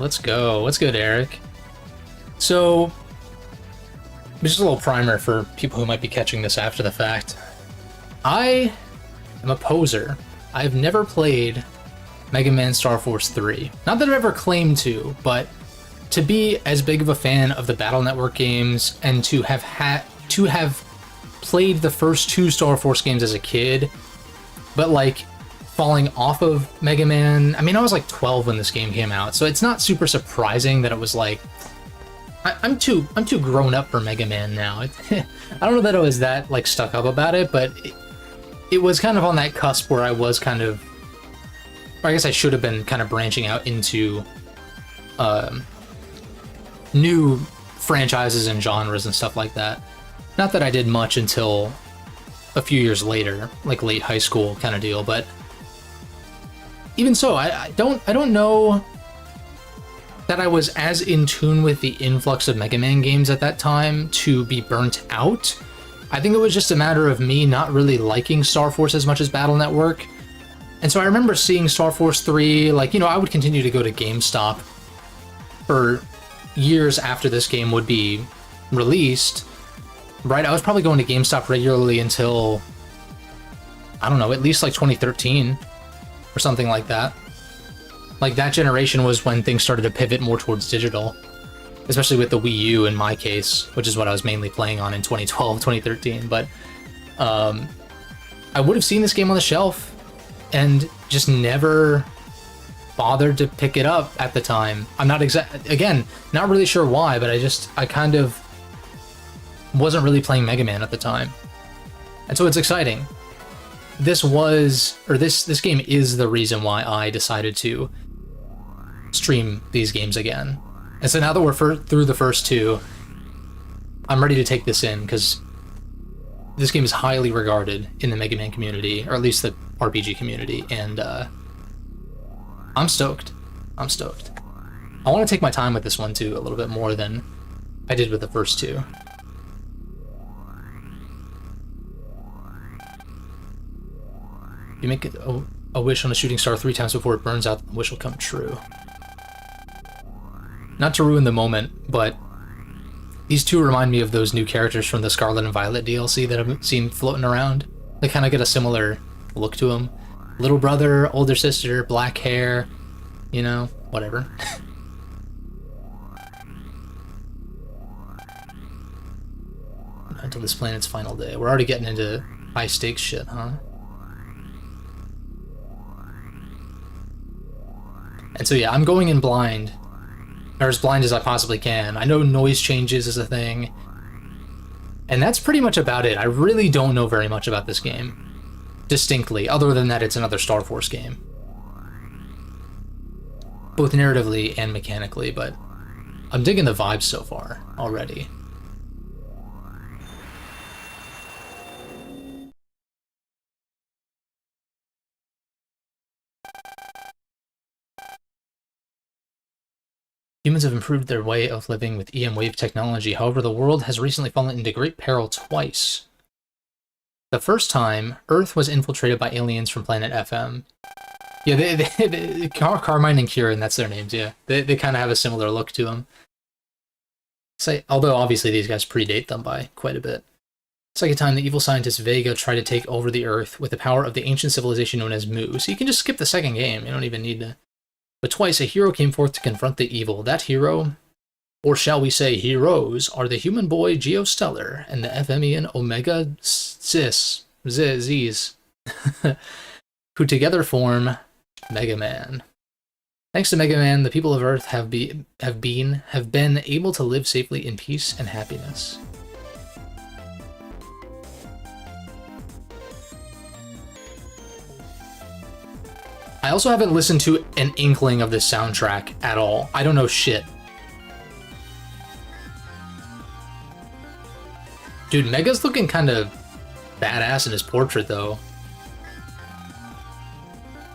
Let's go. What's good, Eric? So, just a little primer for people who might be catching this after the fact. I am a poser. I've never played Mega Man Star Force 3. Not that I've ever claimed to, but to be as big of a fan of the Battle Network games and to have played the first two Star Force games as a kid, but like falling off of Mega Man. I mean, I was like 12 when this game came out, so it's not super surprising that it was like I'm too grown up for Mega Man now. I don't know that I was that like stuck up about it, but it was kind of on that cusp where I was kind of, or I guess I should have been kind of branching out into new franchises and genres and stuff like that. Not that I did much until a few years later, like late high school kind of deal, but even so, I don't know that I was as in tune with the influx of Mega Man games at that time to be burnt out. I think it was just a matter of me not really liking Star Force as much as Battle Network. And so I remember seeing Star Force 3, like, you know, I would continue to go to GameStop for years after this game would be released, right? I was probably going to GameStop regularly until, I don't know, at least like 2013 or something like that. Like, that generation was when things started to pivot more towards digital, especially with the Wii U in my case, which is what I was mainly playing on in 2012, 2013. But I would have seen this game on the shelf and just never bothered to pick it up at the time. I'm not again, not really sure why, but I kind of wasn't really playing Mega Man at the time. And so it's exciting. This game is the reason why I decided to stream these games again. And so now that we're through the first two, I'm ready to take this in, because this game is highly regarded in the Mega Man community, or at least the RPG community, and I'm stoked. I'm stoked. I want to take my time with this one too, a little bit more than I did with the first two. You make a wish on a shooting star 3 times before it burns out, the wish will come true. Not to ruin the moment, but these two remind me of those new characters from the Scarlet and Violet DLC that I've seen floating around. They kind of get a similar look to them. Little brother, older sister, black hair, you know, whatever. Until this planet's final day. We're already getting into high stakes shit, huh? And so yeah, I'm going in blind, or as blind as I possibly can. I know noise changes is a thing, and that's pretty much about it. I really don't know very much about this game, distinctly, other than that it's another Star Force game. Both narratively and mechanically, but I'm digging the vibes so far already. Humans have improved their way of living with EM wave technology. However, the world has recently fallen into great peril twice. The first time, Earth was infiltrated by aliens from planet FM. Yeah, Carmine and Kieran, that's their names, yeah. They kind of have a similar look to them. Although, obviously, these guys predate them by quite a bit. It's like a time the evil scientist Vega tried to take over the Earth with the power of the ancient civilization known as Mu. So you can just skip the second game. You don't even need to. But twice a hero came forth to confront the evil. That hero, or shall we say heroes, are the human boy Geostellar and the FMEan Omega Z's, who together form Mega Man. Thanks to Mega Man, the people of Earth have been able to live safely in peace and happiness. I also haven't listened to an inkling of this soundtrack at all. I don't know shit. Dude, Mega's looking kind of badass in his portrait, though.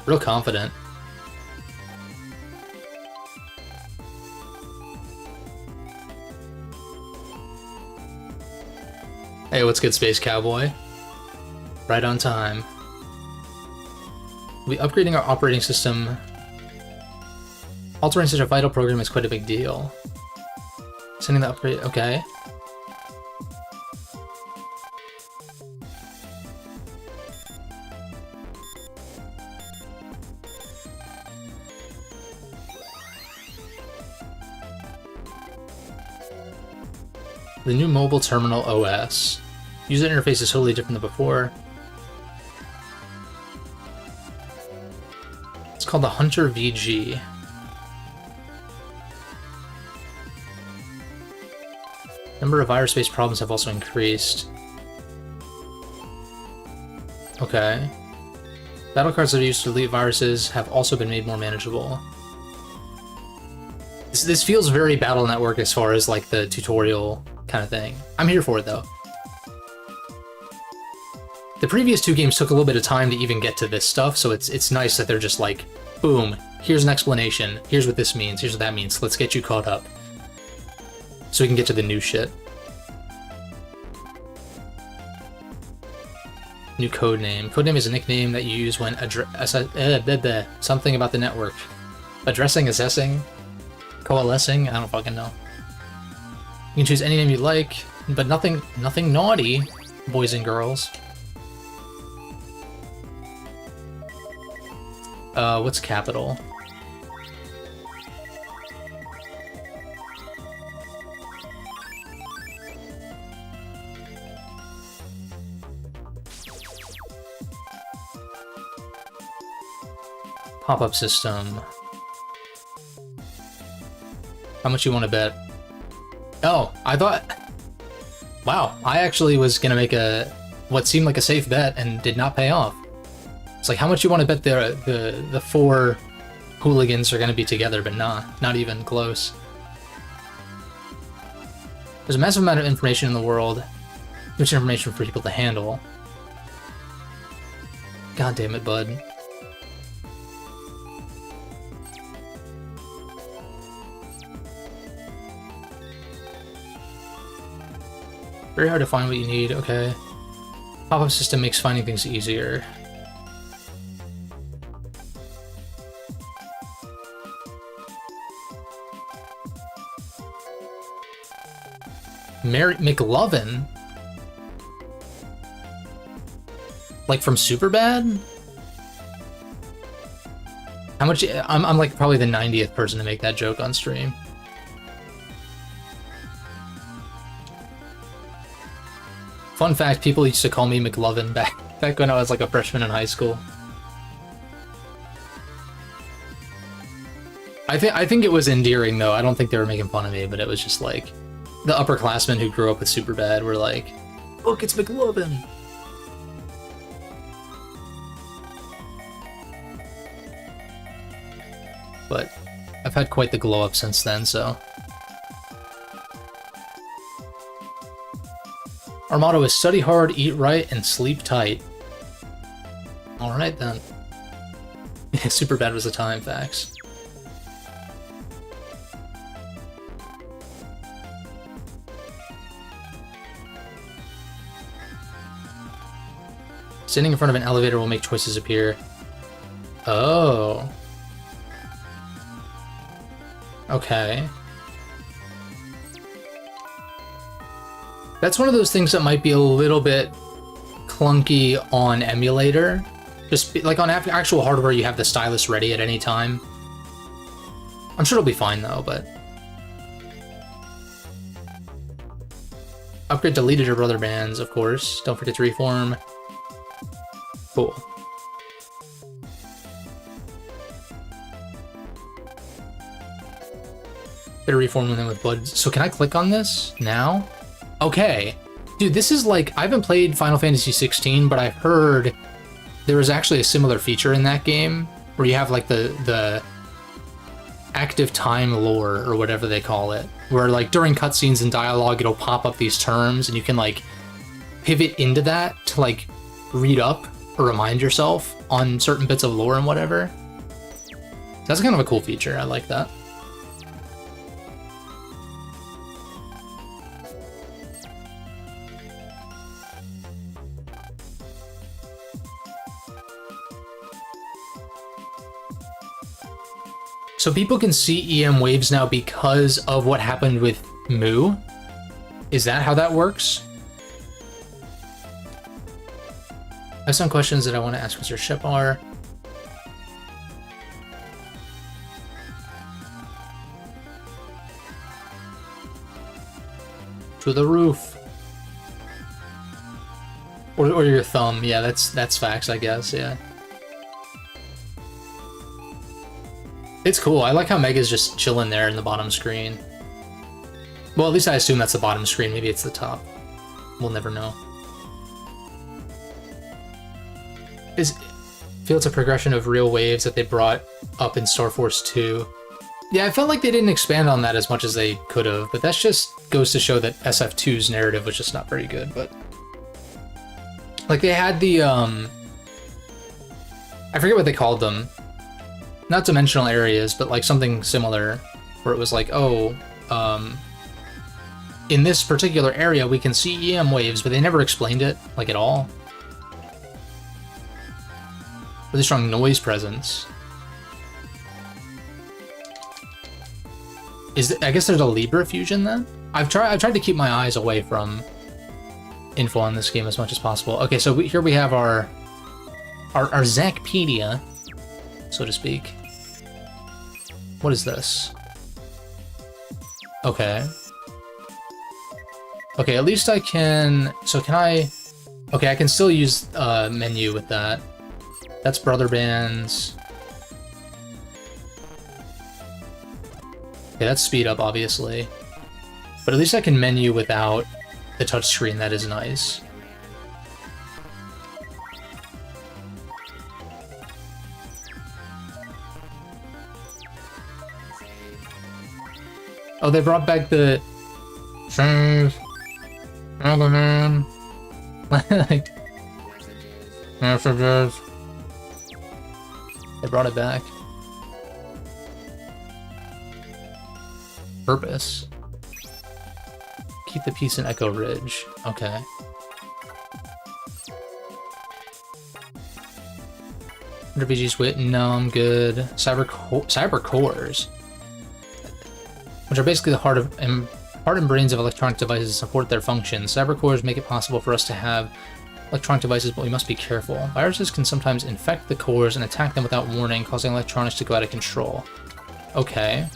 Real confident. Hey, what's good, Space Cowboy? Right on time. We'll be upgrading our operating system Altering such a vital program is quite a big deal. Sending the upgrade, okay. The new mobile terminal OS. User interface is totally different than before. It's called the Hunter VG. Number of virus-based problems have also increased. Okay. Battle cards that are used to delete viruses have also been made more manageable. This feels very Battle Network as far as like the tutorial kind of thing. I'm here for it though. The previous two games took a little bit of time to even get to this stuff, so it's nice that they're just like, boom, here's an explanation, here's what this means, here's what that means, let's get you caught up. So we can get to the new shit. New codename. Codename is a nickname that you use when something about the network. Addressing, assessing, coalescing, I don't fucking know. You can choose any name you like, but nothing naughty, boys and girls. What's capital? Pop-up system. How much you want to bet? Oh, I thought... Wow, I actually was gonna make what seemed like a safe bet and did not pay off. It's like, how much you want to bet the four hooligans are gonna be together, but nah, not even close. There's a massive amount of information in the world. Too much information for people to handle. God damn it, bud. Very hard to find what you need, okay. Pop-up system makes finding things easier. Mary McLovin? Like from Superbad? How much? I'm like probably the 90th person to make that joke on stream. Fun fact, people used to call me McLovin back when I was like a freshman in high school. I think it was endearing though. I don't think they were making fun of me, but it was just like the upperclassmen who grew up with Superbad were like, "Look, it's McLovin." But I've had quite the glow up since then, so. Our motto is study hard, eat right, and sleep tight. Alright then. Superbad was a time, facts. Sitting in front of an elevator will make choices appear. Oh. Okay. That's one of those things that might be a little bit clunky on emulator. Like on actual hardware, you have the stylus ready at any time. I'm sure it'll be fine though, but... Upgrade deleted or brother bands, of course. Don't forget to reform. Cool. Better reform them with blood. So can I click on this now? Okay. Dude, this is like, I haven't played Final Fantasy 16, but I've heard there was actually a similar feature in that game where you have like the active time lore or whatever they call it, where like during cutscenes and dialogue, it'll pop up these terms and you can like pivot into that to like read up or remind yourself on certain bits of lore and whatever. That's kind of a cool feature. I like that. So people can see EM waves now because of what happened with Moo? Is that how that works? I have some questions that I want to ask Mr. Shepar. To the roof. Or your thumb. Yeah, that's facts, I guess, yeah. It's cool. I like how Mega's just chilling there in the bottom screen. Well, at least I assume that's the bottom screen. Maybe it's the top. We'll never know. Feel it's a progression of real waves that they brought up in Star Force 2. Yeah, I felt like they didn't expand on that as much as they could have, but that just goes to show that SF2's narrative was just not very good, but... Like, they had the, I forget what they called them. Not dimensional areas, but like something similar, where it was like, oh, in this particular area we can see EM waves, but they never explained it, like, at all. Really strong noise presence. I guess there's a Libra fusion then? I've tried to keep my eyes away from info on this game as much as possible. Okay, so here we have our Zacpedia, so to speak. What is this? Okay. Okay, at least I can... So can I... Okay, I can still use menu with that. That's Brother Bands. Okay, that's speed up, obviously. But at least I can menu without the touchscreen. That is nice. Oh, they brought back the... Save... Mega Man... like... Messages... They brought it back. Purpose. Keep the peace in Echo Ridge. Okay. RPG's wit? No, I'm good. Cyber cores, which are basically the heart and brains of electronic devices to support their functions. Cyber cores make it possible for us to have electronic devices, but we must be careful. Viruses can sometimes infect the cores and attack them without warning, causing electronics to go out of control. Okay.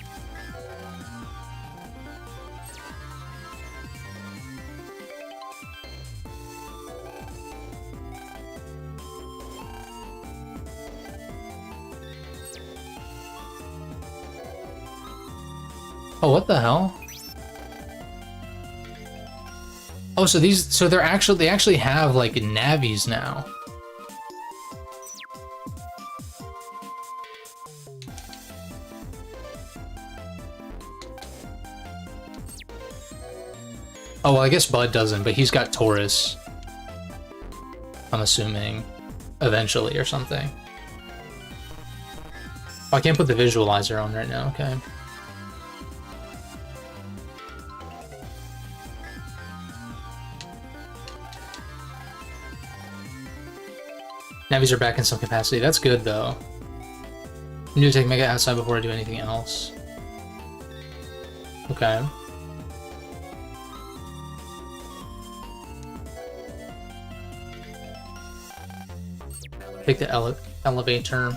Oh, what the hell? Oh, so they actually have like navies now. Oh, well, I guess Bud doesn't, but he's got Taurus. I'm assuming. Eventually or something. Oh, I can't put the visualizer on right now, okay. Navies are back in some capacity. That's good, though. I need to take Mega outside before I do anything else. Okay. Take the elevator.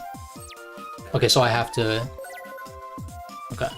Okay, so I have to... Okay.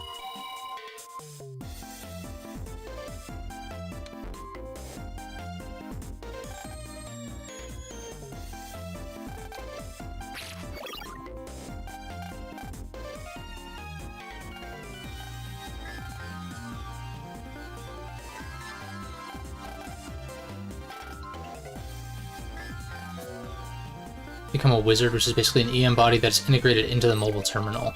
Become a wizard, which is basically an EM body that's integrated into the mobile terminal.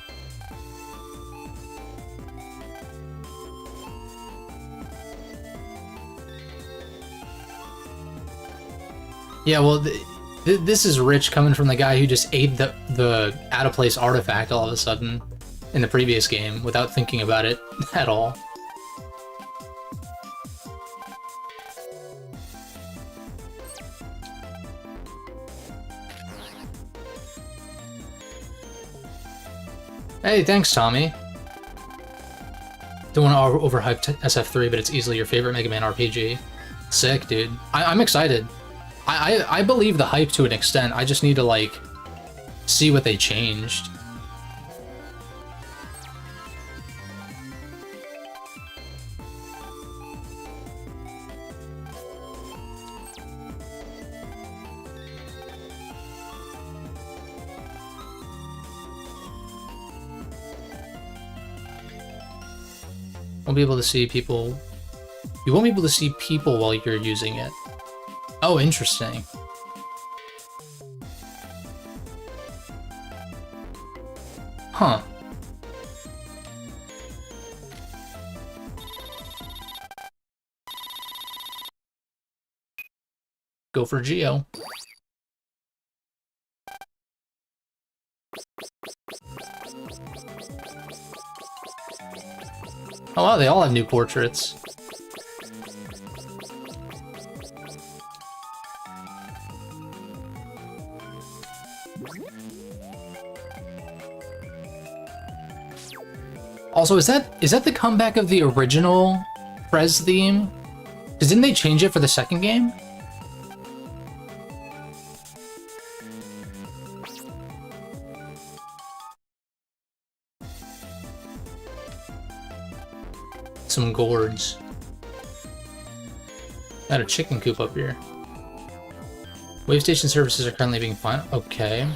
Yeah, well, this is rich coming from the guy who just ate the out-of-place artifact all of a sudden in the previous game without thinking about it at all. Hey, thanks, Tommy. Don't want to overhype SF3, but it's easily your favorite Mega Man RPG. Sick, dude. I'm excited. I believe the hype to an extent. I just need to, like, see what they changed. Won't be able to see people. You won't be able to see people while you're using it. Oh, interesting. Huh. Go for Geo. Oh wow, they all have new portraits. Also, is that the comeback of the original Prez theme? Because didn't they change it for the second game? Some gourds. Got a chicken coop up here. Wave station services are currently being fine. Okay.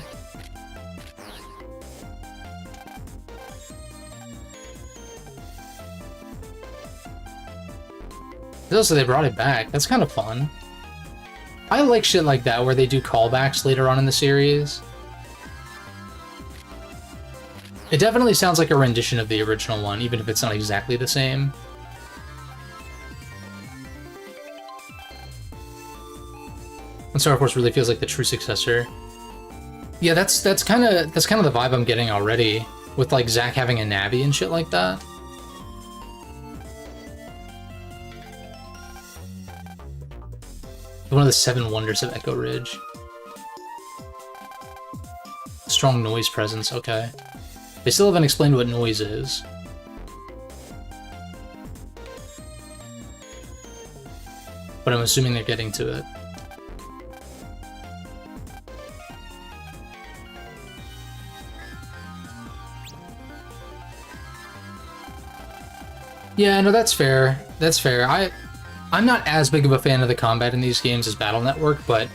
Also, they brought it back. That's kind of fun. I like shit like that where they do callbacks later on in the series. It definitely sounds like a rendition of the original one, even if it's not exactly the same. And Star Force really feels like the true successor. Yeah, that's kind of the vibe I'm getting already, with like Zack having a Navi and shit like that. One of the 7 wonders of Echo Ridge. Strong noise presence, okay. They still haven't explained what noise is. But I'm assuming they're getting to it. Yeah, no, that's fair. That's fair. I'm not as big of a fan of the combat in these games as Battle Network, but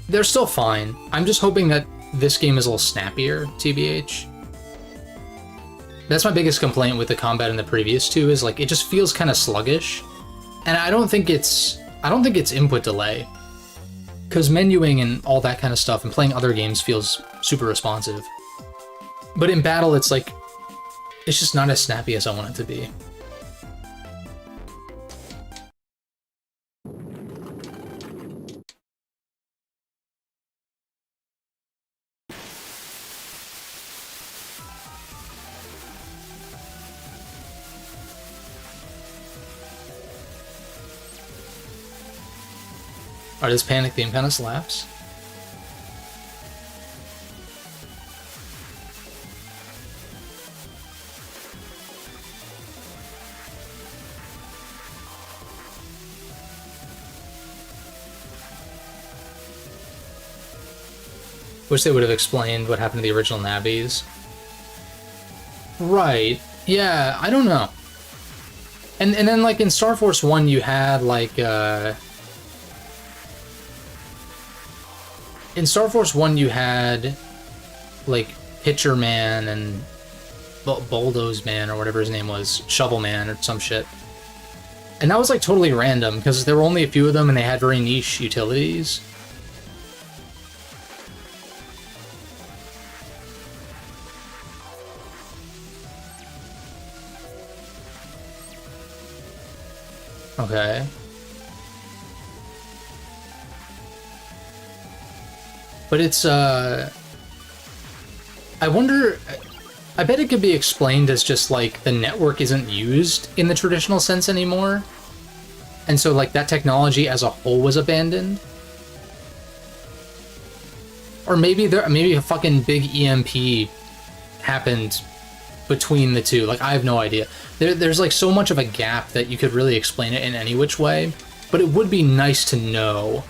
they're still fine. I'm just hoping that this game is a little snappier, TBH. That's my biggest complaint with the combat in the previous two, is like it just feels kind of sluggish. And I don't think it's input delay. Because menuing and all that kind of stuff and playing other games feels super responsive. But in battle, it's like, it's just not as snappy as I want it to be. Alright, this panic theme kind of slaps. Wish they would have explained what happened to the original Nabbies. Right. Yeah, I don't know. And then like in Star Force 1 you had like in Star Force 1 you had like Pitcher Man and Bulldoze Man or whatever his name was, Shovel Man or some shit. And that was like totally random because there were only a few of them and they had very niche utilities. Okay. But it's, I wonder, I bet it could be explained as just like the network isn't used in the traditional sense anymore. And so like that technology as a whole was abandoned. Or maybe maybe a fucking big EMP happened between the two. Like, I have no idea. There's like so much of a gap that you could really explain it in any which way, but it would be nice to know.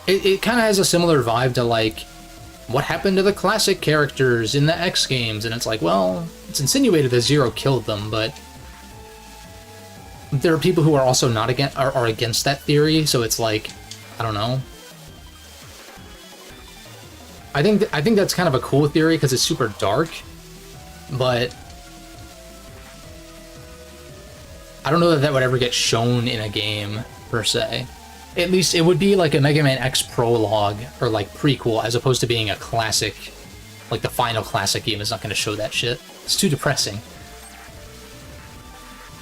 It kind of has a similar vibe to like what happened to the classic characters in the X games, and it's like, well, it's insinuated that Zero killed them, but there are people who are also not against that theory, so it's like, I don't know. I think that's kind of a cool theory because it's super dark, but I don't know that that would ever get shown in a game per se. At least it would be like a Mega Man X prologue or like prequel, as opposed to being a classic, like the final classic game is not going to show that shit. It's too depressing.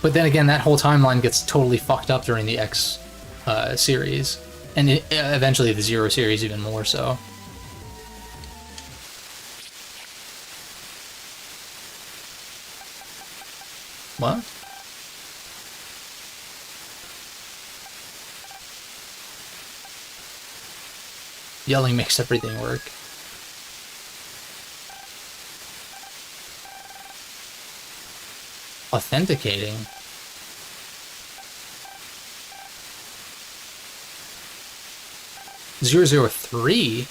But then again, that whole timeline gets totally fucked up during the X series, and eventually the Zero series even more so. What? Yelling makes everything work. Authenticating? .003?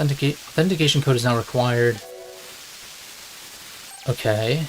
Authentication code is now required. Okay.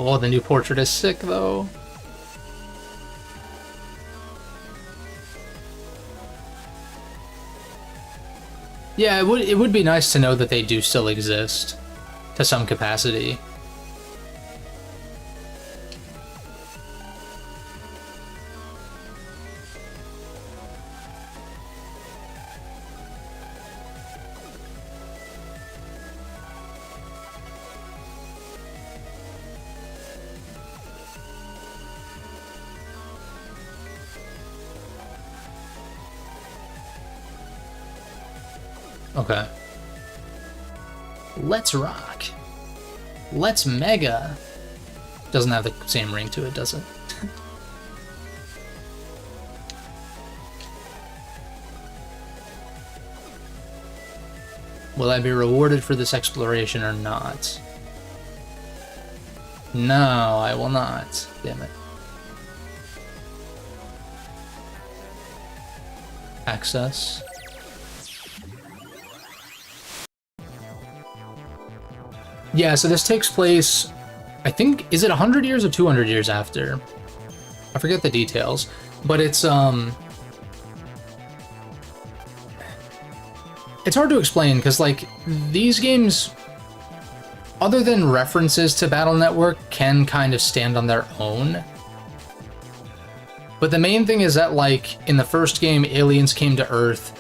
Oh, the new portrait is sick, though. Yeah, it would be nice to know that they do still exist, to some capacity. Okay. Let's rock. Let's mega. Doesn't have the same ring to it, does it? Will I be rewarded for this exploration or not? No, I will not. Damn it. Access. Yeah, so this takes place, I think, is it 100 years or 200 years after? I forget the details, but it's hard to explain, because, like, these games, other than references to Battle Network, can kind of stand on their own. But the main thing is that, like, in the first game, aliens came to Earth,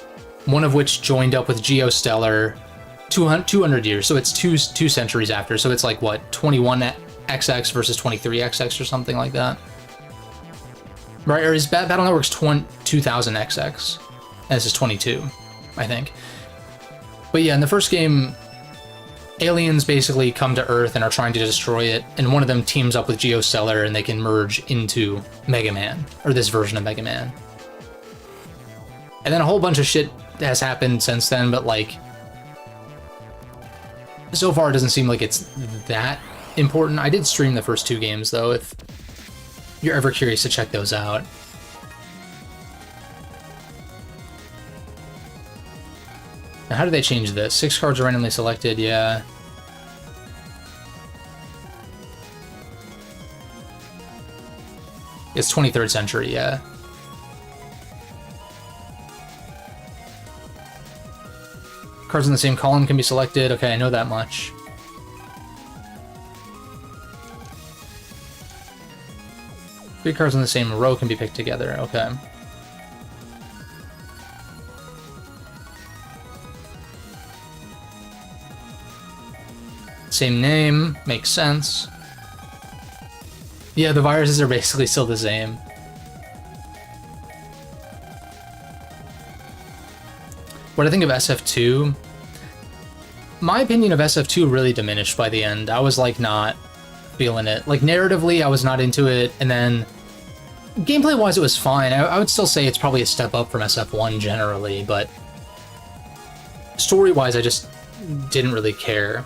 one of which joined up with Geostellar 200 years, so it's two centuries after, so it's like, what, 21XX versus 23XX or something like that? Right, or is Battle Network's 2000XX, and this is 22, I think. But yeah, in the first game, aliens basically come to Earth and are trying to destroy it, and one of them teams up with Geostellar and they can merge into Mega Man, or this version of Mega Man. And then a whole bunch of shit has happened since then, but like, so far it doesn't seem like it's that important. I did stream the first two games though, if you're ever curious to check those out. Now, how do they change this? 6 cards are randomly selected, yeah. It's 23rd century, yeah. Cards in the same column can be selected. Okay, I know that much. Three cards in the same row can be picked together. Okay. Same name, makes sense. Yeah, the viruses are basically still the same. What I think of SF2, my opinion of SF2 really diminished by the end. I was like not feeling it. Like narratively, I was not into it, and then gameplay-wise, it was fine. I would still say it's probably a step up from SF1 generally, but story-wise, I just didn't really care.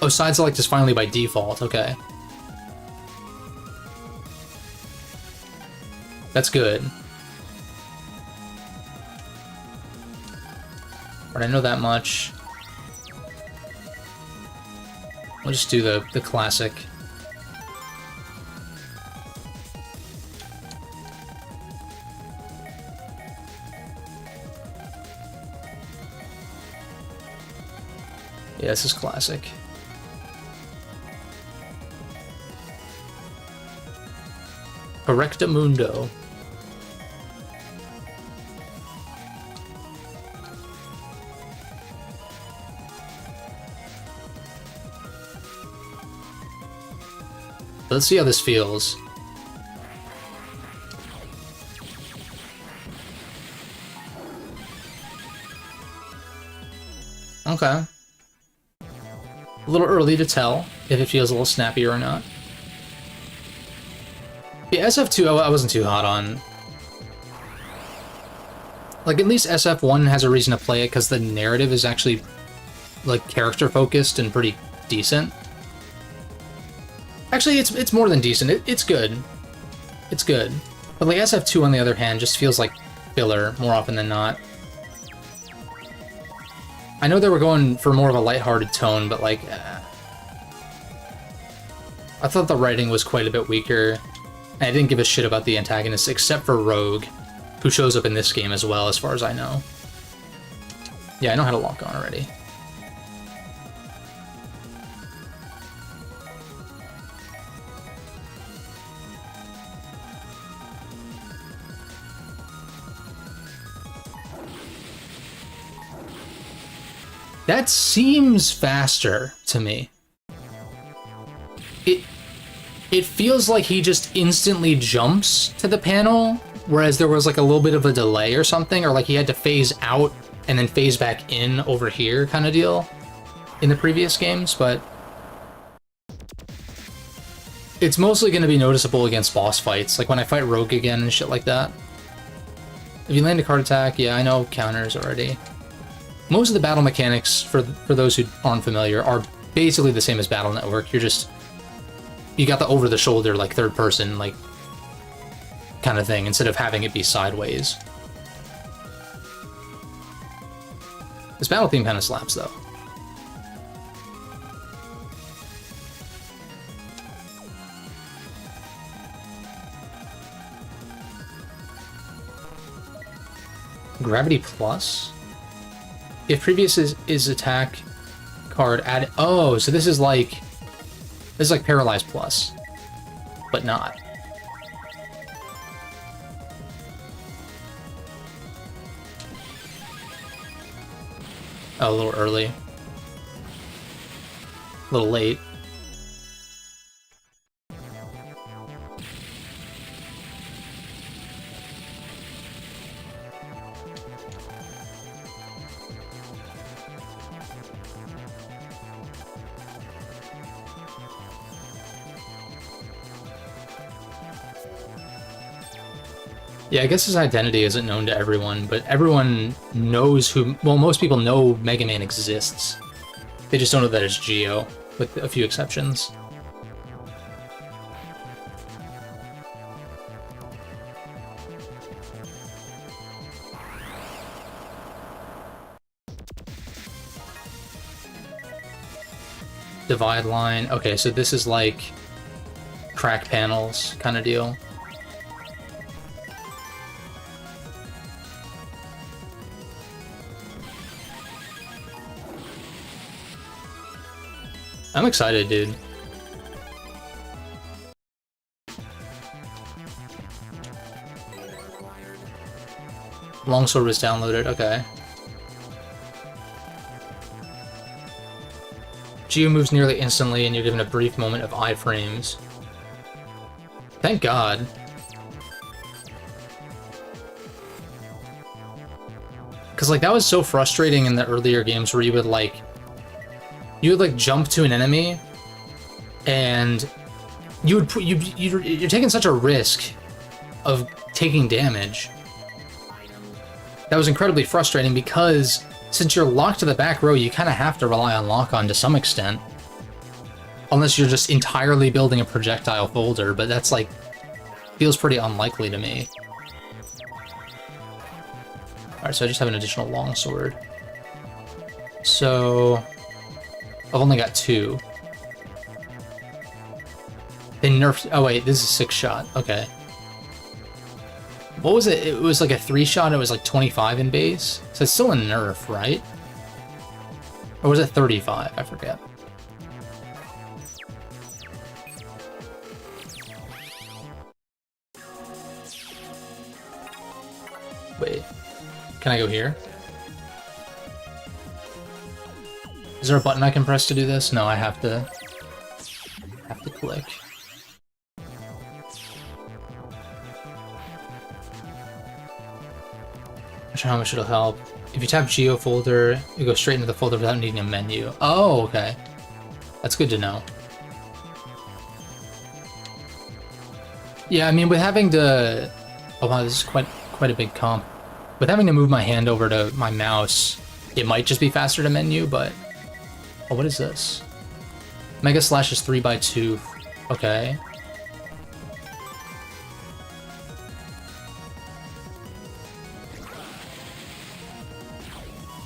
Oh, side select is finally by default, okay. That's good. But I know that much. We'll just do the classic. Yeah, this is classic. Correctamundo. Let's see how this feels. Okay. A little early to tell if it feels a little snappier or not. Yeah, SF2 I wasn't too hot on. Like, at least SF1 has a reason to play it because the narrative is actually, like, character-focused and pretty decent. Actually, it's more than decent. It's good. It's good. But, like, SF2, on the other hand, just feels like filler more often than not. I know they were going for more of a lighthearted tone, but, like, I thought the writing was quite a bit weaker. And I didn't give a shit about the antagonists, except for Rogue, who shows up in this game as well, as far as I know. Yeah, I know how to lock on already. That seems faster to me. It feels like he just instantly jumps to the panel, whereas there was like a little bit of a delay or something, or like he had to phase out and then phase back in over here kind of deal in the previous games, but it's mostly going to be noticeable against boss fights, like when I fight Rogue again and shit like that. If you land a card attack, yeah, I know counters already. Most of the battle mechanics, for those who aren't familiar, are basically the same as Battle Network. You got the over-the-shoulder, like, third-person, like, kind of thing, instead of having it be sideways. This battle theme kind of slaps, though. Gravity Plus? If previous is attack card added... Oh, so this is like Paralyze Plus, but not. Oh, a little early. A little late. Yeah, I guess his identity isn't known to everyone, but everyone knows who... Well, most people know Mega Man exists. They just don't know that it's Geo, with a few exceptions. Divide line. Okay, so this is like crack panels kind of deal. I'm excited, dude. Longsword was downloaded, okay. Geo moves nearly instantly, and you're given a brief moment of iframes. Thank God. Because, like, that was so frustrating in the earlier games where you would, like, jump to an enemy, and you would put, you're taking such a risk of taking damage. That was incredibly frustrating because since you're locked to the back row, you kind of have to rely on lock-on to some extent. Unless you're just entirely building a projectile folder, but that's, like, feels pretty unlikely to me. Alright, so I just have an additional longsword. So I've only got 2. They nerfed... Oh wait, this is 6-shot. Okay. What was it? It was like a 3-shot, it was like 25 in base? So it's still a nerf, right? Or was it 35? I forget. Wait. Can I go here? Is there a button I can press to do this? No, I have to click. Not sure how much it'll help. If you tap Geo folder, you go straight into the folder without needing a menu. Oh, okay. That's good to know. Yeah, I mean, with having to... Oh wow, this is quite a big comp. With having to move my hand over to my mouse, it might just be faster to menu, but... Oh, what is this? Mega Slash is 3x2. Okay.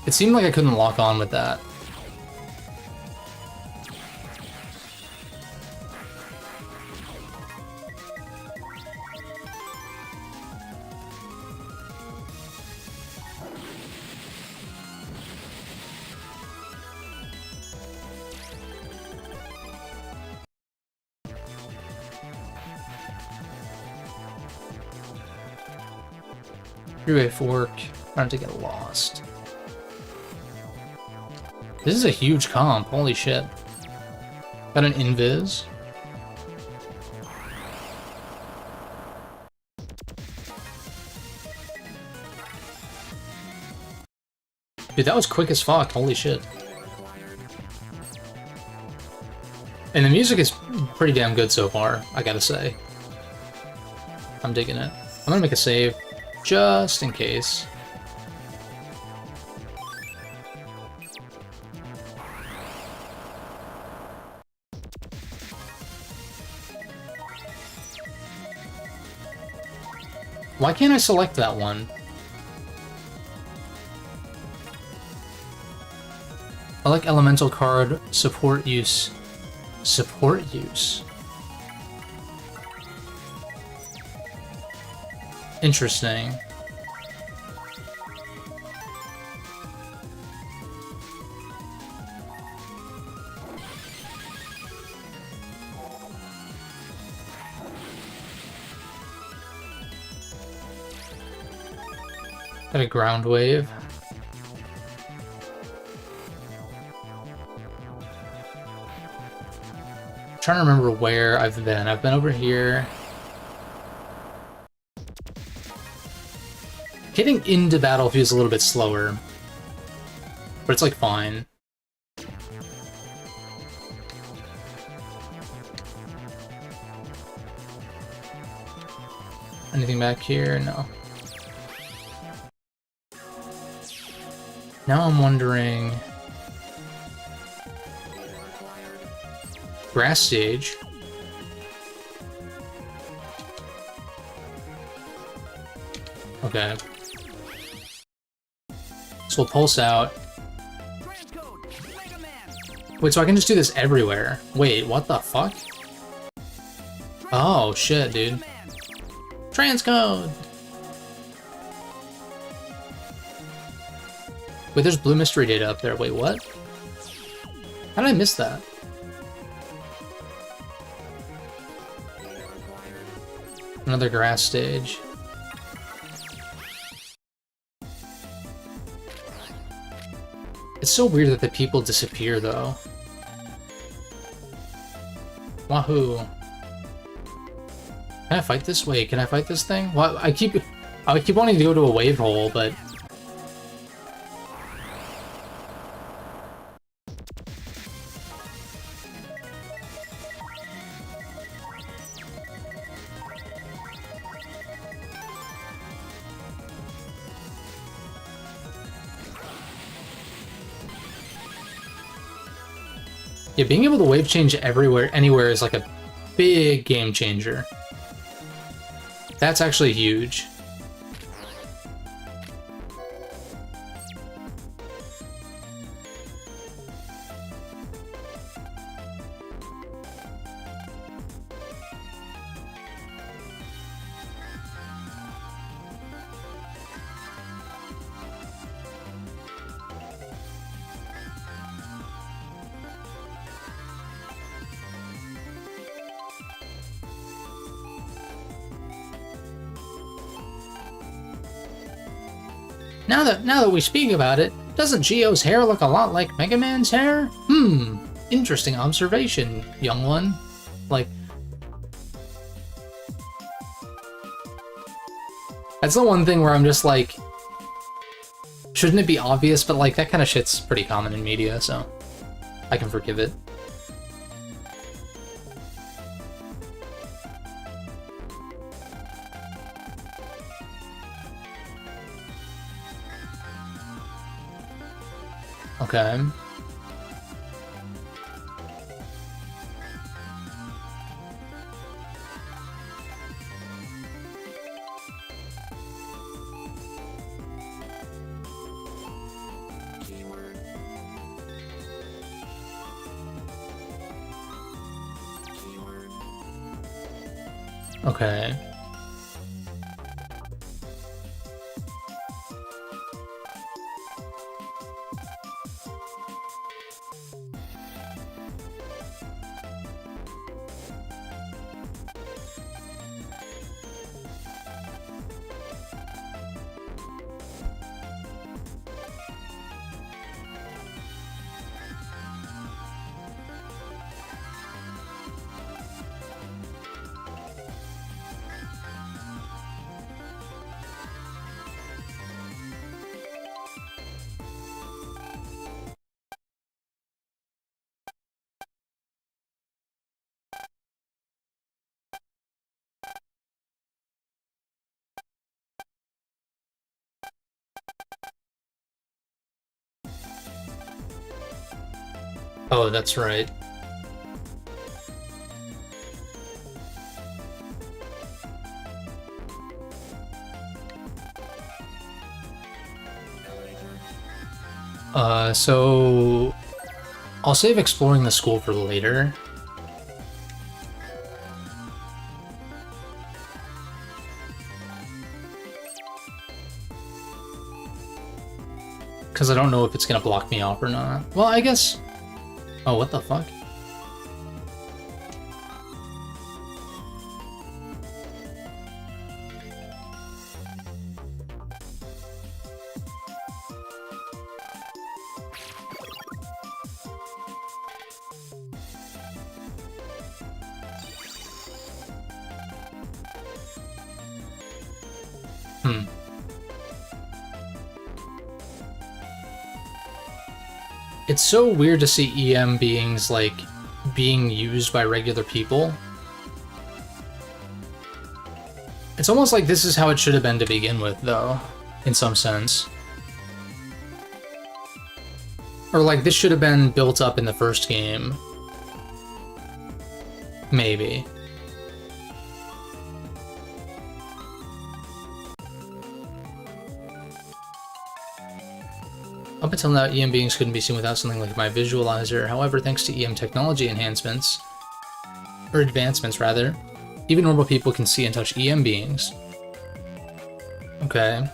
It seemed like I couldn't lock on with that. Three-way fork. Trying to get lost. This is a huge comp. Holy shit. Got an invis. Dude, that was quick as fuck. Holy shit. And the music is pretty damn good so far, I gotta say. I'm digging it. I'm gonna make a save, just in case. Why can't I select that one? I like elemental card support use. Support use. Interesting. Got a ground wave. I'm trying to remember where I've been. I've been over here. Getting into battle feels a little bit slower, but it's like fine. Anything back here? No. Now I'm wondering... Grass stage. Okay. So we'll pulse out. Wait, so I can just do this everywhere. Wait, what the fuck? Oh, shit, dude. Transcode! Wait, there's blue mystery data up there. Wait, what? How did I miss that? Another grass stage. It's so weird that the people disappear, though. Wahoo. Can I fight this? Wait, can I fight this thing? What? I keep wanting to go to a wave hole, but... Yeah, being able to wave change everywhere, anywhere is like a big game changer. That's actually huge. Now that we speak about it, doesn't Geo's hair look a lot like Mega Man's hair? Interesting observation, young one. Like, that's the one thing where I'm just like, shouldn't it be obvious? But like, that kind of shit's pretty common in media, so I can forgive it. Okay. Okay. Oh, that's right. So I'll save exploring the school for later. Because I don't know if it's gonna block me off or not. Well, I guess... Oh, what the fuck? It's so weird to see EM beings, like, being used by regular people. It's almost like this is how it should have been to begin with, though, in some sense. Or, like, this should have been built up in the first game. Maybe. Up until now, EM beings couldn't be seen without something like my visualizer. However, thanks to EM technology enhancements, or advancements rather, even normal people can see and touch EM beings. Okay.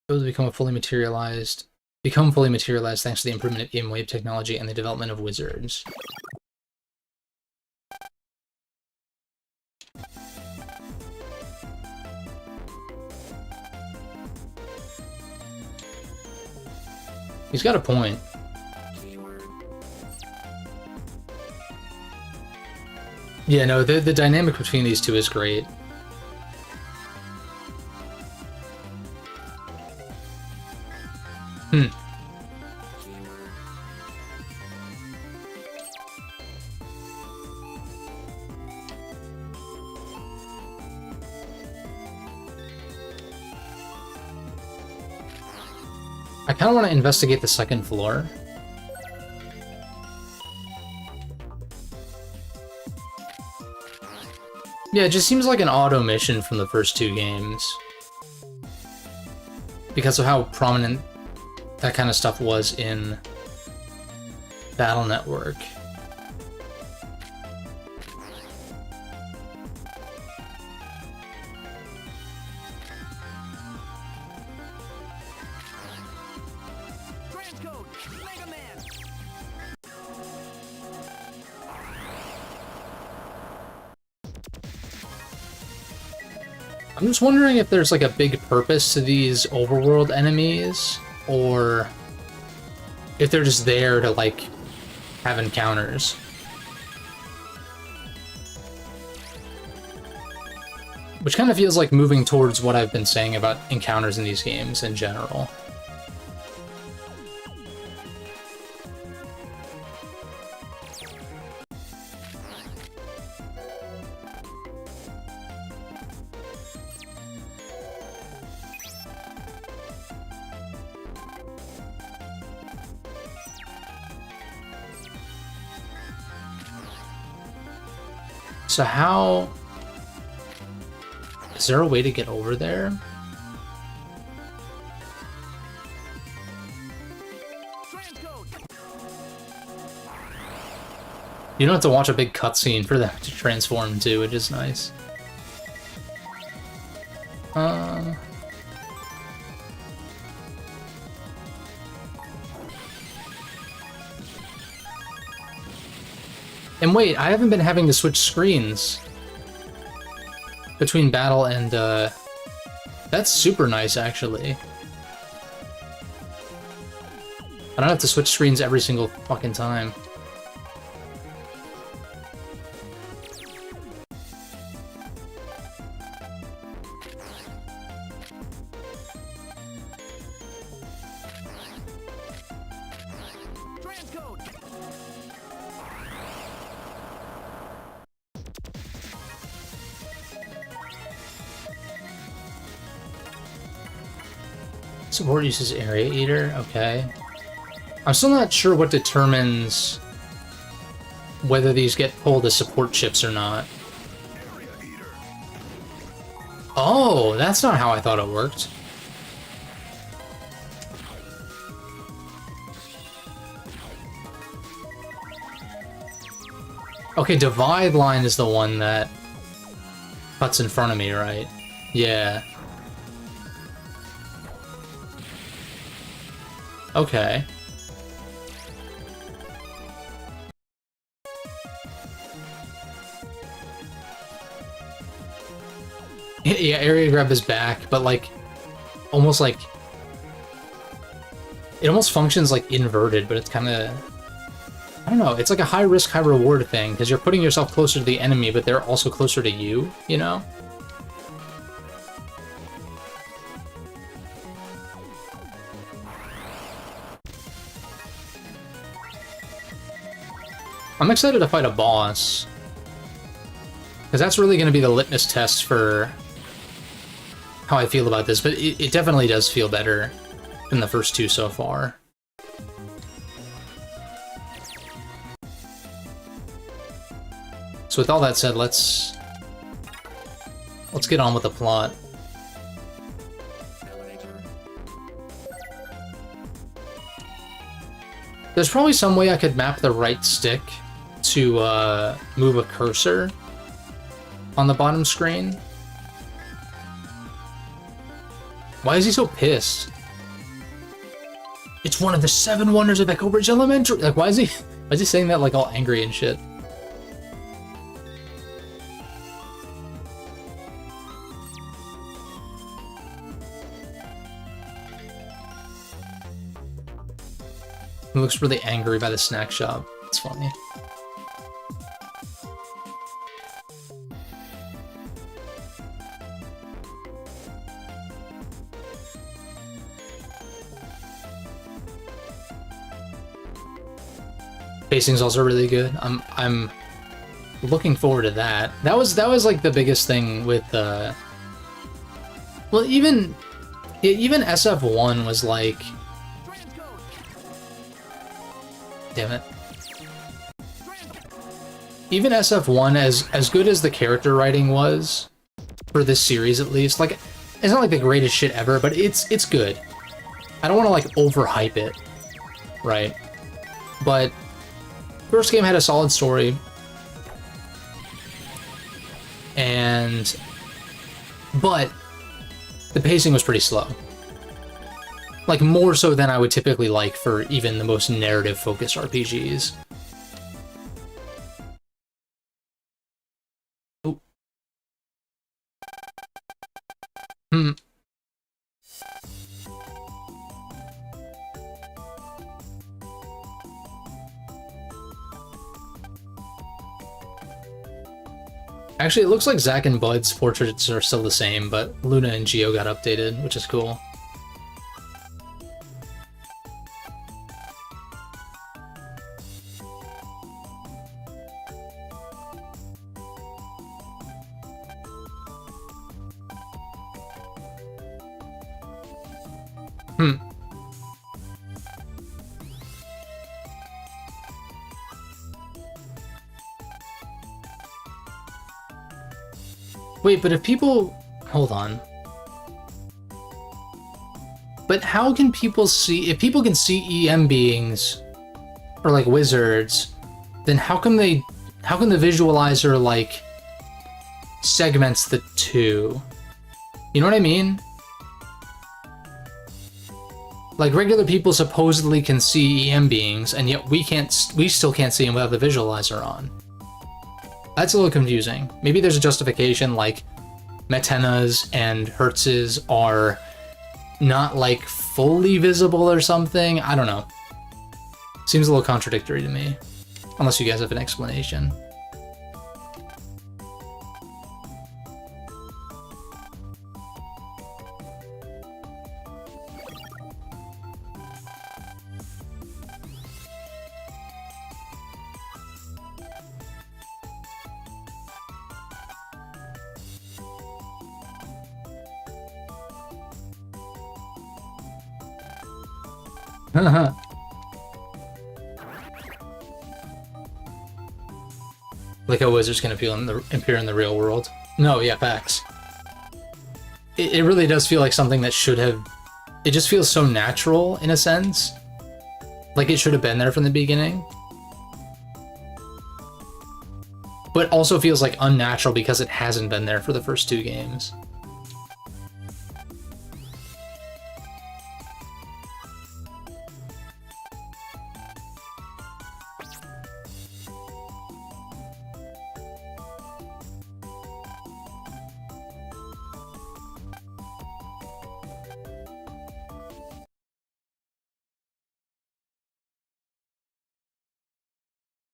Those become fully materialized thanks to the improvement of EM wave technology and the development of wizards. He's got a point. Yeah, no, the dynamic between these two is great. I kind of want to investigate the second floor. Yeah, it just seems like an auto mission from the first two games. Because of how prominent that kind of stuff was in Battle Network. I'm just wondering if there's like a big purpose to these overworld enemies, or if they're just there to like have encounters. Which kind of feels like moving towards what I've been saying about encounters in these games in general. So how... Is there a way to get over there? You don't have to watch a big cutscene for them to transform too, which is nice. And wait, I haven't been having to switch screens between battle and, that's super nice, actually. I don't have to switch screens every single fucking time. Support uses Area Eater, okay. I'm still not sure what determines whether these get pulled as support chips or not. Oh, that's not how I thought it worked. Okay, Divide Line is the one that cuts in front of me, right? Yeah. Okay. Yeah, area grab is back, but like, almost like, it almost functions like inverted, but it's kind of, I don't know, it's like a high risk, high reward thing, because you're putting yourself closer to the enemy, but they're also closer to you, you know? I'm excited to fight a boss, because that's really going to be the litmus test for how I feel about this, but it definitely does feel better than the first two so far. So with all that said, let's get on with the plot. There's probably some way I could map the right stick to move a cursor on the bottom screen. Why is he so pissed? It's one of the 7 wonders of Echo Bridge Elementary. Like, why is he saying that like all angry and shit? He looks really angry by the snack shop. It's funny. Pacing's also really good. I'm looking forward to that. That was like the biggest thing with well, even SF1 was like, damn it. Even SF1, as good as the character writing was for this series at least, like it's not like the greatest shit ever, but it's good. I don't want to like overhype it, right? But first game had a solid story, but the pacing was pretty slow. Like, more so than I would typically like for even the most narrative-focused RPGs. Oh. Actually, it looks like Zack and Bud's portraits are still the same, but Luna and Geo got updated, which is cool. Wait, but if people... Hold on. But how can people see... If people can see EM beings, or like wizards, then how come the visualizer, like, segments the two? You know what I mean? Like, regular people supposedly can see EM beings, and yet we still can't see them without the visualizer on. That's a little confusing. Maybe there's a justification, like Metena's and Hertz's are not like fully visible or something. I don't know. Seems a little contradictory to me. Unless you guys have an explanation. Like how wizards can appear in the real world. No, yeah, facts. It really does feel like something that should have... It just feels so natural, in a sense. Like it should have been there from the beginning. But also feels like unnatural because it hasn't been there for the first two games.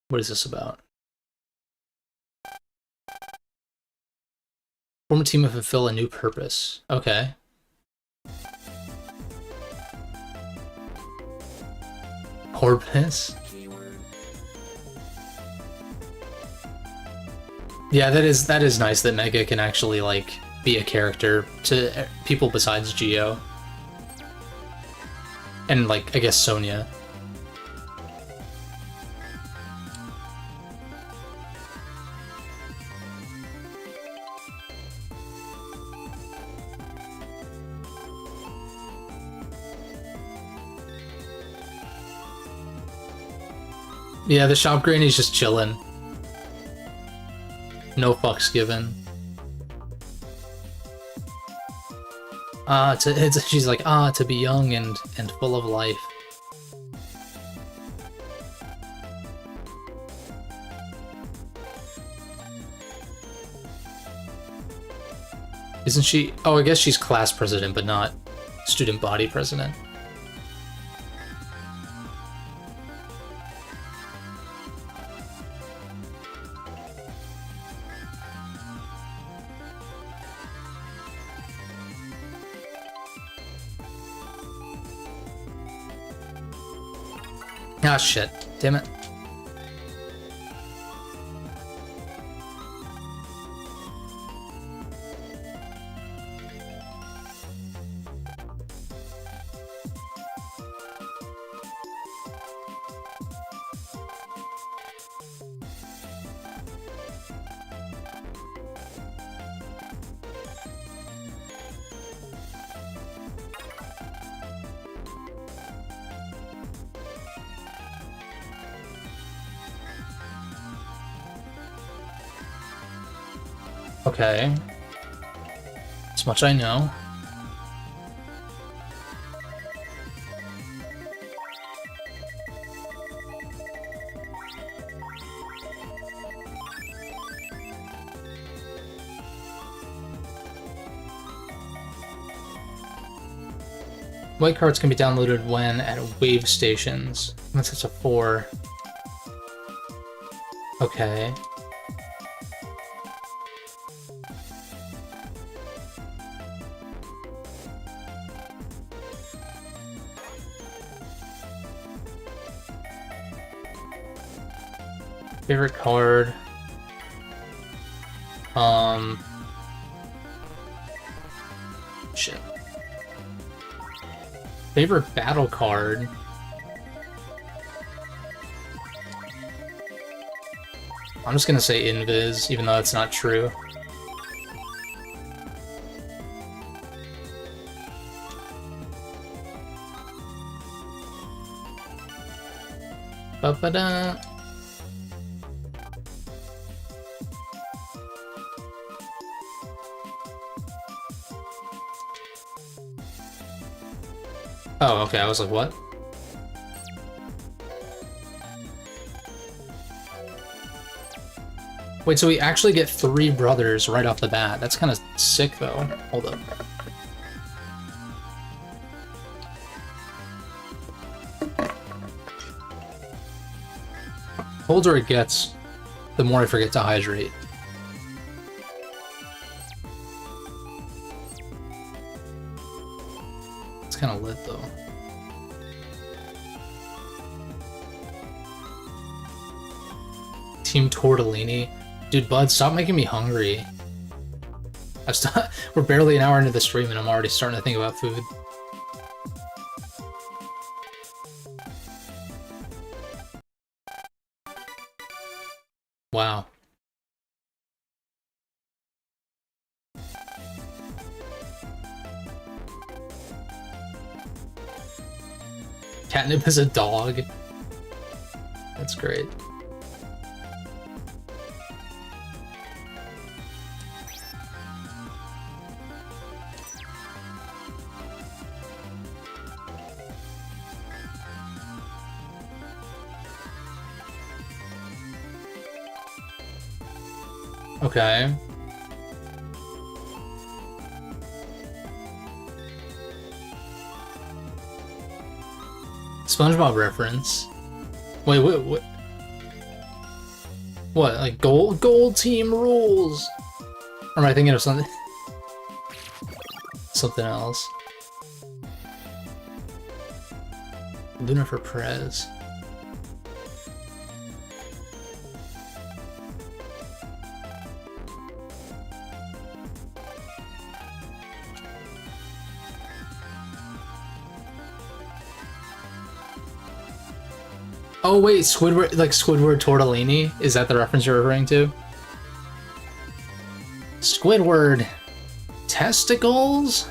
What is this about? Form a team and fulfill a new purpose. Okay. Orbis? Yeah, that is nice that Mega can actually, like, be a character to people besides Geo. And, like, I guess Sonya. Yeah, the shop granny's just chilling. No fucks given. She's like, to be young and full of life. Isn't she? Oh, I guess she's class president, but not student body president. Ah, shit. Damn it. Okay. As much I know. White cards can be downloaded when at wave stations. Unless it's a 4. Okay. Favorite card. Shit. Favorite battle card. I'm just gonna say Invis, even though that's not true. Ba-ba-da. Oh, okay, I was like, what? Wait, so we actually get 3 brothers right off the bat. That's kind of sick, though. Hold up. The older it gets, the more I forget to hydrate. It's kind of lit, though. Team Tortellini. Dude, Bud, stop making me hungry. We're barely an hour into the stream and I'm already starting to think about food. Wow. Catnip is a dog. That's great. Okay. SpongeBob reference. Wait, what? What? Like gold team rules? Or am I thinking of something? Something else. Luna for Prez. Oh wait, Squidward, like Squidward Tortellini? Is that the reference you're referring to? Squidward testicles?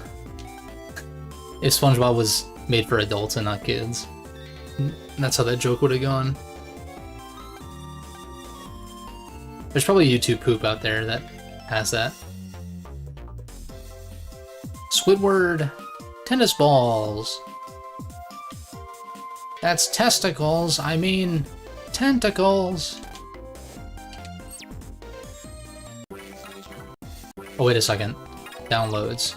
If SpongeBob was made for adults and not kids. That's how that joke would have gone. There's probably YouTube poop out there that has that. Squidward tennis balls. That's testicles, I mean tentacles. Oh, wait a second. Downloads.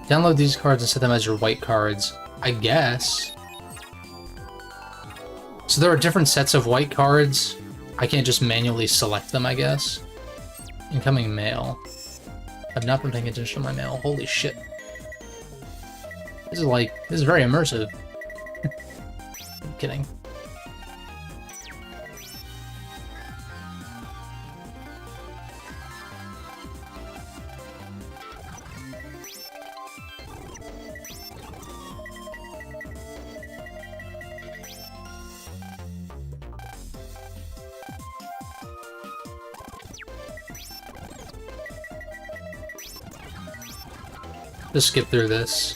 Download these cards and set them as your white cards, I guess. So there are different sets of white cards. I can't just manually select them, I guess. Incoming mail. I've not been paying attention to my mail. Holy shit. This is very immersive. kidding. Just skip through this.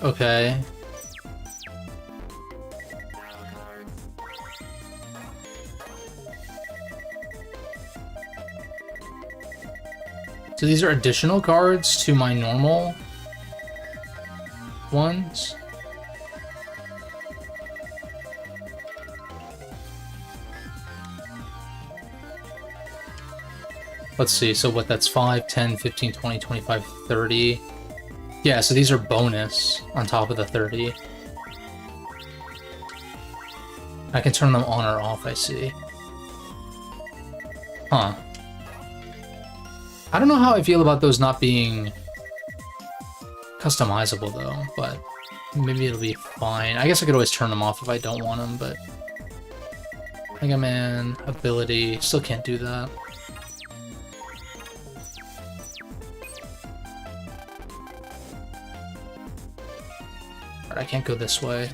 Okay. So these are additional cards to my normal ones. Let's see, so what, that's 5, 10, 15, 20, 25, 30. Yeah, so these are bonus on top of the 30. I can turn them on or off, I see. Huh. I don't know how I feel about those not being customizable, though, but maybe it'll be fine. I guess I could always turn them off if I don't want them, but... Mega Man, ability, still can't do that. Alright, I can't go this way.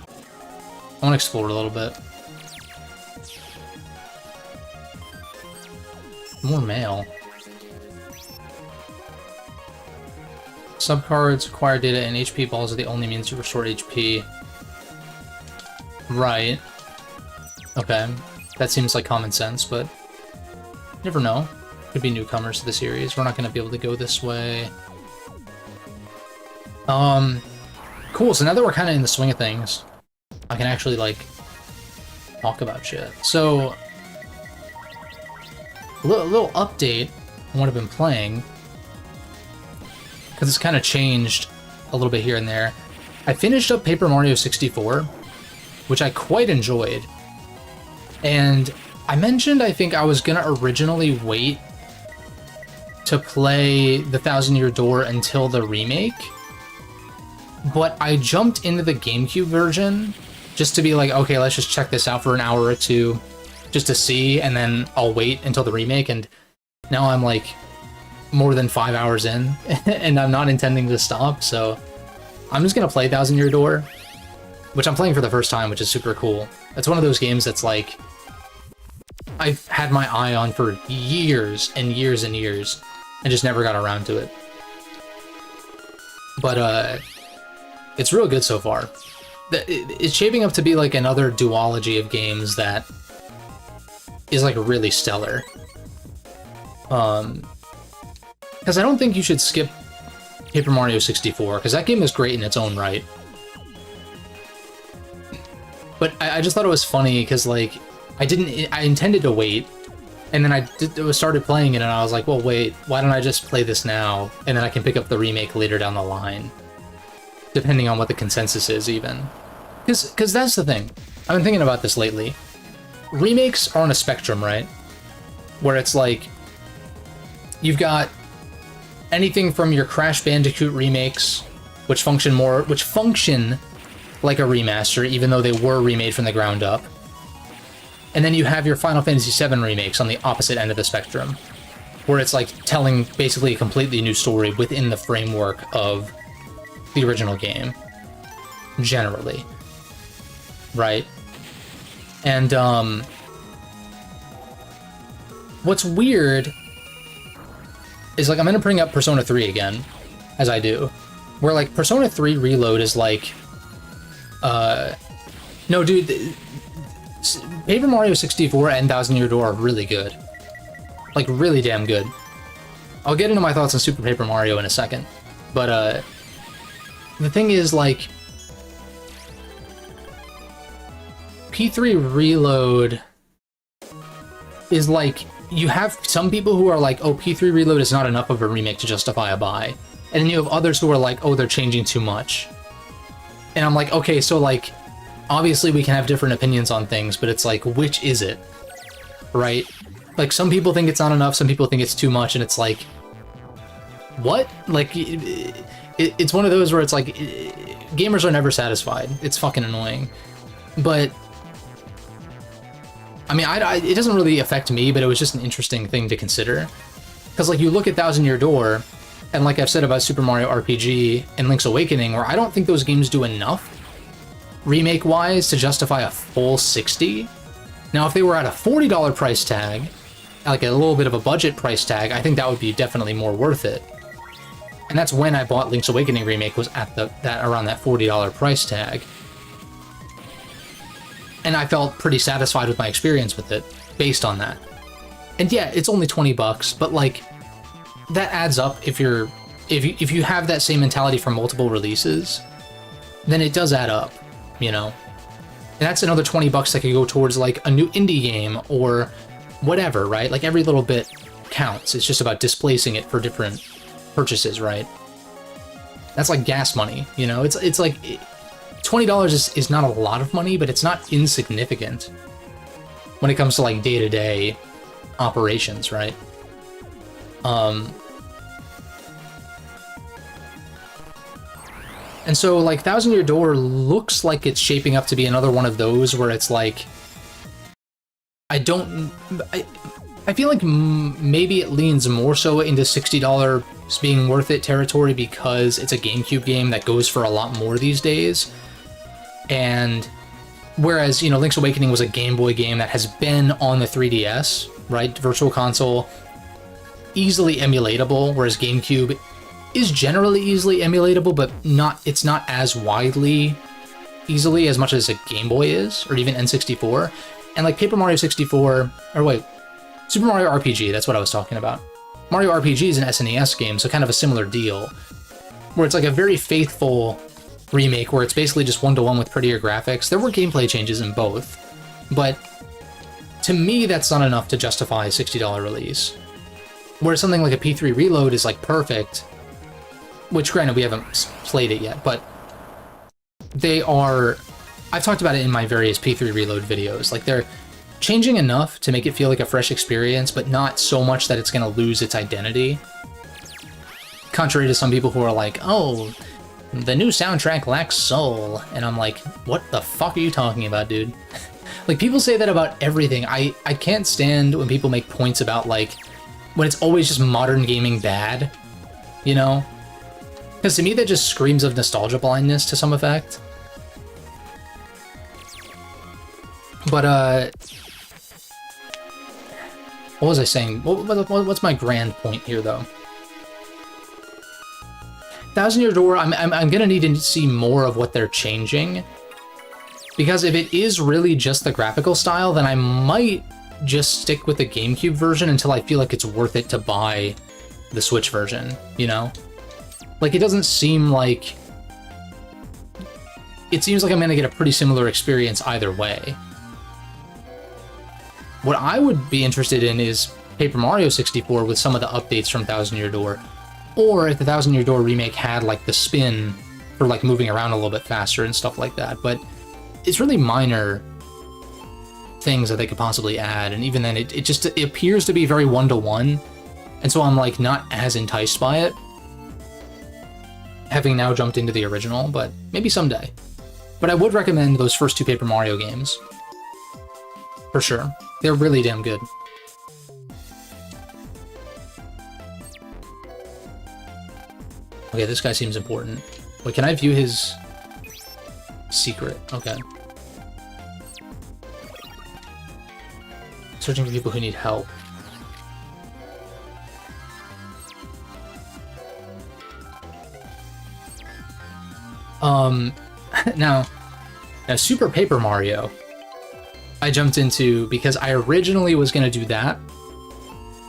I want to explore a little bit. More mail. Subcards, acquire data, and HP balls are the only means to restore HP. Right. Okay. That seems like common sense, but... You never know. Could be newcomers to the series. We're not going to be able to go this way. Cool, so now that we're kind of in the swing of things, I can actually, like, talk about shit. So... A little update on what I've been playing. Because it's kind of changed a little bit here and there. I finished up Paper Mario 64, which I quite enjoyed. And I mentioned I think I was going to originally wait to play the Thousand Year Door until the remake. But I jumped into the GameCube version just to be like, okay, let's just check this out for an hour or two just to see, and then I'll wait until the remake. And now I'm like... more than 5 hours in, and I'm not intending to stop, so I'm just gonna play Thousand Year Door, which I'm playing for the first time, which is super cool. It's one of those games that's like, I've had my eye on for years and years and years, and just never got around to it. But, it's real good so far. It's shaping up to be like another duology of games that is like really stellar. Because I don't think you should skip Paper Mario 64, because that game is great in its own right. But I just thought it was funny, because, like, I intended to wait, and then I started playing it, and I was like, well, wait, why don't I just play this now, and then I can pick up the remake later down the line. Depending on what the consensus is, even. Because that's the thing. I've been thinking about this lately. Remakes are on a spectrum, right? Where it's like, you've got anything from your Crash Bandicoot remakes, which function like a remaster, even though they were remade from the ground up. And then you have your Final Fantasy VII remakes on the opposite end of the spectrum, where it's like telling basically a completely new story within the framework of the original game, generally. Right? And, what's weird is, like, I'm gonna bring up Persona 3 again, as I do, where, like, Persona 3 Reload is, like, no, dude, Paper Mario 64 and Thousand Year Door are really good. Like, really damn good. I'll get into my thoughts on Super Paper Mario in a second, but, the thing is, like, P3 Reload is, like, you have some people who are like, oh, P3 Reload is not enough of a remake to justify a buy. And then you have others who are like, oh, they're changing too much. And I'm like, okay, so like, obviously we can have different opinions on things, but it's like, which is it? Right? Like, some people think it's not enough, some people think it's too much, and it's like, what? Like, it's one of those where it's like, gamers are never satisfied. It's fucking annoying. But, I mean, it doesn't really affect me, but it was just an interesting thing to consider. Because, like, you look at Thousand Year Door, and like I've said about Super Mario RPG and Link's Awakening, where I don't think those games do enough remake-wise to justify a full $60. Now, if they were at a $40 price tag, like a little bit of a budget price tag, I think that would be definitely more worth it. And that's when I bought Link's Awakening Remake, was at around that $40 price tag. And I felt pretty satisfied with my experience with it, based on that. And yeah, it's only $20, but like, that adds up if you have that same mentality for multiple releases, then it does add up, you know? And that's another $20 that could go towards like a new indie game or whatever, right? Like every little bit counts. It's just about displacing it for different purchases, right? That's like gas money, you know? It's like $20 is not a lot of money, but it's not insignificant when it comes to like day-to-day operations, right? And so, like, Thousand Year Door looks like it's shaping up to be another one of those where it's like, I feel like maybe it leans more so into $60 being worth it territory because it's a GameCube game that goes for a lot more these days. And whereas, you know, Link's Awakening was a Game Boy game that has been on the 3DS, right? Virtual Console, easily emulatable, whereas GameCube is generally easily emulatable, but it's not as widely easily as much as a Game Boy is, or even N64. And like Paper Mario 64, or wait, Super Mario RPG, that's what I was talking about. Mario RPG is an SNES game, so kind of a similar deal, where it's like a very faithful remake where it's basically just one-to-one with prettier graphics. There were gameplay changes in both, but to me that's not enough to justify a $60 release. Whereas something like a P3 Reload is like perfect, which granted we haven't played it yet, but I've talked about it in my various P3 Reload videos, like they're changing enough to make it feel like a fresh experience, but not so much that it's going to lose its identity. Contrary to some people who are like, oh, the new soundtrack lacks soul, and I'm like, what the fuck are you talking about, dude? Like, people say that about everything. I can't stand when people make points about, like, when it's always just modern gaming bad, you know? Because to me that just screams of nostalgia blindness to some effect. But, what was I saying? What's my grand point here, though? Thousand Year Door, I'm gonna need to see more of what they're changing. Because if it is really just the graphical style, then I might just stick with the GameCube version until I feel like it's worth it to buy the Switch version, you know? Like, it doesn't seem like... It seems like I'm gonna get a pretty similar experience either way. What I would be interested in is Paper Mario 64 with some of the updates from Thousand Year Door. Or if the Thousand Year Door remake had, like, the spin for, like, moving around a little bit faster and stuff like that. But it's really minor things that they could possibly add, and even then, it appears to be very one-to-one, and so I'm, like, not as enticed by it, having now jumped into the original, but maybe someday. But I would recommend those first two Paper Mario games. For sure. They're really damn good. Okay, this guy seems important. Wait, can I view his secret? Okay. Searching for people who need help. Now Super Paper Mario, I jumped into because I originally was going to do that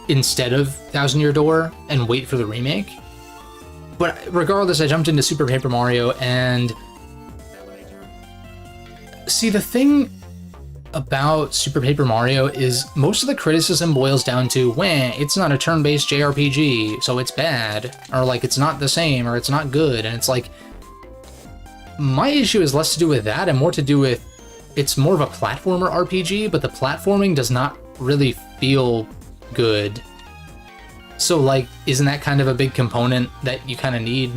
instead of Thousand Year Door and wait for the remake. But regardless, I jumped into Super Paper Mario, and see, the thing about Super Paper Mario is most of the criticism boils down to, wah, it's not a turn-based JRPG, so it's bad, or like it's not the same, or it's not good, and it's like, my issue is less to do with that and more to do with, it's more of a platformer RPG, but the platforming does not really feel good. So like, isn't that kind of a big component that you kind of need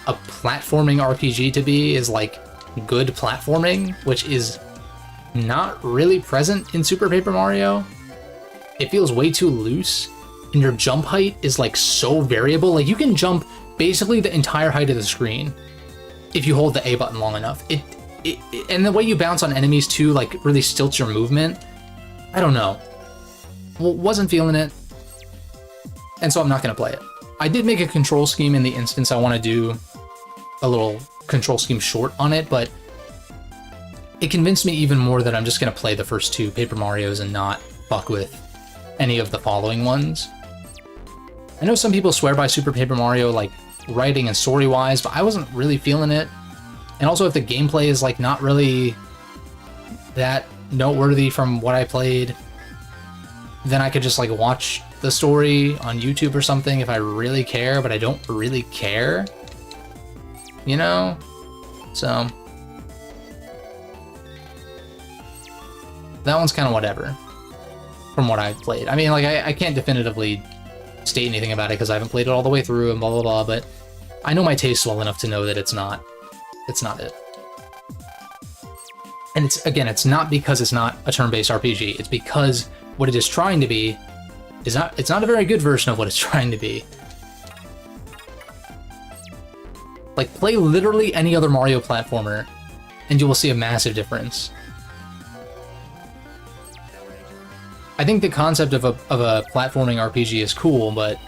a platforming RPG to be, is like good platforming, which is not really present in Super Paper Mario. It feels way too loose, and your jump height is like so variable. Like you can jump basically the entire height of the screen if you hold the A button long enough. And the way you bounce on enemies too, like really stilts your movement. I don't know. Wasn't feeling it, and so I'm not gonna play it. I did make a control scheme in the instance I want to do a little control scheme short on it, but it convinced me even more that I'm just gonna play the first two Paper Marios and not fuck with any of the following ones. I know some people swear by Super Paper Mario, like writing and story-wise, but I wasn't really feeling it. And also, if the gameplay is like not really that noteworthy from what I played, then I could just like watch the story on YouTube or something if I really care, but I don't really care, you know? So that one's kind of whatever from what I've played. I mean, like, I can't definitively state anything about it because I haven't played it all the way through and blah, blah, blah, but I know my taste well enough to know that it's not it. And it's not because it's not a turn-based RPG. It's because what it is trying to be is it's not a very good version of what it's trying to be. Like, play literally any other Mario platformer, and you will see a massive difference. I think the concept of a platforming RPG is cool, but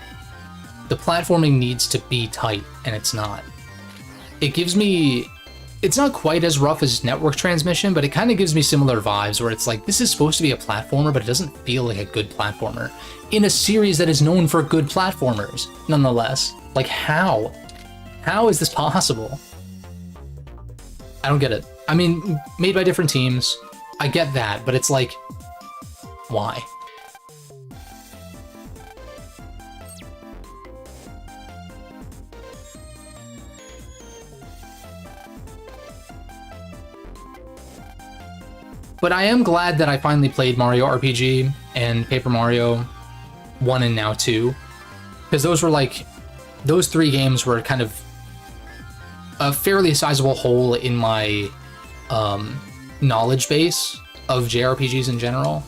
the platforming needs to be tight, and it's not. It gives me... It's not quite as rough as Network Transmission, but it kind of gives me similar vibes, where it's like, this is supposed to be a platformer, but it doesn't feel like a good platformer. In a series that is known for good platformers, nonetheless. Like, how? How is this possible? I don't get it. I mean, made by different teams, I get that, but it's like, why? But I am glad that I finally played Mario RPG and Paper Mario 1 and now 2, because those were like, those three games were kind of a fairly sizable hole in my knowledge base of JRPGs in general.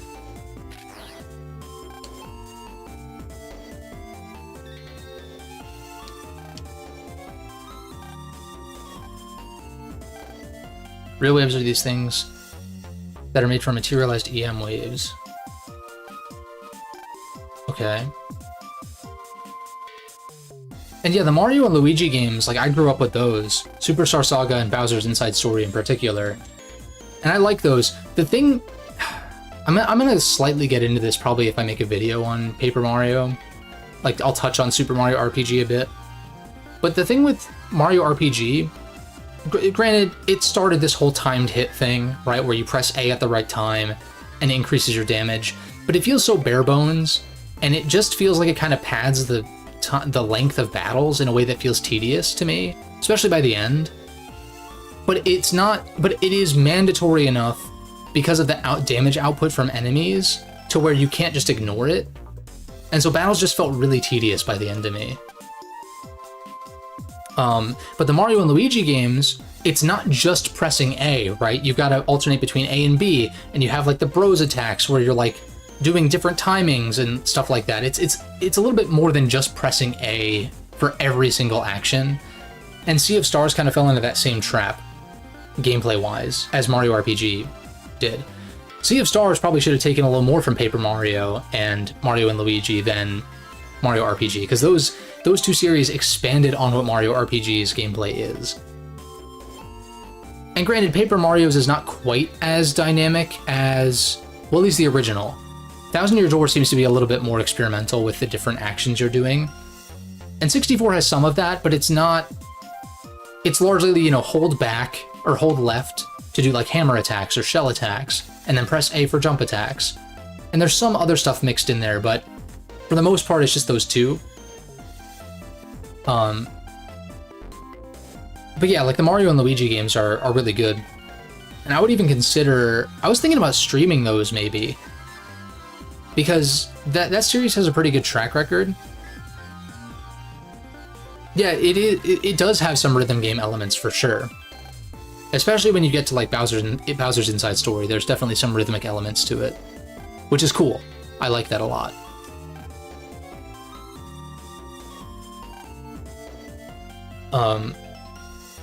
Real waves are these things that are made from materialized EM waves. Okay. And yeah, the Mario and Luigi games, like, I grew up with those. Superstar Saga and Bowser's Inside Story in particular. And I like those. The thing... I'm gonna slightly get into this probably if I make a video on Paper Mario. Like, I'll touch on Super Mario RPG a bit. But the thing with Mario RPG... Granted, it started this whole timed hit thing, right, where you press A at the right time and it increases your damage, but it feels so bare bones, and it just feels like it kind of pads the length of battles in a way that feels tedious to me, especially by the end. But it's not, but it is mandatory enough because of the damage output from enemies to where you can't just ignore it, and so battles just felt really tedious by the end to me. But the Mario and Luigi games, it's not just pressing A, right? You've got to alternate between A and B, and you have like the bros attacks where you're like doing different timings and stuff like that. It's a little bit more than just pressing A for every single action. And Sea of Stars kind of fell into that same trap, gameplay-wise, as Mario RPG did. Sea of Stars probably should have taken a little more from Paper Mario and Mario and Luigi than Mario RPG, because those two series expanded on what Mario RPG's gameplay is. And granted, Paper Mario's is not quite as dynamic as, well, at least the original. Thousand Year Door seems to be a little bit more experimental with the different actions you're doing. And 64 has some of that, but it's not... It's largely, you know, hold back or hold left to do like hammer attacks or shell attacks. and then press A for jump attacks. And there's some other stuff mixed in there, but for the most part, it's just those two. But yeah, like the Mario and Luigi games are really good. And I would even consider, I was thinking about streaming those maybe, because that series has a pretty good track record. Yeah, it does have some rhythm game elements for sure. Especially when you get to like Bowser's Inside Story, there's definitely some rhythmic elements to it, which is cool. I like that a lot.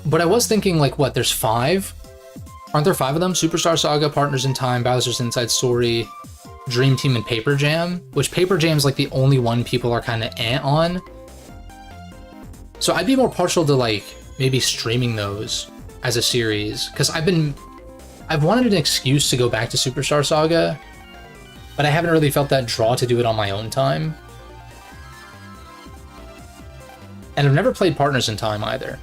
But I was thinking, like, what, there's 5? Aren't there 5 of them? Superstar Saga, Partners in Time, Bowser's Inside Story, Dream Team, and Paper Jam, which Paper Jam's like the only one people are kind of on. So I'd be more partial to like maybe streaming those as a series, because I've wanted an excuse to go back to Superstar Saga, but I haven't really felt that draw to do it on my own time. And I've never played Partners in Time either.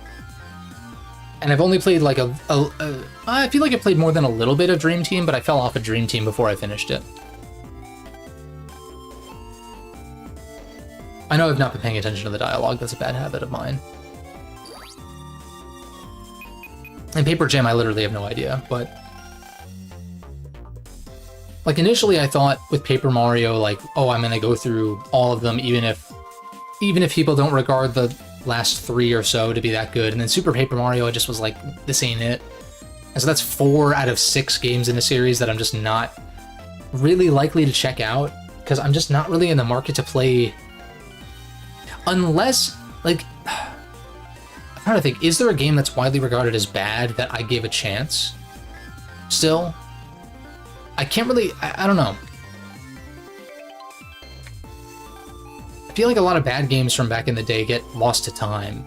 And I've only played like I feel like I played more than a little bit of Dream Team, but I fell off of Dream Team before I finished it. I know I've not been paying attention to the dialogue, that's a bad habit of mine. And Paper Jam, I literally have no idea, but... Like, initially I thought with Paper Mario, like, oh, I'm gonna go through all of them, even if people don't regard the last 3 or so to be that good. And then Super Paper Mario, I just was like, this ain't it. And so that's 4 out of 6 games in a series that I'm just not really likely to check out, because I'm just not really in the market to play... Unless, like... I'm trying to think, is there a game that's widely regarded as bad that I gave a chance? Still? I can't really... I don't know. I feel like a lot of bad games from back in the day get lost to time.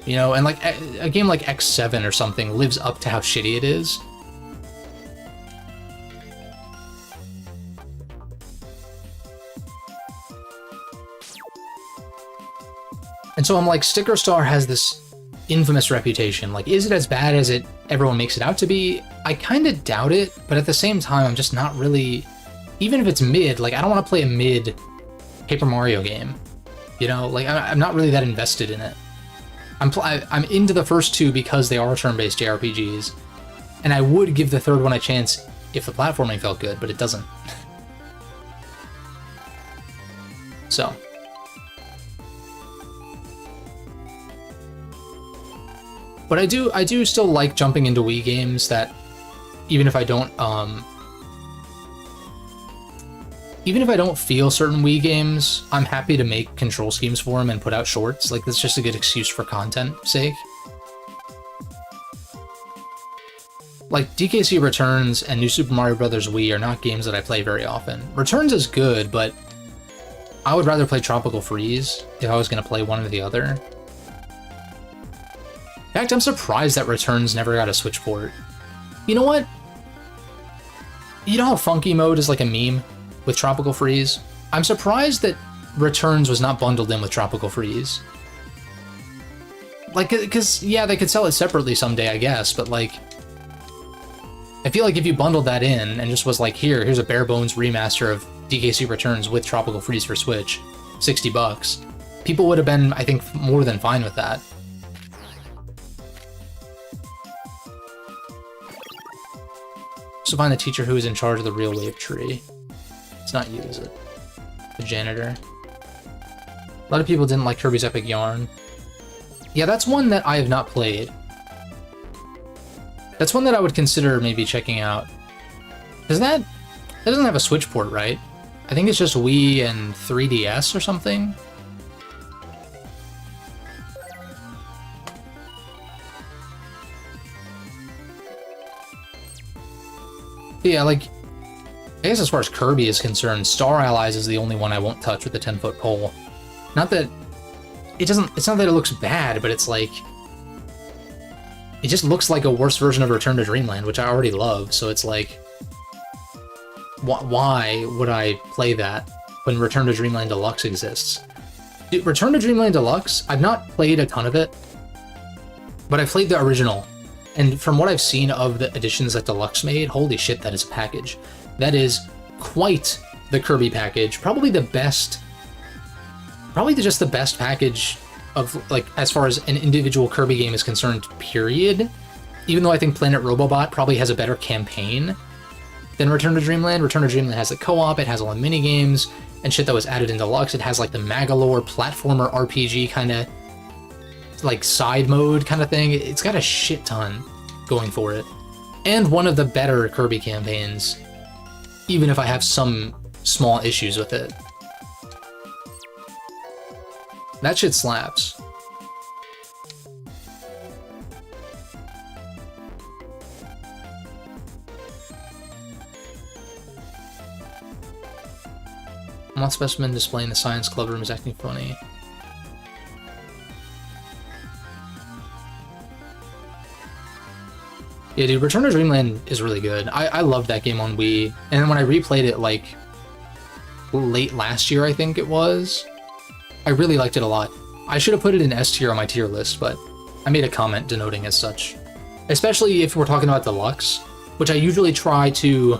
You know, and like a game like X7 or something lives up to how shitty it is. And so I'm like, Sticker Star has this infamous reputation. Like, is it as bad as everyone makes it out to be? I kind of doubt it, but at the same time, I'm just not really... Even if it's mid, like, I don't want to play a mid Paper Mario game. You know, like, I'm not really that invested in it. I'm into the first 2 because they are turn-based JRPGs, and I would give the third one a chance if the platforming felt good, but it doesn't. So. But I do still like jumping into Wii games that, even if I don't feel certain Wii games, I'm happy to make control schemes for them and put out shorts. Like, that's just a good excuse for content's sake. Like, DKC Returns and New Super Mario Bros. Wii are not games that I play very often. Returns is good, but I would rather play Tropical Freeze if I was going to play one or the other. In fact, I'm surprised that Returns never got a Switch port. You know what? You know how Funky Mode is like a meme with Tropical Freeze? I'm surprised that Returns was not bundled in with Tropical Freeze. Like, because, yeah, they could sell it separately someday, I guess, but, like... I feel like if you bundled that in and just was like, here's a bare bones remaster of DKC Returns with Tropical Freeze for Switch, $60, people would have been, I think, more than fine with that. So find the teacher who is in charge of the real wave tree. It's not you, is it? The janitor. A lot of people didn't like Kirby's Epic Yarn. Yeah, that's one that I have not played. That's one that I would consider maybe checking out. Does that doesn't have a Switch port, right? I think it's just Wii and 3DS or something. Yeah, like, I guess as far as Kirby is concerned, Star Allies is the only one I won't touch with the 10-foot pole. Not that it's not that it looks bad, but it's like, it just looks like a worse version of Return to Dreamland, which I already love, so it's like, why would I play that when Return to Dreamland Deluxe exists? Dude, Return to Dreamland Deluxe, I've not played a ton of it, but I played the original, And from what I've seen of the editions that Deluxe made, holy shit, that is a package. That is quite the Kirby package. Probably the best, probably just the best package of, like, as far as an individual Kirby game is concerned, period. Even though I think Planet Robobot probably has a better campaign than Return to Dreamland. Return to Dreamland has the co-op, it has all the mini-games, and shit that was added in Deluxe. It has, like, the Magalore platformer RPG kind of, like, side mode kind of thing. It's got a shit ton going for it. And one of the better Kirby campaigns, even if I have some small issues with it. That shit slaps. One specimen display in the science club room is acting funny. Yeah, dude, Return to Dreamland is really good. I loved that game on Wii, and then when I replayed it, like, late last year, I think it was, I really liked it a lot. I should have put it in S tier on my tier list, but I made a comment denoting as such. Especially if we're talking about Deluxe, which I usually try to,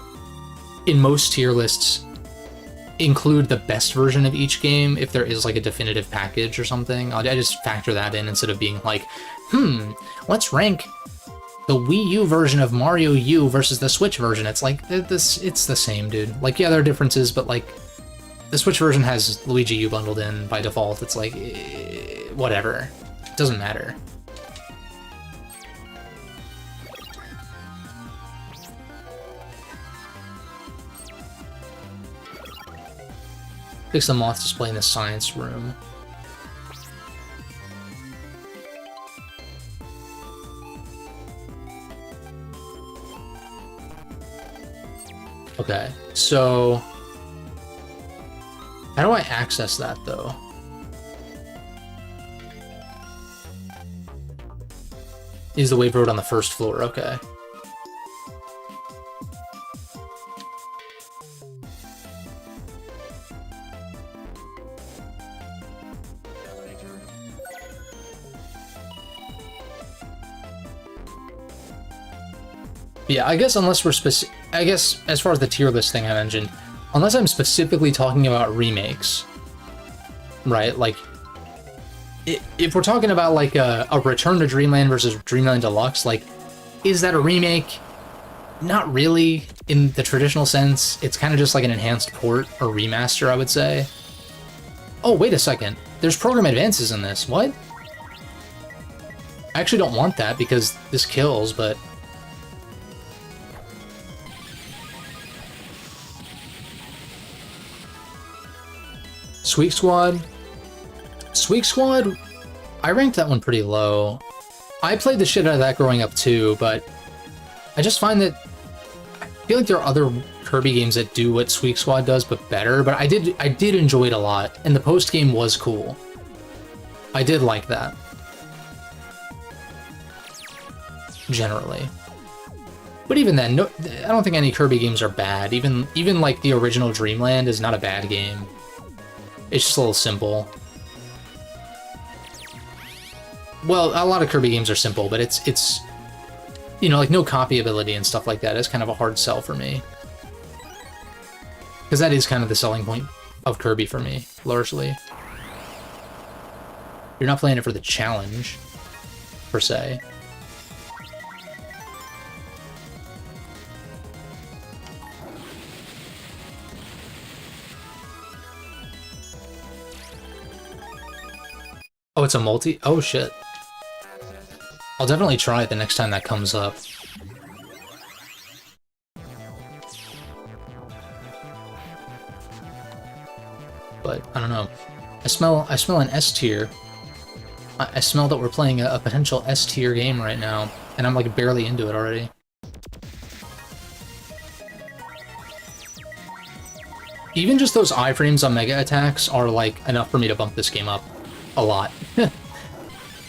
in most tier lists, include the best version of each game if there is, like, a definitive package or something. I just factor that in instead of being like, let's rank the Wii U version of Mario U versus the Switch version. It's like, it's the same, dude. Like, yeah, there are differences, but, like, the Switch version has Luigi U bundled in by default. It's like, whatever. It doesn't matter. Fix the moth display in the science room. Okay, so how do I access that, though? Is the wave road on the first floor? Okay. Yeah, I guess unless we're I guess as far as the tier list thing I mentioned, unless I'm specifically talking about remakes, right? Like, if we're talking about, like, a Return to Dreamland versus Dreamland Deluxe, like, is that a remake? Not really, in the traditional sense. It's kind of just like an enhanced port or remaster, I would say. Oh, wait a second. There's program advances in this. What? I actually don't want that because this kills, but... Squeak Squad? Squeak Squad, I ranked that one pretty low. I played the shit out of that growing up too, but I just find that I feel like there are other Kirby games that do what Squeak Squad does, but better. But I did enjoy it a lot, and the post game was cool. I did like that. Generally. But even then, no, I don't think any Kirby games are bad. Even like the original Dreamland is not a bad game. It's just a little simple. Well, a lot of Kirby games are simple, but it's you know, like, no copyability and stuff like that is kind of a hard sell for me. Because that is kind of the selling point of Kirby for me, largely. You're not playing it for the challenge, per se. Oh, it's a multi? Oh, shit. I'll definitely try it the next time that comes up. But, I don't know. I smell an S tier. I smell that we're playing a potential S tier game right now, and I'm, like, barely into it already. Even just those iframes on Mega Attacks are, like, enough for me to bump this game up. A lot.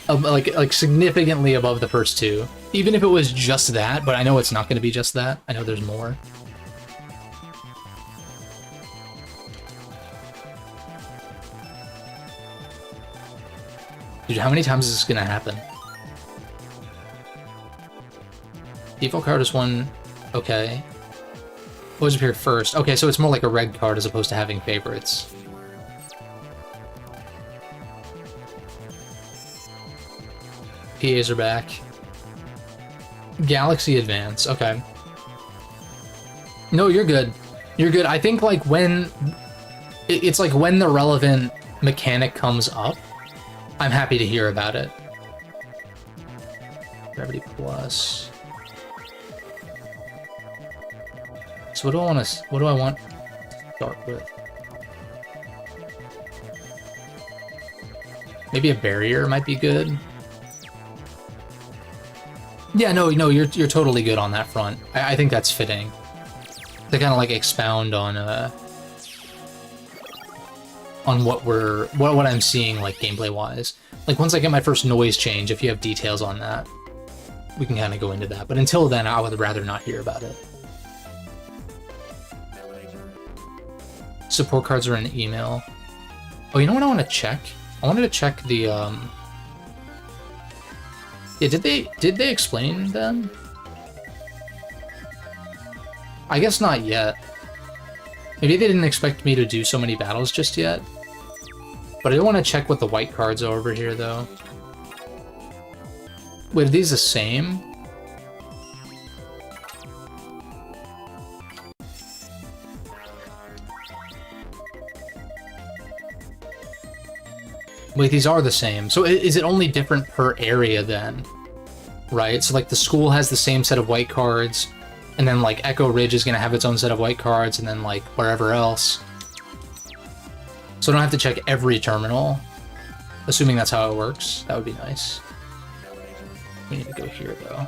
like significantly above the first two. Even if it was just that, but I know it's not going to be just that. I know there's more. Dude, how many times is this going to happen? Default card is one. Okay. Always appear first. Okay, so it's more like a red card as opposed to having favorites. PAs are back. Galaxy Advance. Okay. No, you're good. You're good. I think like when it's like when the relevant mechanic comes up, I'm happy to hear about it. Gravity Plus. So what do I want to start with? Maybe a barrier might be good. Yeah, no, you're totally good on that front. I think that's fitting. To kind of like expound on what I'm seeing like gameplay wise. Like once I get my first noise change, if you have details on that, we can kind of go into that. But until then, I would rather not hear about it. Support cards are in email. Oh, you know what I want to check? I wanted to check the yeah, did they explain them? I guess not yet. Maybe they didn't expect me to do so many battles just yet. But I do want to check what the white cards are over here, though. Wait, are these the same? Wait, these are the same. So is it only different per area then? Right? So like the school has the same set of white cards, and then like Echo Ridge is gonna have its own set of white cards, and then like wherever else. So I don't have to check every terminal, assuming that's how it works. That would be nice. We need to go here though.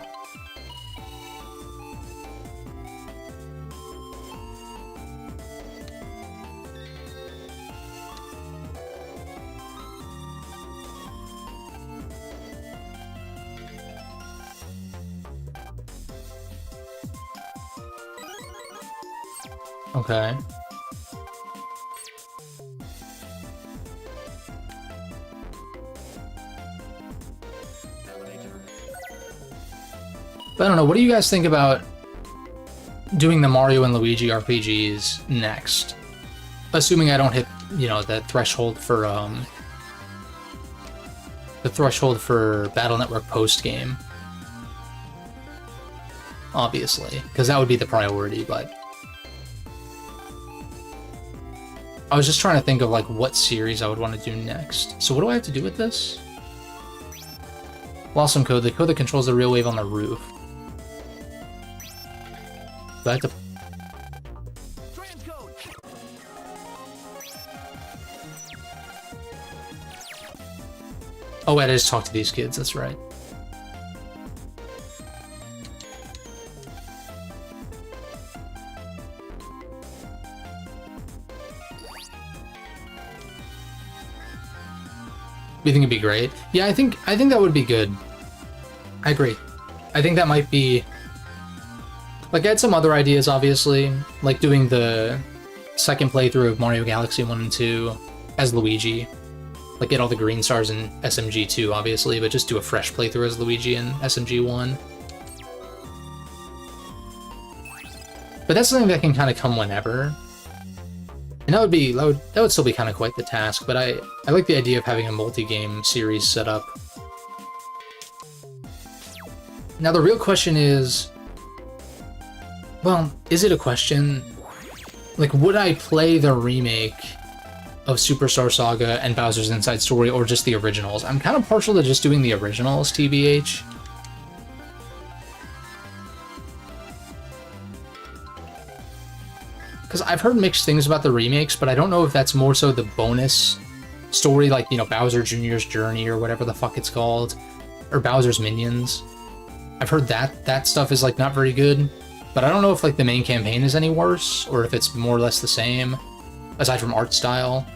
Okay. But I don't know, what do you guys think about doing the Mario and Luigi RPGs next? Assuming I don't hit, you know, the threshold for Battle Network post-game. Obviously, because that would be the priority, but I was just trying to think of like what series I would want to do next. So what do I have to do with this? Blossom code, the code that controls the real wave on the roof. Do I have to... Oh wait, I just talked to these kids, that's right. You think it'd be great? Yeah, I think that would be good. I agree. I think that might be... Like, I had some other ideas, obviously, like doing the second playthrough of Mario Galaxy 1 and 2 as Luigi. Like, get all the green stars in SMG 2, obviously, but just do a fresh playthrough as Luigi in SMG 1. But that's something that can kind of come whenever. And that would still be kind of quite the task, but I like the idea of having a multi-game series set up. Now the real question is, well, is it a question? Like, would I play the remake of Superstar Saga and Bowser's Inside Story, or just the originals? I'm kind of partial to just doing the originals, TBH. Because I've heard mixed things about the remakes, but I don't know if that's more so the bonus story, like, you know, Bowser Jr.'s Journey or whatever the fuck it's called, or Bowser's Minions. I've heard that stuff is, like, not very good, but I don't know if, like, the main campaign is any worse, or if it's more or less the same, aside from art style.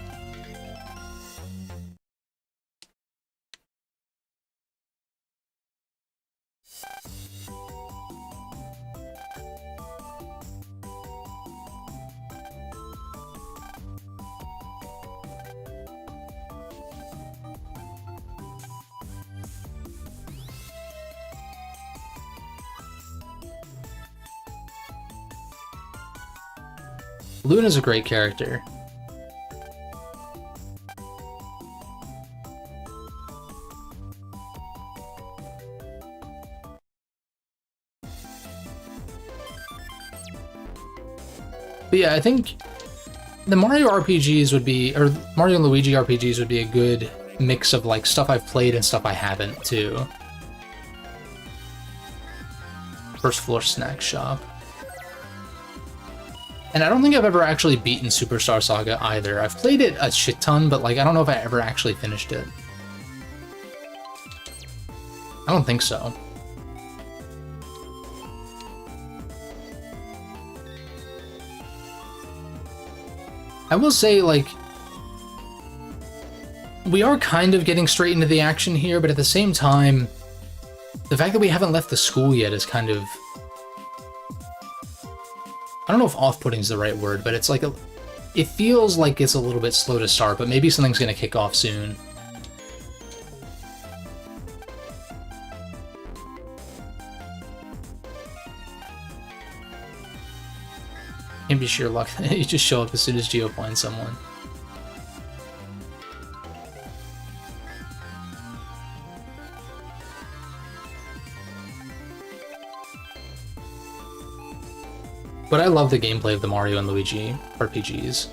Luna's a great character. But yeah, I think the Mario RPGs would be, or Mario and Luigi RPGs would be a good mix of like stuff I've played and stuff I haven't too. First floor snack shop. And I don't think I've ever actually beaten Superstar Saga either. I've played it a shit ton, but like I don't know if I ever actually finished it. I don't think so. I will say, like, we are kind of getting straight into the action here, but at the same time, the fact that we haven't left the school yet is kind of... I don't know if off-putting is the right word, but it's like it feels like it's a little bit slow to start, but maybe something's going to kick off soon. Can't be sheer luck. You just show up as soon as Geo finds someone. But I love the gameplay of the Mario and Luigi RPGs.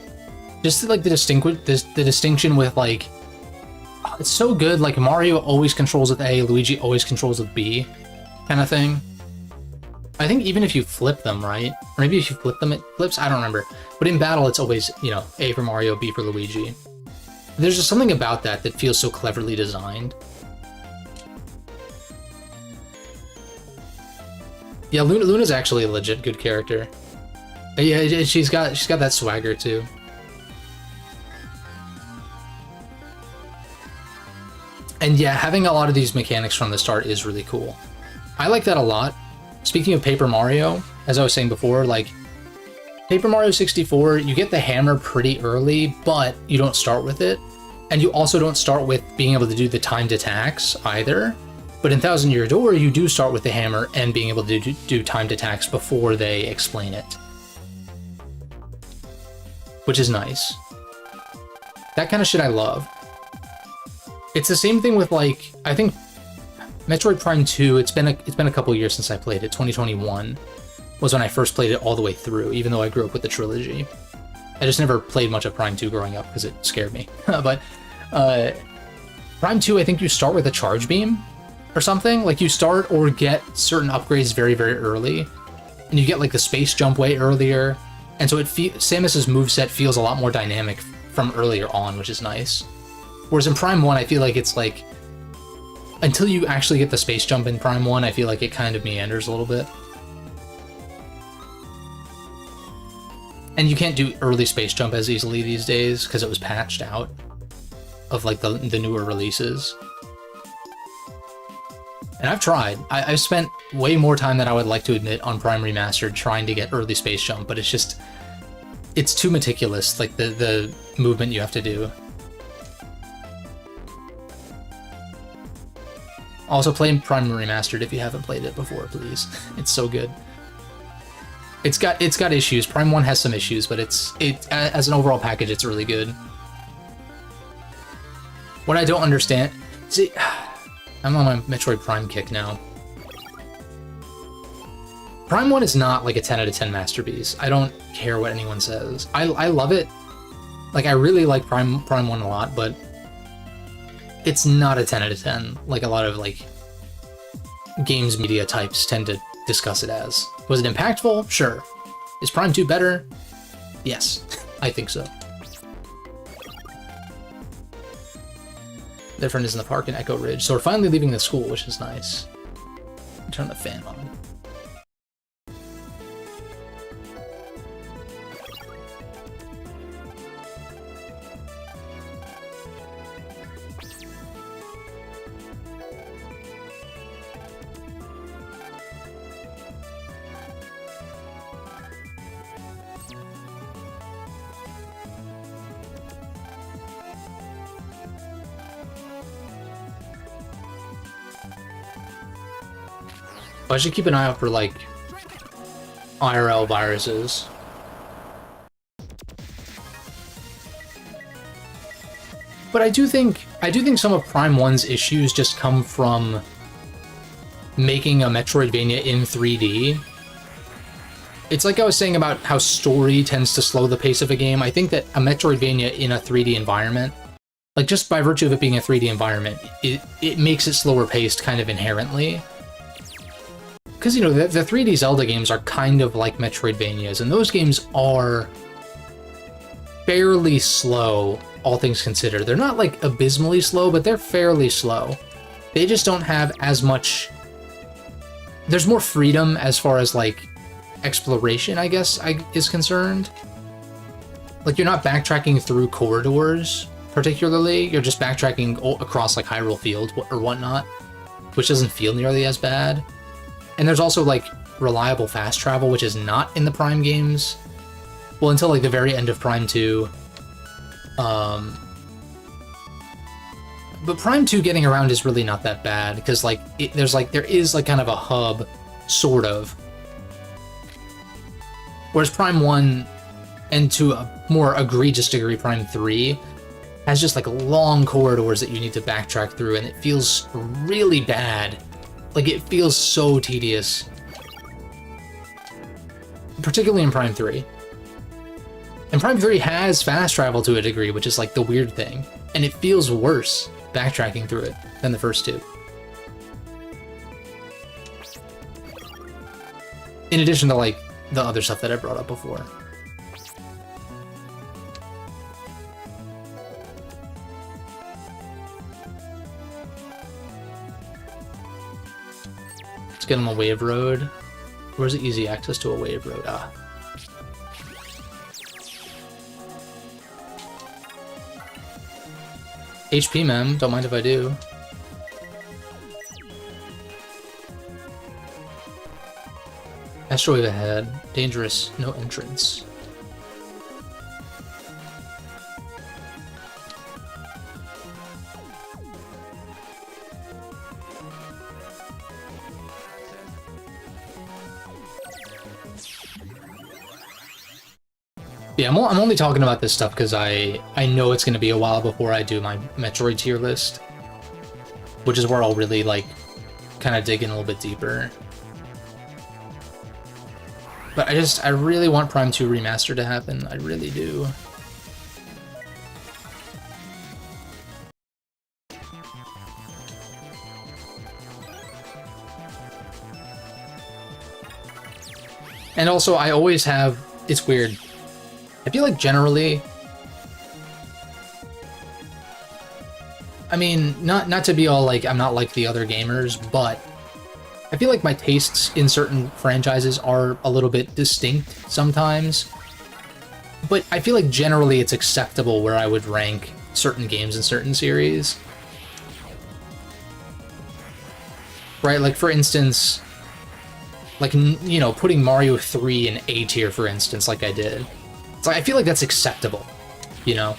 Just like the distinction with like, it's so good. Like Mario always controls with A, Luigi always controls with B, kind of thing. I think even if you flip them, right? Or maybe if you flip them, it flips. I don't remember. But in battle, it's always, you know, A for Mario, B for Luigi. There's just something about that that feels so cleverly designed. Yeah, Luna's actually a legit good character. Yeah, she's got that swagger too. And yeah, having a lot of these mechanics from the start is really cool. I like that a lot. Speaking of Paper Mario, as I was saying before, like Paper Mario 64, you get the hammer pretty early, but you don't start with it. And you also don't start with being able to do the timed attacks either. But in Thousand Year Door, you do start with the hammer and being able to do timed attacks before they explain it. Which is nice. That kind of shit I love. It's the same thing with, like, I think Metroid Prime 2, it's been a couple years since I played it. 2021 was when I first played it all the way through, even though I grew up with the trilogy. I just never played much of Prime 2 growing up because it scared me. But Prime 2, I think you start with a charge beam or something. Like you start or get certain upgrades very, very early. And you get like the space jump way earlier. And so Samus's moveset feels a lot more dynamic from earlier on, which is nice. Whereas in Prime 1, I feel like it's like, until you actually get the space jump in Prime 1, I feel like it kind of meanders a little bit. And you can't do early space jump as easily these days because it was patched out of like the newer releases. And I've tried. I've spent way more time than I would like to admit on Prime Remastered trying to get early space jump, but it's just, it's too meticulous, like the movement you have to do. Also, play Prime Remastered if you haven't played it before, please. It's so good. It's got issues. Prime 1 has some issues, but it as an overall package, it's really good. What I don't understand... See, I'm on my Metroid Prime kick now. Prime 1 is not like a 10 out of 10 masterpiece. I don't care what anyone says. I love it. Like, I really like Prime 1 a lot, but it's not a 10 out of 10, like a lot of like games media types tend to discuss it as. Was it impactful? Sure. Is Prime 2 better? Yes, I think so. Their friend is in the park in Echo Ridge, so we're finally leaving the school, which is nice. Turn the fan on. I should keep an eye out for, like, IRL viruses. But I do think some of Prime 1's issues just come from making a Metroidvania in 3D. It's like I was saying about how story tends to slow the pace of a game. I think that a Metroidvania in a 3D environment, like just by virtue of it being a 3D environment, it makes it slower paced kind of inherently. Because, you know, the 3D Zelda games are kind of like Metroidvanias, and those games are fairly slow, all things considered. They're not, like, abysmally slow, but they're fairly slow. They just don't have as much... There's more freedom as far as, like, exploration, I guess, is concerned. Like, you're not backtracking through corridors, particularly. You're just backtracking across, like, Hyrule Field or whatnot, which doesn't feel nearly as bad. And there's also, like, reliable fast travel, which is not in the Prime games. Well, until, like, the very end of Prime 2. But Prime 2 getting around is really not that bad, because, like, there is, like, kind of a hub, sort of. Whereas Prime 1, and to a more egregious degree, Prime 3, has just, like, long corridors that you need to backtrack through, and it feels really bad. Like, it feels so tedious. Particularly in Prime 3. And Prime 3 has fast travel to a degree, which is, like, the weird thing. And it feels worse backtracking through it than the first two. In addition to, like, the other stuff that I brought up before. Let's get on a wave road. Where's the easy access to a wave road? Ah. HP mem, don't mind if I do. Asteroid ahead. Dangerous, no entrance. Yeah, I'm only talking about this stuff because I know it's going to be a while before I do my Metroid tier list, which is where I'll really, like, kind of dig in a little bit deeper. But I really want Prime 2 Remaster to happen. I really do. And also, I always have... It's weird. I feel like generally, I mean, not to be all like, I'm not like the other gamers, but I feel like my tastes in certain franchises are a little bit distinct sometimes. But I feel like generally it's acceptable where I would rank certain games in certain series. Right, like for instance, like, you know, putting Mario 3 in A tier, for instance, like I did. It's like, I feel like that's acceptable, you know?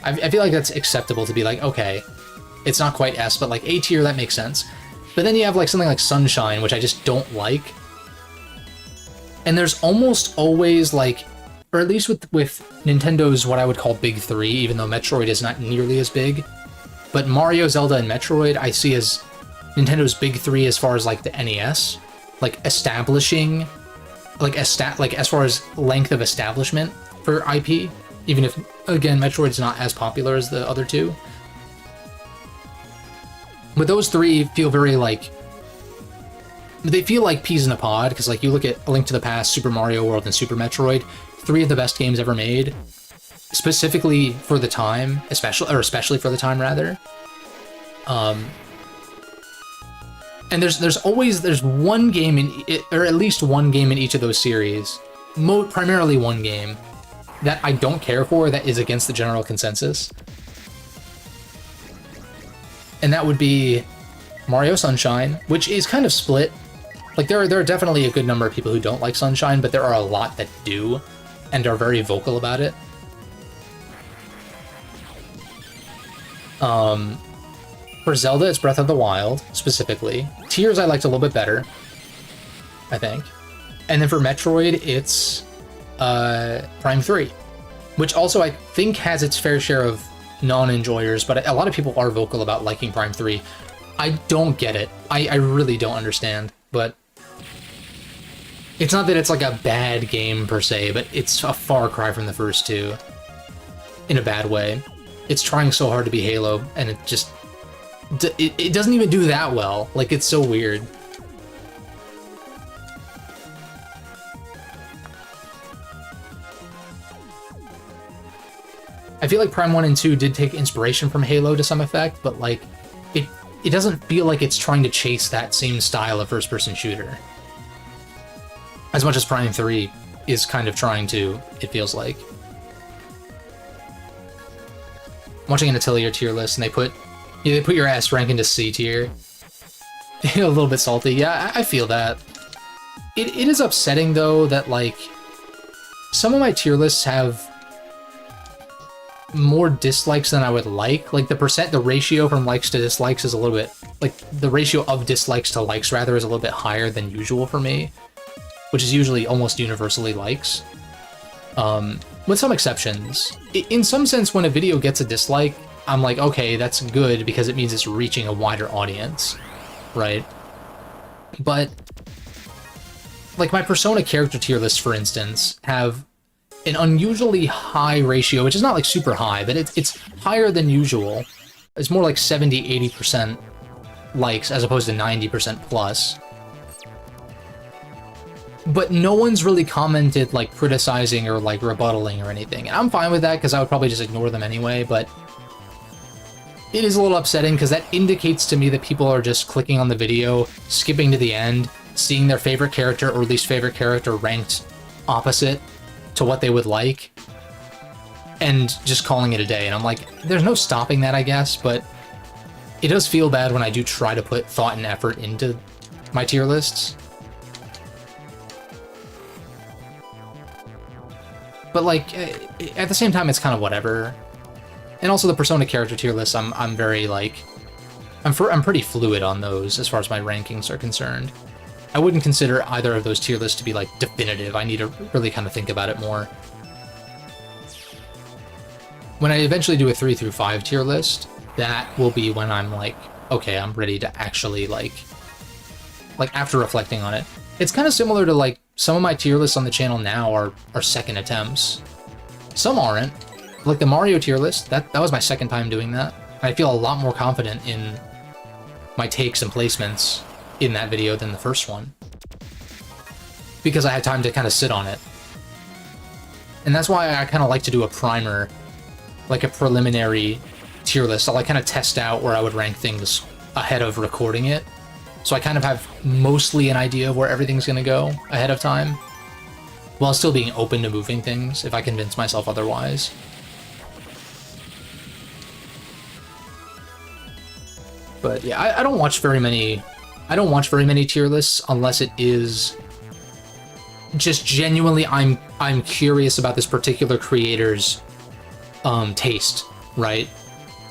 I feel like that's acceptable to be like, okay, it's not quite S, but like A tier, that makes sense. But then you have like something like Sunshine, which I just don't like. And there's almost always like, or at least with Nintendo's what I would call Big Three, even though Metroid is not nearly as big. But Mario, Zelda, and Metroid I see as Nintendo's Big Three as far as like the NES. Like establishing... like as far as length of establishment for IP, even if, again, Metroid's not as popular as the other two. But those three feel very, like... They feel like peas in a pod, because, like, you look at A Link to the Past, Super Mario World, and Super Metroid, three of the best games ever made, specifically for the time, especially for the time, rather. And there's one game in it, or at least one game in each of those series, primarily one game, that I don't care for, that is against the general consensus. And that would be Mario Sunshine, which is kind of split. Like, there are definitely a good number of people who don't like Sunshine, but there are a lot that do, and are very vocal about it. For Zelda, it's Breath of the Wild, specifically. Tears I liked a little bit better, I think. And then for Metroid, it's Prime 3, which also I think has its fair share of non-enjoyers, but a lot of people are vocal about liking Prime 3. I don't get it. I really don't understand, but it's not that it's like a bad game per se, but it's a far cry from the first two in a bad way. It's trying so hard to be Halo, and it just it doesn't even do that well. Like, it's so weird. I feel like Prime 1 and 2 did take inspiration from Halo to some effect, but like it doesn't feel like it's trying to chase that same style of first-person shooter. As much as Prime 3 is kind of trying to, it feels like. I'm watching an Atelier tier list, and they put your S rank into C tier. A little bit salty. Yeah, I feel that. It is upsetting, though, that, like, some of my tier lists have more dislikes than I would like. Like, the ratio from likes to dislikes is a little bit, like, the ratio of dislikes to likes, rather, is a little bit higher than usual for me, which is usually almost universally likes. With some exceptions. In some sense, when a video gets a dislike, I'm like, okay, that's good, because it means it's reaching a wider audience, right? But, like, my Persona character tier lists, for instance, have an unusually high ratio, which is not like super high, but it's higher than usual. It's more like 70-80% likes as opposed to 90% plus. But no one's really commented, like, criticizing or, like, rebuttaling or anything. And I'm fine with that, because I would probably just ignore them anyway, but it is a little upsetting, because that indicates to me that people are just clicking on the video, skipping to the end, seeing their favorite character or least favorite character ranked opposite to what they would like, and just calling it a day. And I'm like, there's no stopping that, I guess, but it does feel bad when I do try to put thought and effort into my tier lists. But, like, at the same time, it's kind of whatever. And also the Persona character tier list, I'm very, like, I'm pretty fluid on those as far as my rankings are concerned. I wouldn't consider either of those tier lists to be, like, definitive. I need to really kind of think about it more. When I eventually do a 3 through 5 tier list, that will be when I'm like, okay, I'm ready to actually, like after reflecting on it. It's kind of similar to, like, some of my tier lists on the channel now are second attempts. Some aren't. Like the Mario tier list, that was my second time doing that. I feel a lot more confident in my takes and placements in that video than the first one, because I had time to kind of sit on it. And that's why I kind of like to do a primer, like a preliminary tier list. I'll, like, kind of test out where I would rank things ahead of recording it, so I kind of have mostly an idea of where everything's going to go ahead of time, while still being open to moving things if I convince myself otherwise. But yeah, I don't watch very many tier lists unless it is just genuinely I'm curious about this particular creator's taste, right?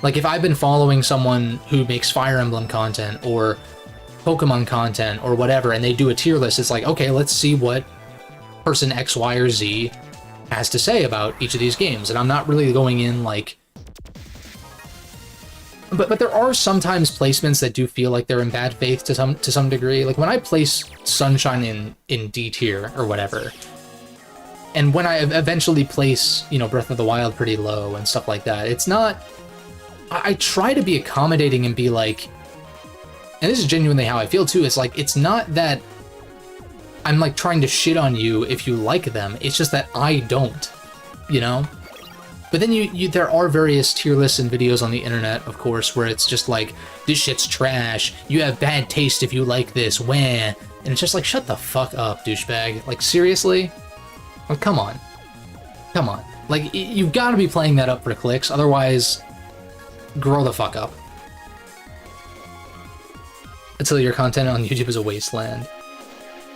Like, if I've been following someone who makes Fire Emblem content or Pokemon content or whatever, and they do a tier list, it's like, okay, let's see what person X, Y, or Z has to say about each of these games. And I'm not really going in, like, but there are sometimes placements that do feel like they're in bad faith to some degree. Like, when I place Sunshine in D tier or whatever, and when I eventually place, you know, Breath of the Wild pretty low and stuff like that, it's not... I try to be accommodating and be like... And this is genuinely how I feel too, it's like, it's not that I'm, like, trying to shit on you if you like them, it's just that I don't, you know? But then there are various tier lists and videos on the internet, of course, where it's just like, this shit's trash, you have bad taste if you like this, wah. And it's just like, shut the fuck up, douchebag. Like, seriously? Like, come on. Come on. Like, you've got to be playing that up for clicks, otherwise, grow the fuck up. Until your content on YouTube is a wasteland.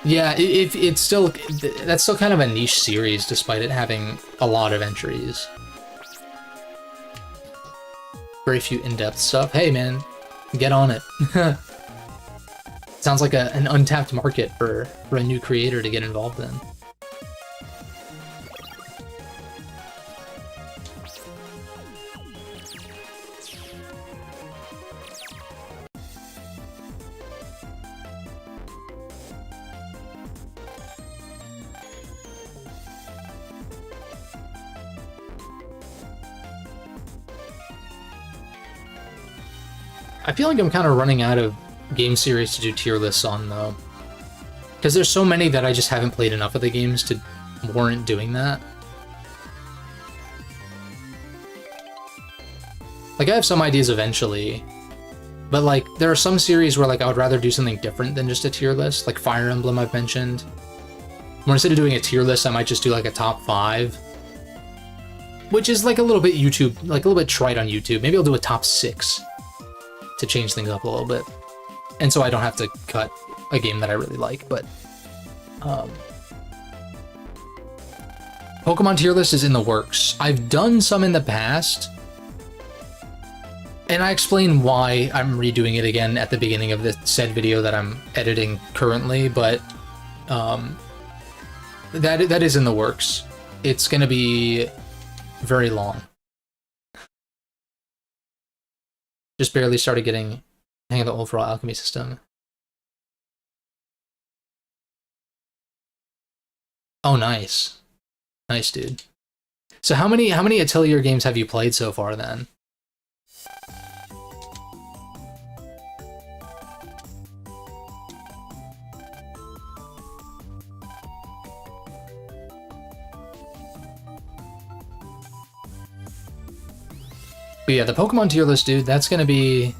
Yeah, it's still... That's still kind of a niche series, despite it having a lot of entries. Very few in-depth stuff. Hey, man, get on it. Sounds like an untapped market for a new creator to get involved in. I feel like I'm kind of running out of game series to do tier lists on, though. Because there's so many that I just haven't played enough of the games to warrant doing that. Like, I have some ideas eventually, but, like, there are some series where, like, I would rather do something different than just a tier list, like Fire Emblem I've mentioned. Where instead of doing a tier list, I might just do, like, a top 5. Which is, like, a little bit YouTube, like, a little bit trite on YouTube. Maybe I'll do a top 6 to change things up a little bit. And so I don't have to cut a game that I really like, but... Pokemon tier list is in the works. I've done some in the past, and I explain why I'm redoing it again at the beginning of the said video that I'm editing currently, but that is in the works. It's gonna be very long. Just barely started getting hang of the overall alchemy system. Oh, nice. Nice, dude. So how many Atelier games have you played so far, then? But yeah, the Pokemon tier list, dude, that's gonna be...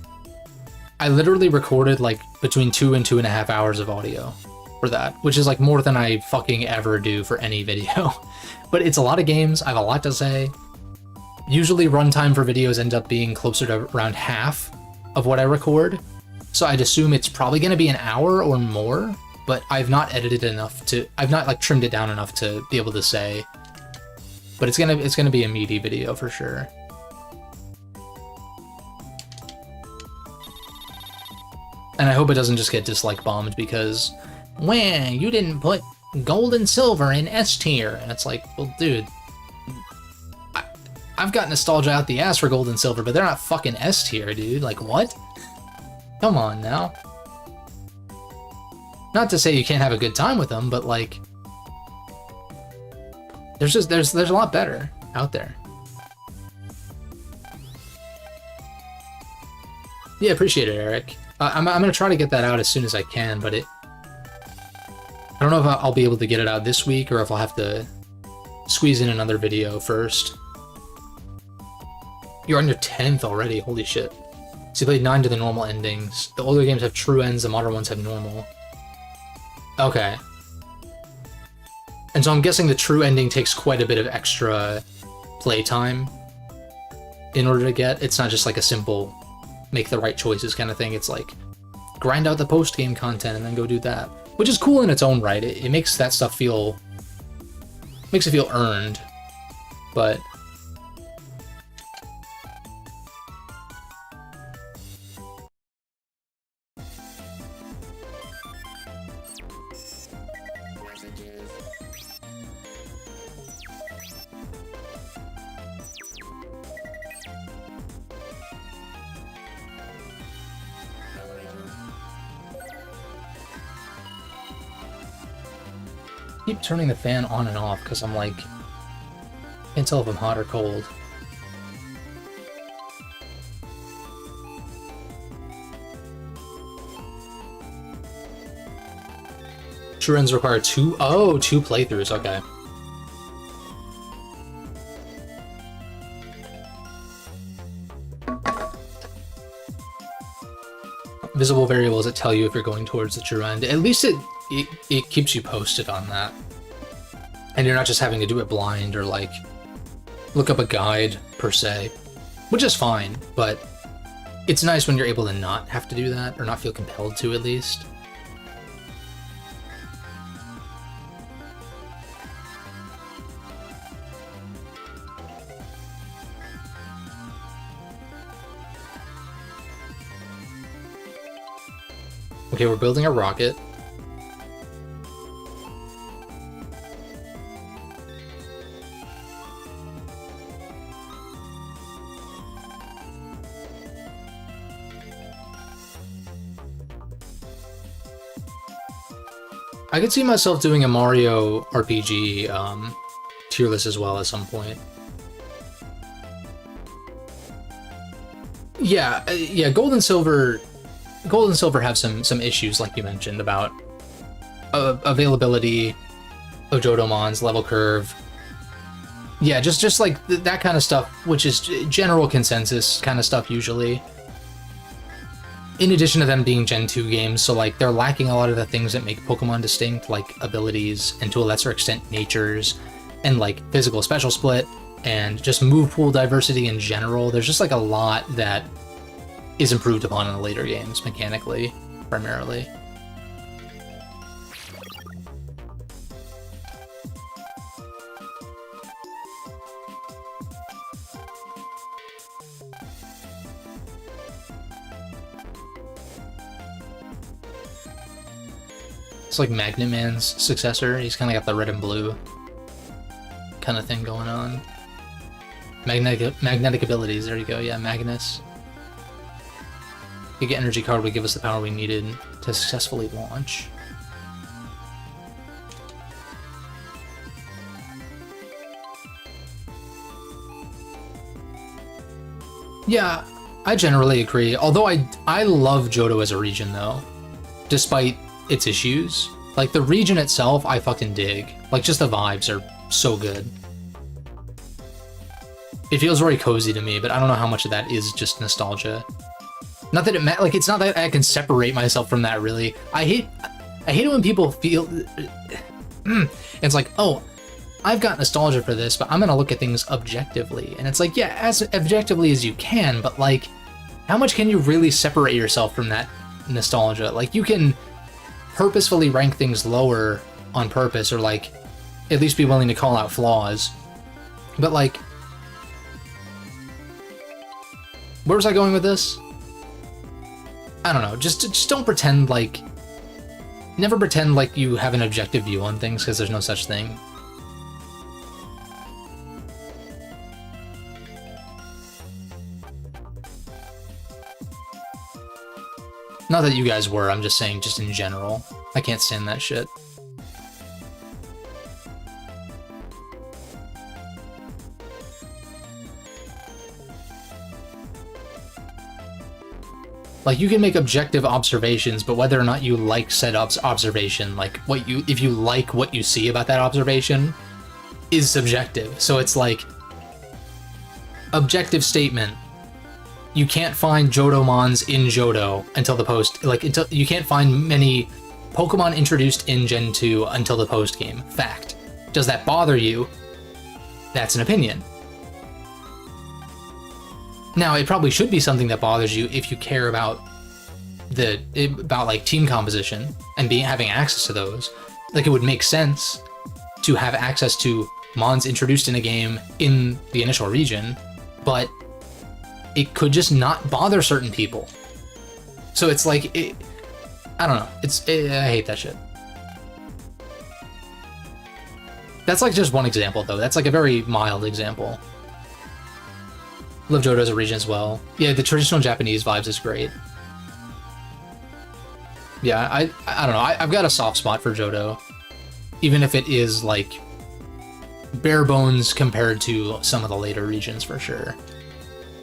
I literally recorded, like, between 2 and 2.5 hours of audio for that, which is, like, more than I fucking ever do for any video. But it's a lot of games, I have a lot to say. Usually runtime for videos ends up being closer to around half of what I record, so I'd assume it's probably gonna be an hour or more, but I've not edited enough to... I've not, like, trimmed it down enough to be able to say. But it's gonna be a meaty video for sure. And I hope it doesn't just get dislike bombed because, wah, you didn't put gold and silver in S tier. And it's like, well, dude, I've got nostalgia out the ass for gold and silver, but they're not fucking S tier, dude. Like, what? Come on now. Not to say you can't have a good time with them, but like, there's a lot better out there. Yeah, appreciate it, Eric. I'm gonna try to get that out as soon as I can, but I don't know if I'll be able to get it out this week or if I'll have to squeeze in another video first. You're on your 10th already, holy shit. So you played 9 to the normal endings. The older games have true ends, the modern ones have normal. Okay. And so I'm guessing the true ending takes quite a bit of extra playtime in order to get. It's not just like a simple make the right choices kind of thing. It's like grind out the post-game content and then go do that, which is cool in its own right. It makes that stuff makes it feel earned, but keep turning the fan on and off because I'm like, can't tell if I'm hot or cold. True ends require two playthroughs, okay. Visible variables that tell you if you're going towards the true end. At least it keeps you posted on that. And you're not just having to do it blind or like look up a guide per se, which is fine, but it's nice when you're able to not have to do that or not feel compelled to at least. Okay, we're building a rocket. I could see myself doing a Mario RPG tier list as well at some point. Yeah, yeah. Gold and Silver have some issues, like you mentioned, about availability of Jodomons, level curve. Yeah, just like that kind of stuff, which is general consensus kind of stuff usually. In addition to them being Gen 2 games, so like they're lacking a lot of the things that make Pokemon distinct, like abilities, and to a lesser extent natures, and like physical special split, and just move pool diversity in general. There's just like a lot that is improved upon in the later games, mechanically, primarily. It's like Magnet Man's successor. He's kind of got the red and blue kind of thing going on. Magnetic abilities, there you go, yeah, Magnus. Giga Energy card would give us the power we needed to successfully launch. Yeah, I generally agree. Although I love Johto as a region though, despite its issues. Like the region itself, I fucking dig. Like just the vibes are so good. It feels very cozy to me, but I don't know how much of that is just nostalgia. Not that like it's not that I can separate myself from that really. I hate it when people feel it's like, oh, I've got nostalgia for this, but I'm gonna look at things objectively. And it's like, yeah, as objectively as you can, but like, how much can you really separate yourself from that nostalgia? Like you can purposefully rank things lower on purpose, or like at least be willing to call out flaws. But like, where was I going with this? I don't know. Just don't pretend like, never pretend like you have an objective view on things, because there's no such thing. Not that you guys were, I'm just saying just in general. I can't stand that shit. Like, you can make objective observations, but whether or not you like said observation, like if you like what you see about that observation, is subjective. So it's like, objective statement. You can't find Jodomons in Johto until the post, until you can't find many Pokemon introduced in Gen 2 until the post game. Fact. Does that bother you? That's an opinion. Now, it probably should be something that bothers you if you care about like team composition and having access to those. Like, it would make sense to have access to Mons introduced in a game in the initial region, but it could just not bother certain people. So it's like, I don't know. I hate that shit. That's like just one example, though. That's like a very mild example. Love Johto as a region as well. Yeah, the traditional Japanese vibes is great. Yeah, I don't know. I've got a soft spot for Johto, even if it is like bare bones compared to some of the later regions for sure.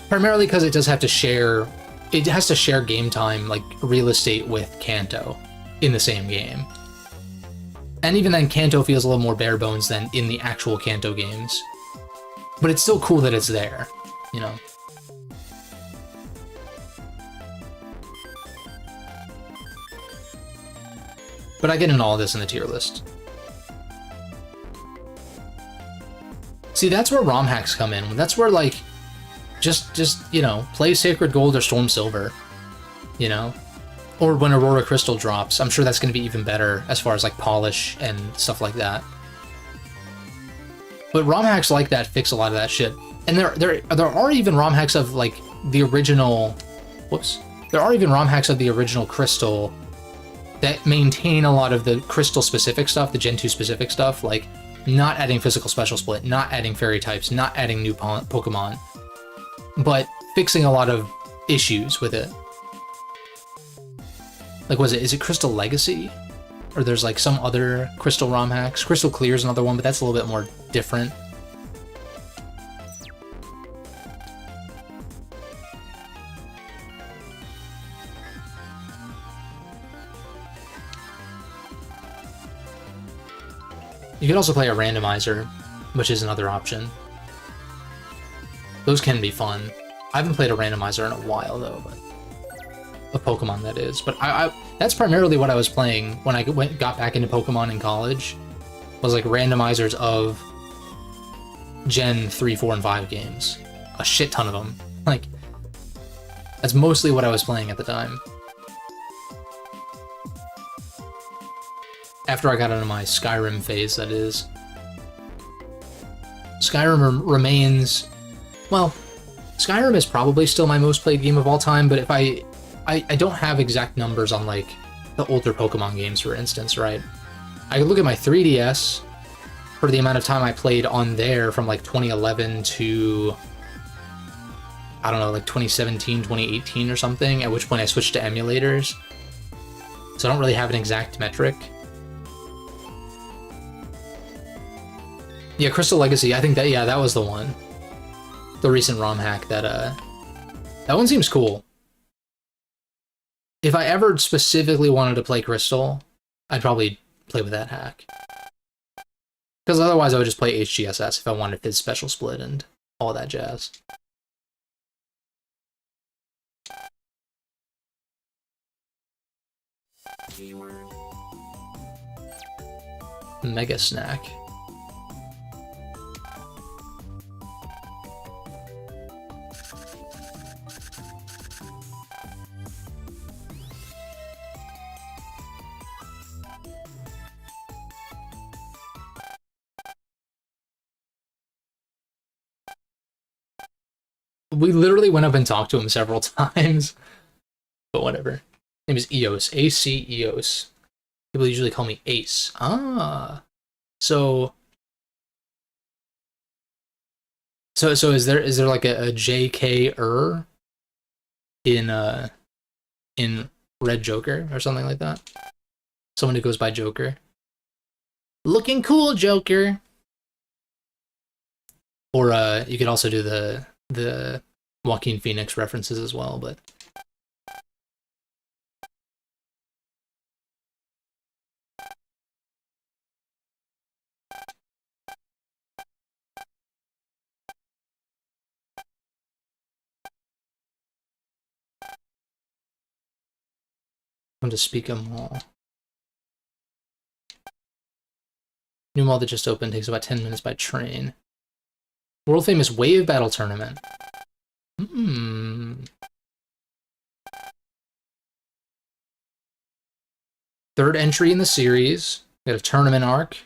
Primarily because it does have to share. It has to share game time, like real estate, with Kanto in the same game. And even then, Kanto feels a little more bare bones than in the actual Kanto games. But it's still cool that it's there, you know? But I get into all this in the tier list. See, that's where ROM hacks come in. That's where, like, just you know, play Sacred Gold or Storm Silver, you know? Or when Aurora Crystal drops, I'm sure that's going to be even better as far as, like, polish and stuff like that. But ROM hacks like that fix a lot of that shit. And there are even ROM hacks of, like, the original... Whoops. There are even ROM hacks of the original Crystal that maintain a lot of the Crystal-specific stuff, the Gen 2 specific stuff, like not adding physical special split, not adding fairy types, not adding new Pokemon, but fixing a lot of issues with it. Like, is it Crystal Legacy? or there's like some other Crystal ROM hacks. Crystal Clear is another one, but that's a little bit more different. You could also play a randomizer, which is another option. Those can be fun. I haven't played a randomizer in a while, though, but a Pokemon, that is. But that's primarily what I was playing when I got back into Pokemon in college, was like randomizers of Gen 3, 4, and 5 games. A shit ton of them. Like, that's mostly what I was playing at the time. After I got into my Skyrim phase, that is. Skyrim remains... Well, Skyrim is probably still my most played game of all time, but if I don't have exact numbers on, like, the older Pokemon games, for instance, right? I could look at my 3DS for the amount of time I played on there from, like, 2011 to... I don't know, like 2017, 2018 or something, at which point I switched to emulators. So I don't really have an exact metric. Yeah, Crystal Legacy, I think that, yeah, that was the one. The recent ROM hack that one seems cool. If I ever specifically wanted to play Crystal, I'd probably play with that hack. Because otherwise I would just play HGSS if I wanted his special split and all that jazz. Mega Snack. We literally went up and talked to him several times, but whatever. His name is Eos, AC Eos. People usually call me Ace. Ah, so is there like a JK in Red Joker or something like that? Someone who goes by Joker. Looking cool, Joker. Or you could also do the Joaquin Phoenix references as well, but I'm to speak them all. New mall that just opened takes about 10 minutes by train. World famous wave battle tournament. Third entry in the series. We got a tournament arc.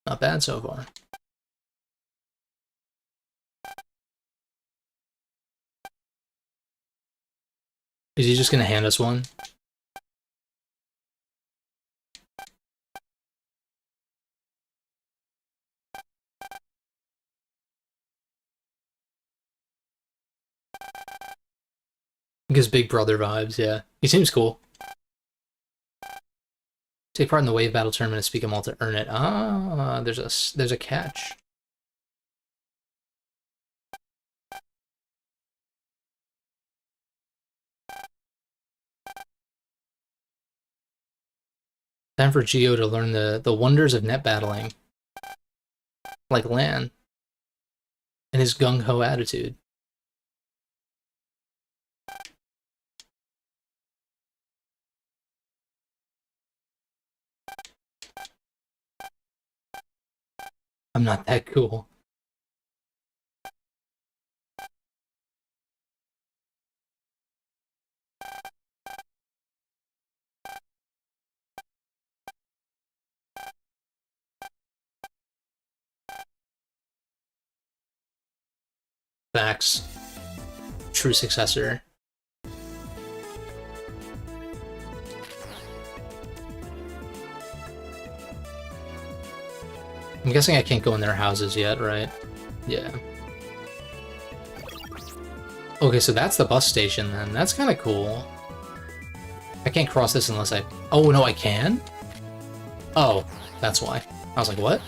Not bad so far. Is he just gonna hand us one? Gives Big Brother vibes, yeah. He seems cool. Take part in the wave battle tournament and speak them all to earn it. Ah, there's a catch. Time for Geo to learn the wonders of net battling. Like Lan. And his gung-ho attitude. I'm not that cool. Facts. True successor. I'm guessing I can't go in their houses yet, right? Yeah. Okay, so that's the bus station then. That's kind of cool. I can't cross this unless I... Oh, no, I can? Oh, that's why. I was like, what?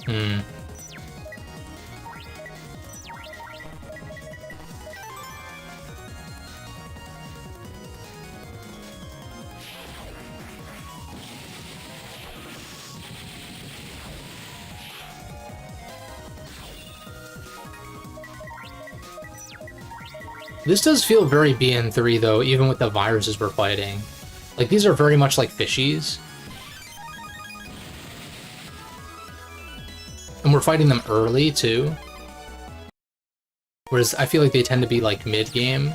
Hmm. This does feel very BN3, though, even with the viruses we're fighting. Like, these are very much like fishies. And we're fighting them early, too. Whereas I feel like they tend to be, like, mid-game.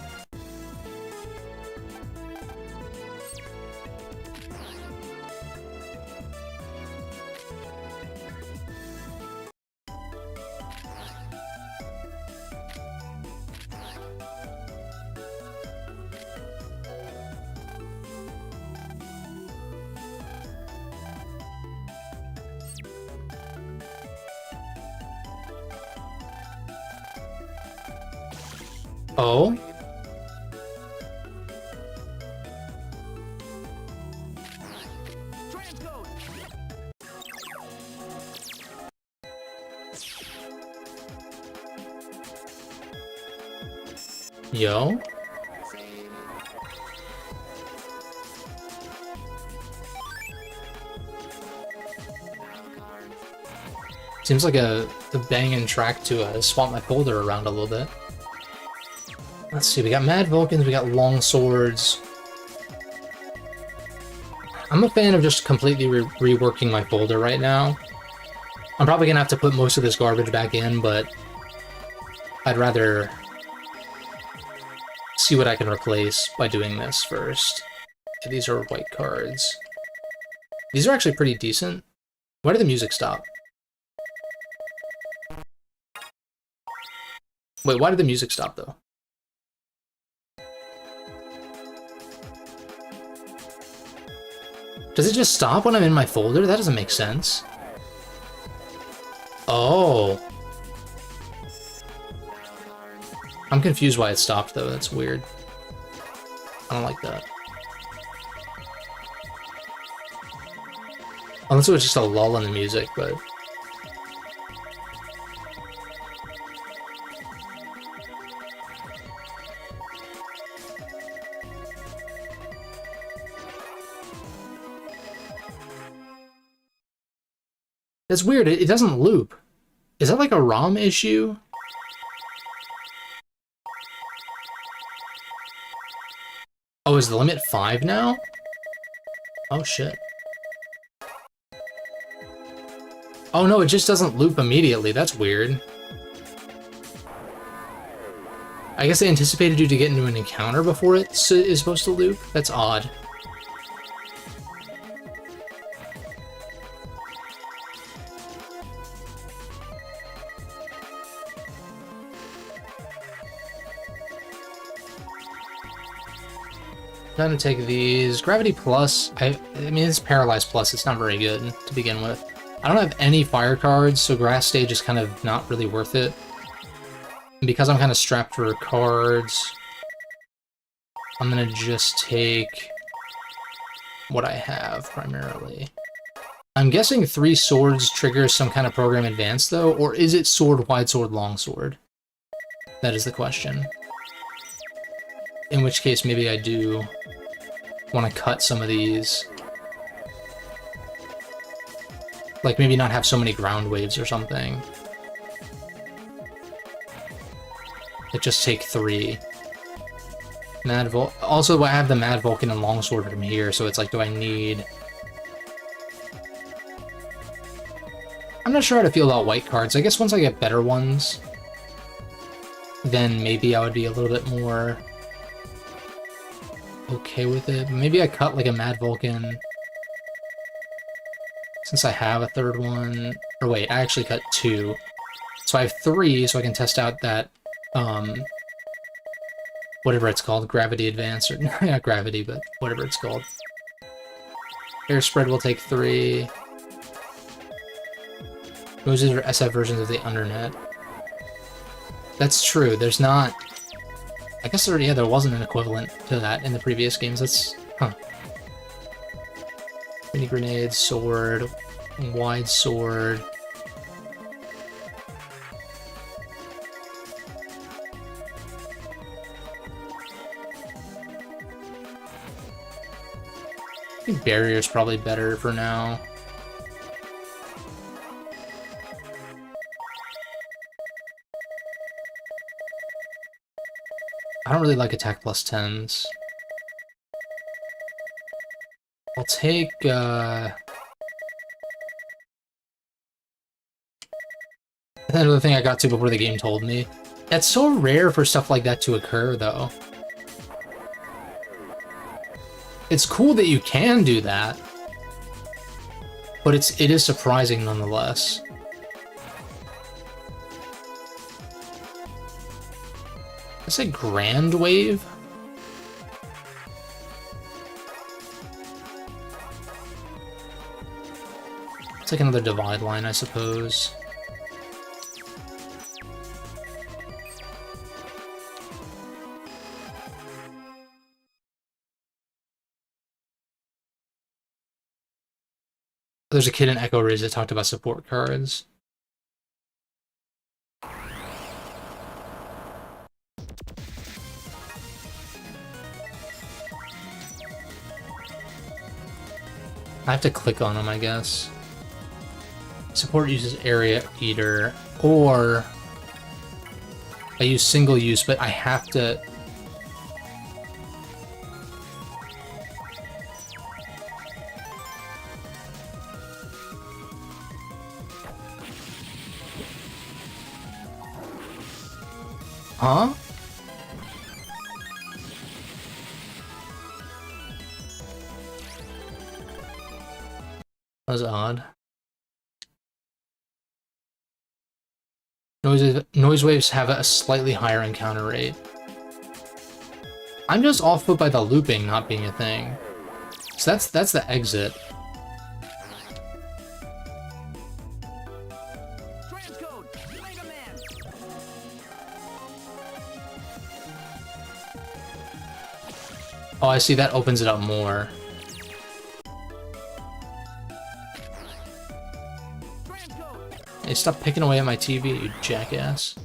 Oh? Yo? Seems like a banging track to swap my folder around a little bit. Let's see, we got Mad Vulcans, we got Long Swords. I'm a fan of just completely reworking my folder right now. I'm probably gonna have to put most of this garbage back in, but I'd rather see what I can replace by doing this first. Okay, these are white cards. These are actually pretty decent. Why did the music stop? Wait, why did the music stop, though? Does it just stop when I'm in my folder? That doesn't make sense. Oh. I'm confused why it stopped, though. That's weird. I don't like that. Unless it was just a lull in the music, but... That's weird, it doesn't loop. Is that like a ROM issue? Oh, is the limit 5 now? Oh shit. Oh no, it just doesn't loop immediately, that's weird. I guess they anticipated you to get into an encounter before it is supposed to loop? That's odd. Time to take these. Gravity Plus, I mean, it's Paralyzed Plus, it's not very good to begin with. I don't have any fire cards, so Grass Stage is kind of not really worth it. And because I'm kind of strapped for cards, I'm gonna just take what I have, primarily. I'm guessing 3 swords triggers some kind of program advance, though, or is it sword, wide sword, long sword? That is the question. In which case, maybe I do want to cut some of these. Like, maybe not have so many ground waves or something. It just take 3. Also, I have the Mad Vulcan and Longsword from here, so it's like, do I need... I'm not sure how to feel about white cards. I guess once I get better ones, then maybe I would be a little bit more okay with it. Maybe I cut like a Mad Vulcan since I have a 3rd one. Or wait, I actually cut 2. So I have 3, so I can test out that, what whatever it's called, Gravity Advance, or not Gravity, but whatever it's called. Air Spread will take 3. Those are SF versions of the Undernet. That's true, there's not... I guess there, yeah, there wasn't an equivalent to that in the previous games. That's... huh. Mini grenade, sword, wide sword. I think barrier's probably better for now. I don't really like attack plus 10s. I'll take, another thing I got to before the game told me. That's so rare for stuff like that to occur, though. It's cool that you can do that, but it is surprising nonetheless. I say Grand Wave? It's like another divide line, I suppose. There's a kid in Echo Ridge that talked about support cards. I have to click on them, I guess. Support uses Area Eater, or I use single use, but I have to... Huh? That was odd. Noise waves have a slightly higher encounter rate. I'm just off put by the looping not being a thing. So that's the exit. Oh, I see, that opens it up more. Hey, stop picking away at my TV, you jackass.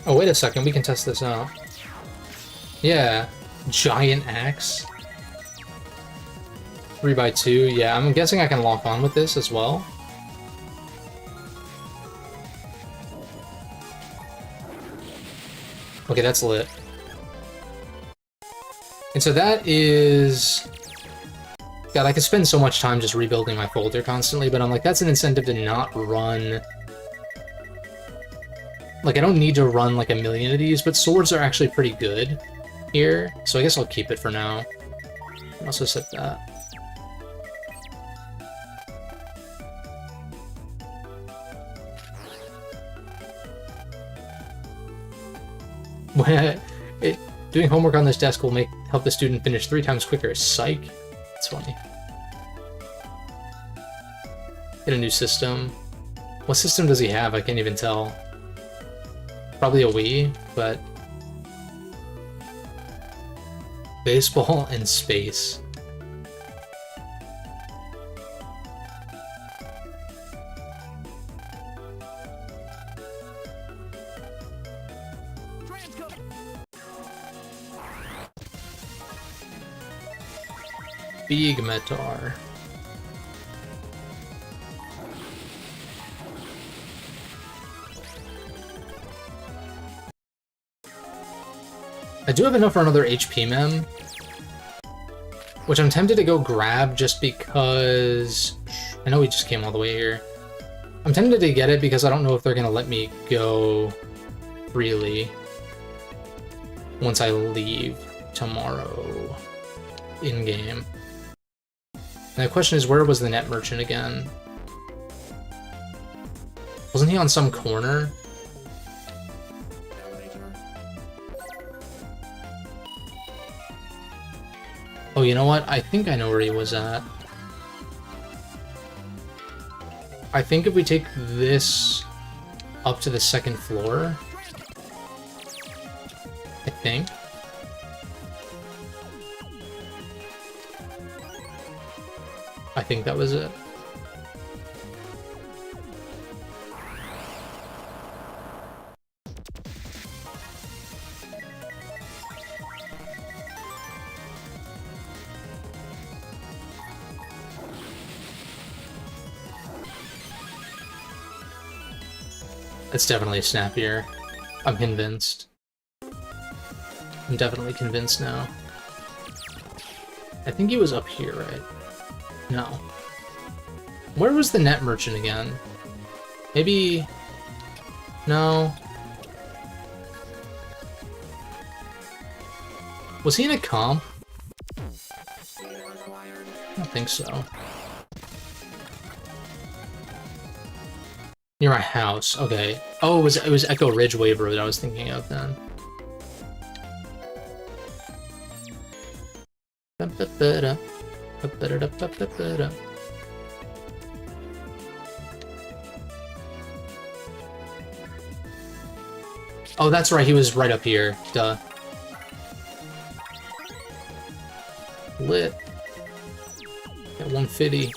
Oh, wait a second, we can test this out. Yeah, giant axe. 3x2, yeah, I'm guessing I can lock on with this as well. Okay, that's lit. And so that is... God, I could spend so much time just rebuilding my folder constantly, but I'm like, that's an incentive to not run... Like, I don't need to run like a million of these, but swords are actually pretty good here, so I guess I'll keep it for now. I'll also set that. Doing homework on this desk will help the student finish 3 times quicker. Psych. That's funny. Get a new system. What system does he have? I can't even tell. Probably a Wii, but... Baseball and space. Big Metar. I do have enough for another HP mem, which I'm tempted to go grab just because... I know we just came all the way here. I'm tempted to get it because I don't know if they're going to let me go freely once I leave tomorrow in-game. And the question is, where was the net merchant again? he on some corner? Oh, you know what? I think I know where he was at. I think if we take this up to the second floor, I think. I think that was it. It's definitely snappier. I'm convinced. I'm definitely convinced now. I think he was up here, right? No. Where was the net merchant again? Maybe... No. Was he in a comp? I don't think so. Near my house, okay. Oh, it was Echo Ridge Wave Road I was thinking of then. Oh, that's right, he was right up here. Duh. Lit. Got 150.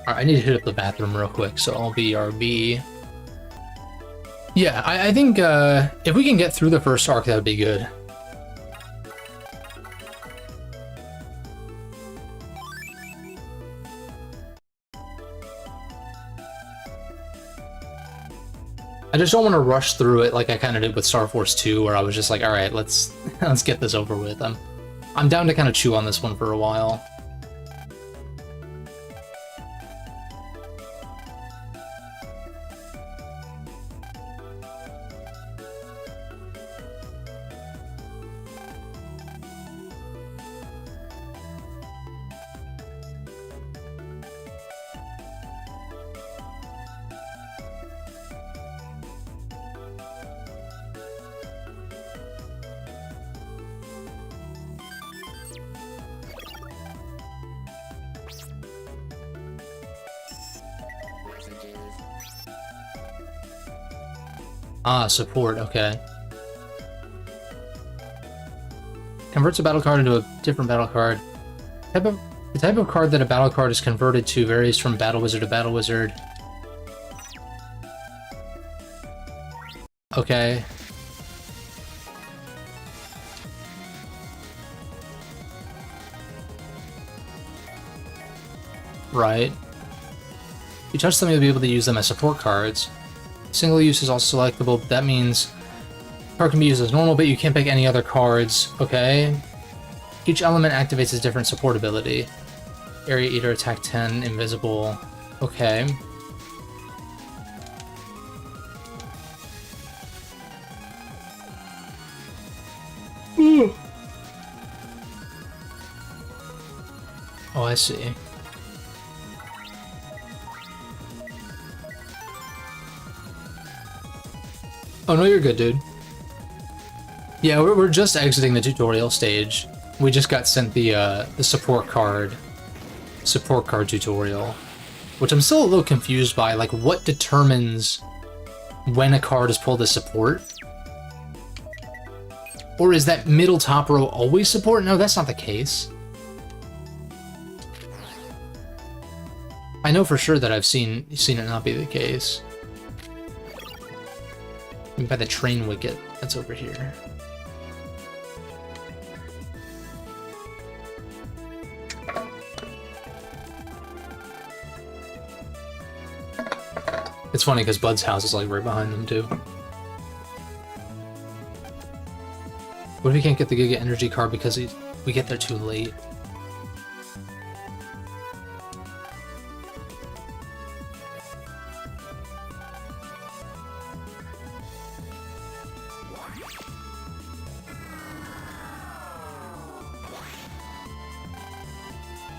Alright, I need to hit up the bathroom real quick, so I'll BRB. Yeah, I think if we can get through the first arc, that would be good. I just don't want to rush through it like I kind of did with Star Force 2, where I was just like, alright, let's get this over with. I'm down to kind of chew on this one for a while. Ah, support, okay. Converts a battle card into a different battle card. The type of card that a battle card is converted to varies from Battle Wizard to Battle Wizard. Okay. Right. If you touch them, you'll be able to use them as support cards. Single use is also selectable, but that means card can be used as normal, but you can't pick any other cards. Okay. Each element activates its different support ability. Area Eater, attack 10, invisible. Okay. Ooh. Oh, I see. Oh, no, you're good, dude. Yeah, we're just exiting the tutorial stage. We just got sent the support card tutorial, which I'm still a little confused by. Like, what determines when a card is pulled as support? Or is that middle top row always support? No, that's not the case. I know for sure that I've seen it not be the case. By the train wicket that's over here. It's funny because Bud's house is like right behind them too. What if we can't get the Giga Energy card because we get there too late?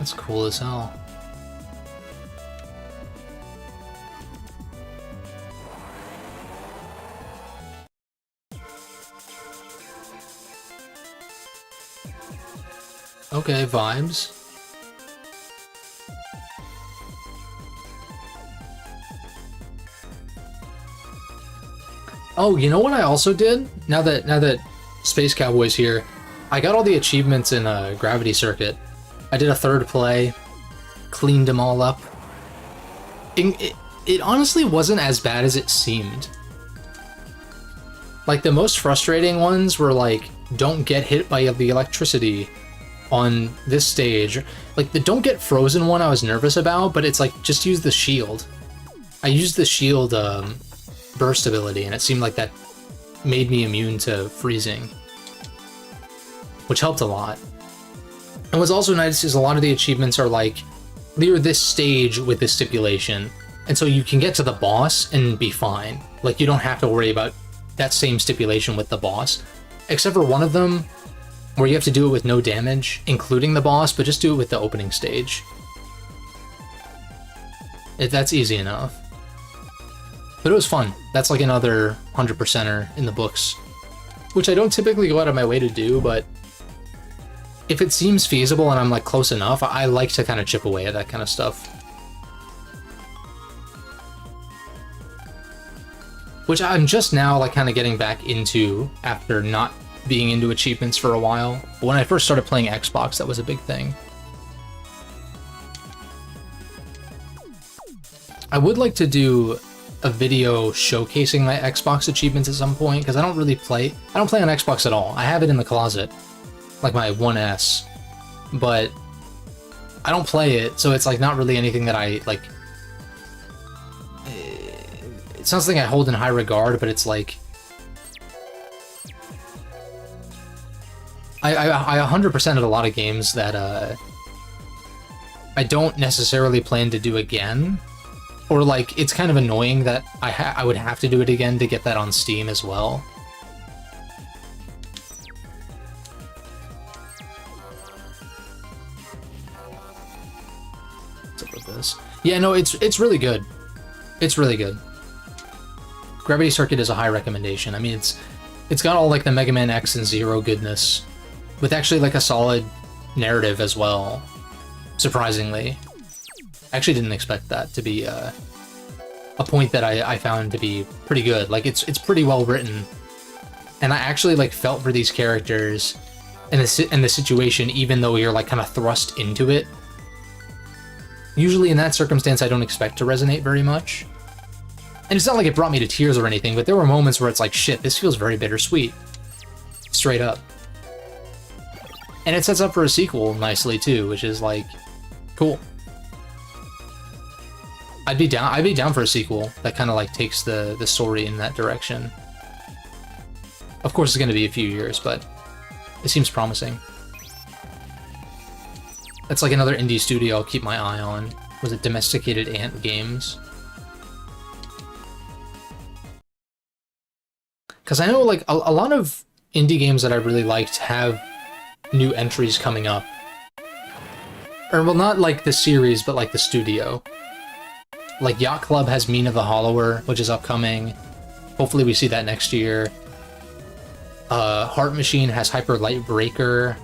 That's cool as hell. Okay, vibes. Oh, you know what I also did? Now that Space Cowboy's here, I got all the achievements in Gravity Circuit. I did a third play, cleaned them all up. It honestly wasn't as bad as it seemed. Like, the most frustrating ones were like, don't get hit by the electricity on this stage. Like, the don't get frozen one I was nervous about, but it's like, just use the shield. I used the shield burst ability, and it seemed like that made me immune to freezing, which helped a lot. And what's also nice is a lot of the achievements are like, clear this stage with this stipulation, and so you can get to the boss and be fine. Like, you don't have to worry about that same stipulation with the boss, except for one of them where you have to do it with no damage, including the boss, but just do it with the opening stage. That's easy enough. But it was fun. That's like another 100%er in the books, which I don't typically go out of my way to do, but if it seems feasible and I'm like close enough, I like to kind of chip away at that kind of stuff. Which I'm just now like kind of getting back into after not being into achievements for a while. But when I first started playing Xbox, that was a big thing. I would like to do a video showcasing my Xbox achievements at some point, because I don't play on Xbox at all. I have it in the closet, like my 1S, but I don't play it, so it's like not really anything that I like. It's not something I hold in high regard, but it's like I 100%ed a lot of games that I don't necessarily plan to do again. Or, like, it's kind of annoying that I would have to do it again to get that on Steam as well. What's up with this? Yeah, no, it's really good. It's really good. Gravity Circuit is a high recommendation. I mean, it's got all, like, the Mega Man X and Zero goodness, with actually, like, a solid narrative as well, surprisingly. I actually didn't expect that to be a point that I found to be pretty good. Like, it's pretty well written, and I actually like felt for these characters and the situation, even though you're like kind of thrust into it. Usually in that circumstance, I don't expect to resonate very much, and it's not like it brought me to tears or anything. But there were moments where it's like, shit, this feels very bittersweet, straight up. And it sets up for a sequel nicely too, which is like cool. I'd be down for a sequel that kind of like takes the story in that direction. Of course, it's going to be a few years, but it seems promising. That's like another indie studio I'll keep my eye on. Was it Domesticated Ant Games? Because I know like a lot of indie games that I really liked have new entries coming up. Or, well, not like the series, but like the studio. Like, Yacht Club has Mina the Hollower, which is upcoming. Hopefully we see that next year. Heart Machine has Hyper Light Breaker.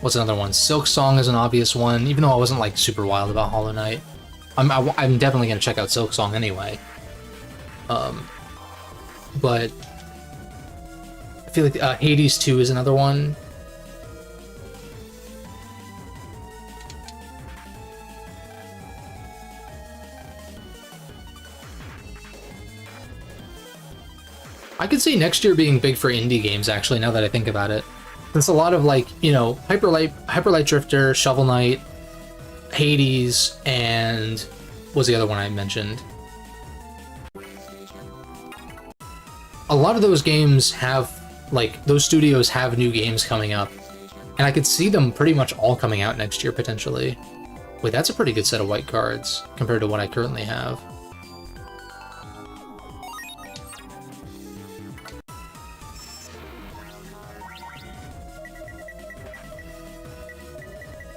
What's another one? Silk Song is an obvious one, even though I wasn't, like, super wild about Hollow Knight. I'm definitely gonna check out Silk Song anyway. But I feel like Hades 2 is another one. I could see next year being big for indie games, actually, now that I think about it. Since a lot of, like, you know, Hyper Light Drifter, Shovel Knight, Hades, and what was the other one I mentioned? A lot of those games have, like, those studios have new games coming up, and I could see them pretty much all coming out next year, potentially. Wait, that's a pretty good set of white cards, compared to what I currently have.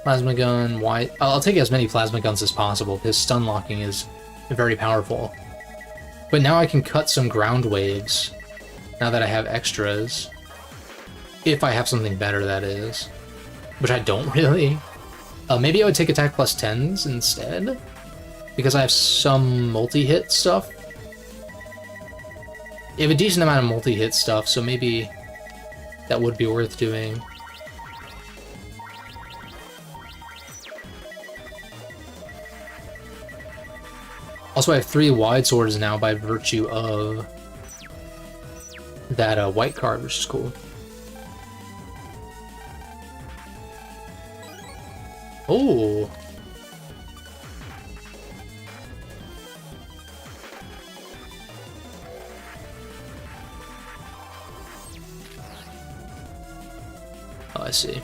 Plasma gun, why? I'll take as many plasma guns as possible because stun locking is very powerful. But now I can cut some ground waves now that I have extras. If I have something better, that is. Which I don't really. Maybe I would take attack plus 10s instead, because I have some multi-hit stuff. You have a decent amount of multi-hit stuff, so maybe that would be worth doing. Also, I have 3 wide swords now by virtue of that white card, which is cool. Oh! Oh, I see.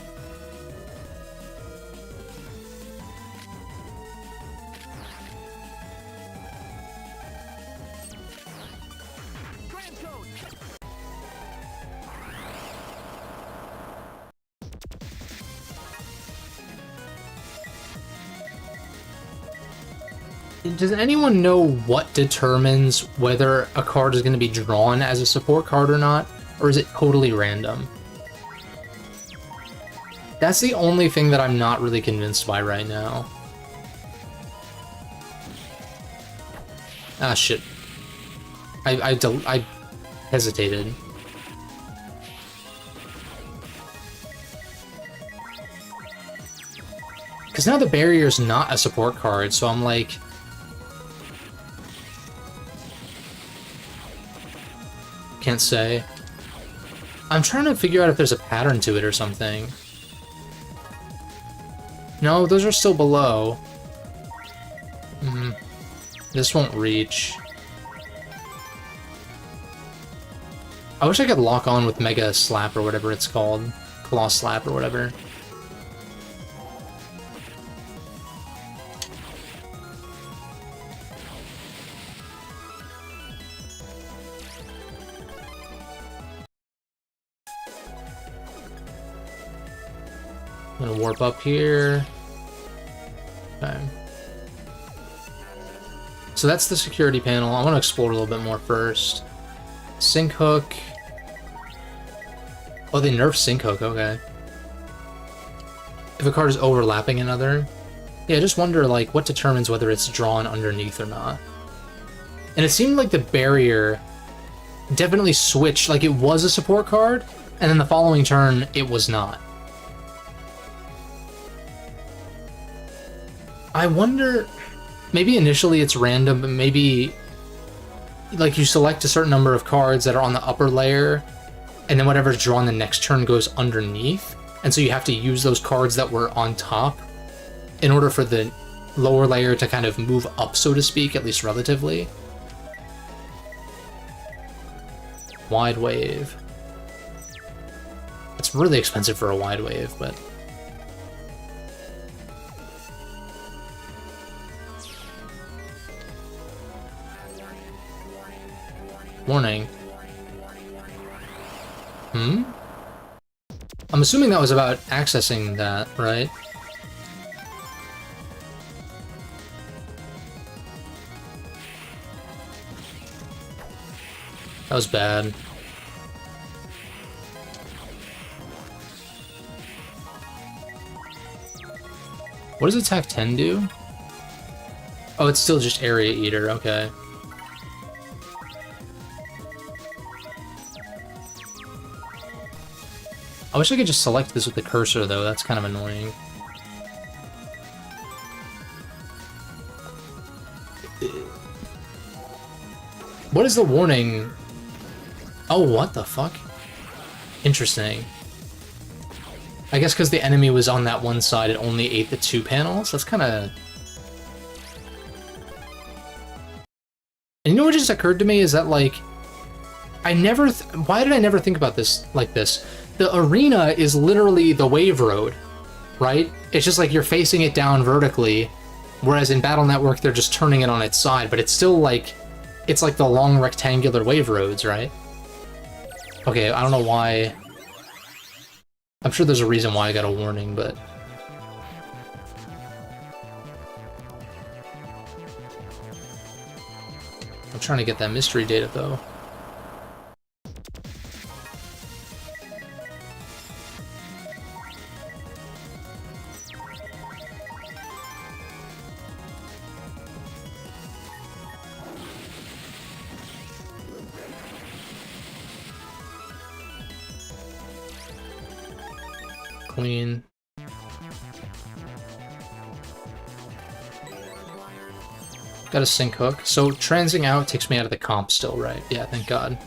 Does anyone know what determines whether a card is going to be drawn as a support card or not? Or is it totally random? That's the only thing that I'm not really convinced by right now. Ah, shit. I hesitated. Because now the barrier's not a support card, so I'm like... Can't say. I'm trying to figure out if there's a pattern to it or something. No, those are still below. This won't reach. I wish I could lock on with Mega Slap or whatever it's called. Claw Slap or whatever. I'm gonna warp up here. Okay. So that's the security panel. I want to explore a little bit more first. Sync hook. Oh, they nerfed sync hook, okay. If a card is overlapping another. Yeah, I just wonder, like, what determines whether it's drawn underneath or not. And it seemed like the barrier definitely switched, like it was a support card, and then the following turn, it was not. I wonder, maybe initially it's random, but maybe like you select a certain number of cards that are on the upper layer, and then whatever's drawn the next turn goes underneath, and so you have to use those cards that were on top in order for the lower layer to kind of move up, so to speak, at least relatively. Wide wave. It's really expensive for a wide wave, but... Warning. I'm assuming that was about accessing that, right? That was bad. What does attack 10 do? Oh, it's still just area eater, okay. I wish I could just select this with the cursor, though. That's kind of annoying. What is the warning? Oh, what the fuck? Interesting. I guess because the enemy was on that one side, it only ate the 2 panels? That's kind of... And you know what just occurred to me is that, like, I never... Why did I never think about this like this? The arena is literally the wave road, right? It's just like you're facing it down vertically, whereas in Battle Network, they're just turning it on its side, but it's still like... It's like the long rectangular wave roads, right? Okay, I don't know why... I'm sure there's a reason why I got a warning, but... I'm trying to get that mystery data, though. Queen. Got a sync hook. So transing out takes me out of the comp still, right? Yeah, thank God.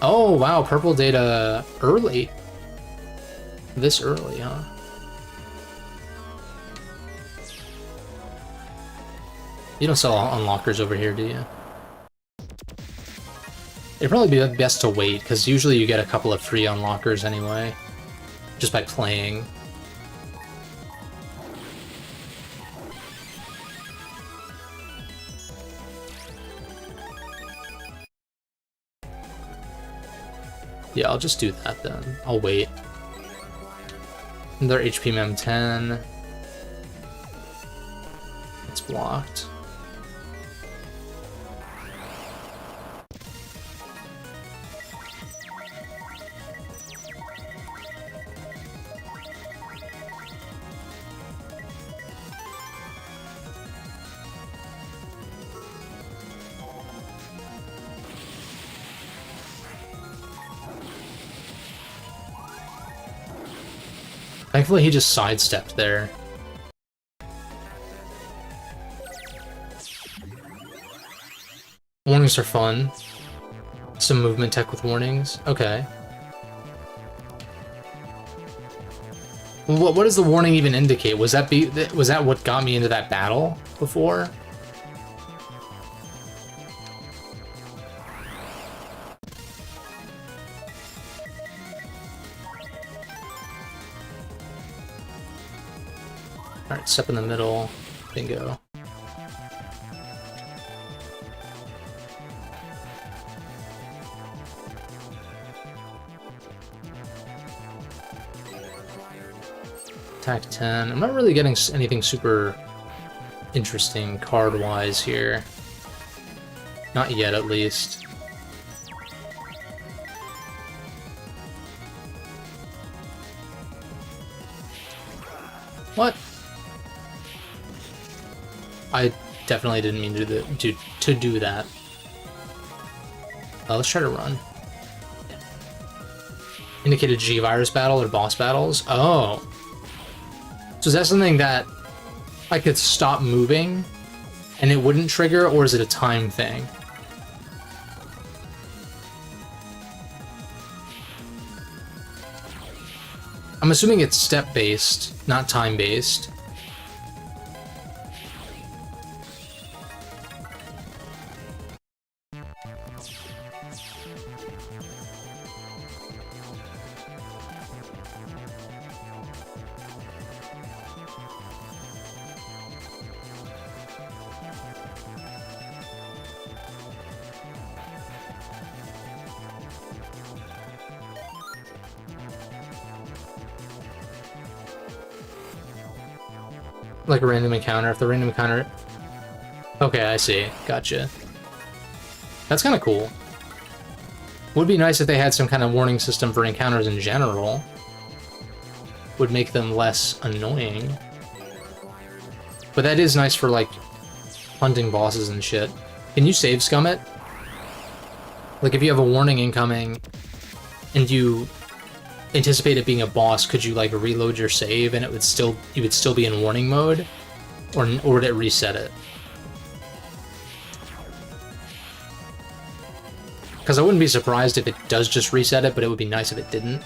Oh, wow, purple data early. This early, huh? You don't sell unlockers over here, do you? It'd probably be best to wait, because usually you get a couple of free unlockers anyway, just by playing. Yeah, I'll just do that then. I'll wait. Their HP Mem 10. It's blocked. Thankfully, he just sidestepped there. Warnings are fun. Some movement tech with warnings. Okay. What does the warning even indicate? Was that what got me into that battle before? Alright, step in the middle. Bingo. Attack 10. I'm not really getting anything super interesting card-wise here. Not yet, at least. What? I definitely didn't mean to do that. Let's try to run. Indicated G-Virus battle or boss battles? Oh. So is that something that I could stop moving and it wouldn't trigger, or is it a time thing? I'm assuming it's step-based, not time-based. Like a random encounter. If the random encounter... Okay, I see. Gotcha. That's kind of cool. Would be nice if they had some kind of warning system for encounters in general. Would make them less annoying. But that is nice for, like, hunting bosses and shit. Can you save scum it? Like, if you have a warning incoming and you anticipate it being a boss, could you like reload your save and you would still be in warning mode, or would it reset it? Because I wouldn't be surprised if it does just reset it, but it would be nice if it didn't.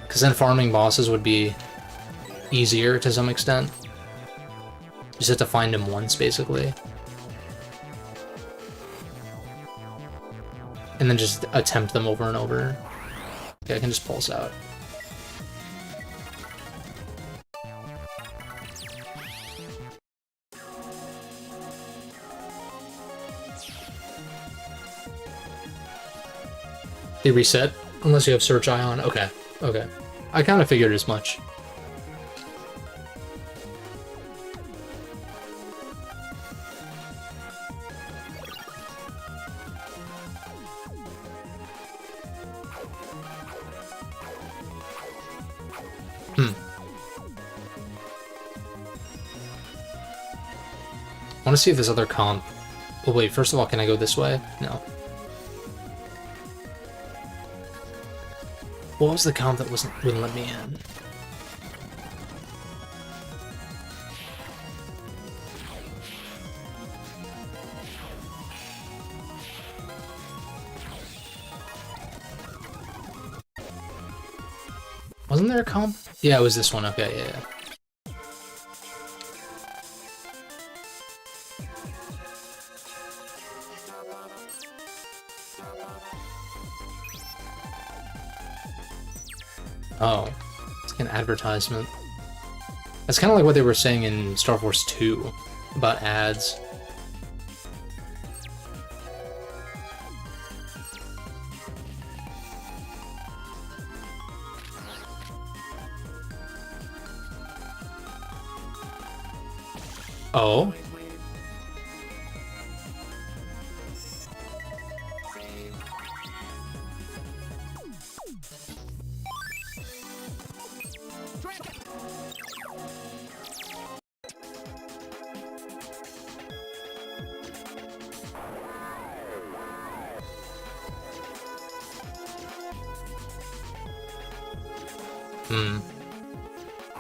Because then farming bosses would be easier to some extent. You just have to find them once, basically. And then just attempt them over and over. Okay, I can just pulse out. They reset? Unless you have Search Eye on. Okay, okay. I kind of figured as much. want to see if this other comp... Oh wait, first of all, can I go this way? No. What was the comp that wouldn't let me in? Wasn't there a comp? Yeah, it was this one. Okay, yeah. Oh, it's like an advertisement. That's kind of like what they were saying in Star Wars 2 about ads. Oh.